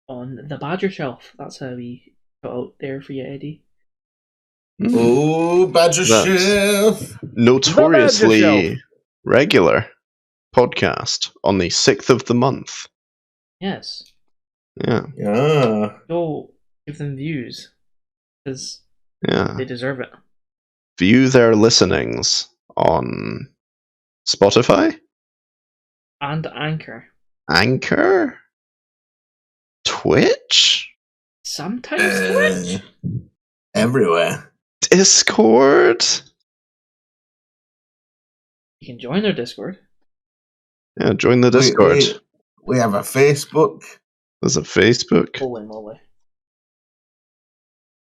on the Badger Shelf. That's how we put out there for you, Eddie. Oh, Badger That's- Chef. Notoriously regular podcast on the 6th of the month. Yes. Yeah, Yeah. Go give them views, because yeah. they deserve it. View their listenings on Spotify, And Anchor. Anchor, Twitch, Sometimes Twitch. Everywhere. Discord. You can join their Discord. Yeah, join the Discord. We have a Facebook. There's a Facebook. Holy moly.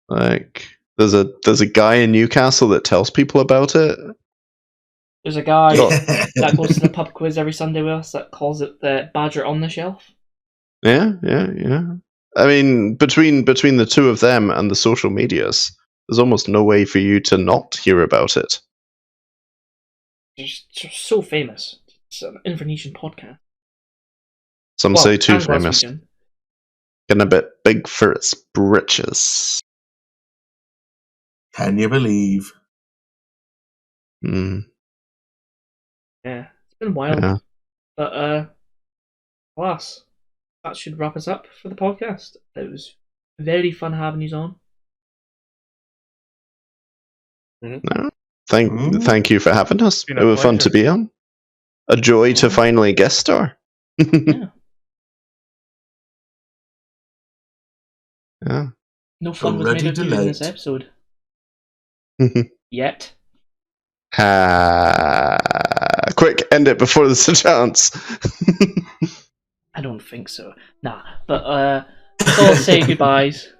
Like, there's a guy in Newcastle that tells people about it. There's a guy Oh. that goes to the pub quiz every Sunday with us that calls it the Badger on the Shelf. Yeah. I mean, between the two of them and the social medias, there's almost no way for you to not hear about it. They're just so famous. It's an Invernessian podcast. Some say too and famous. Glaswegian. Getting a bit big for its britches. Can you believe? Mm, Yeah, it's been wild. yeah. But, alas, that should wrap us up for the podcast. It was very fun having you on. No. Thank you for having us. Been It a was fun to pleasure. be on. A joy to finally guest star. Yeah. Yeah. No fun was Already made of you in this delight. episode. Yet. Quick, end it before there's a chance. I don't think so. Nah, but let's all say goodbyes.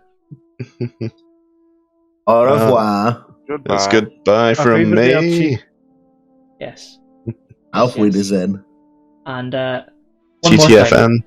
Au revoir. Goodbye. That's goodbye Auf from Wiedersehen. me. Yes. Auf Yes. Wiedersehen. And one more thing. GTFN.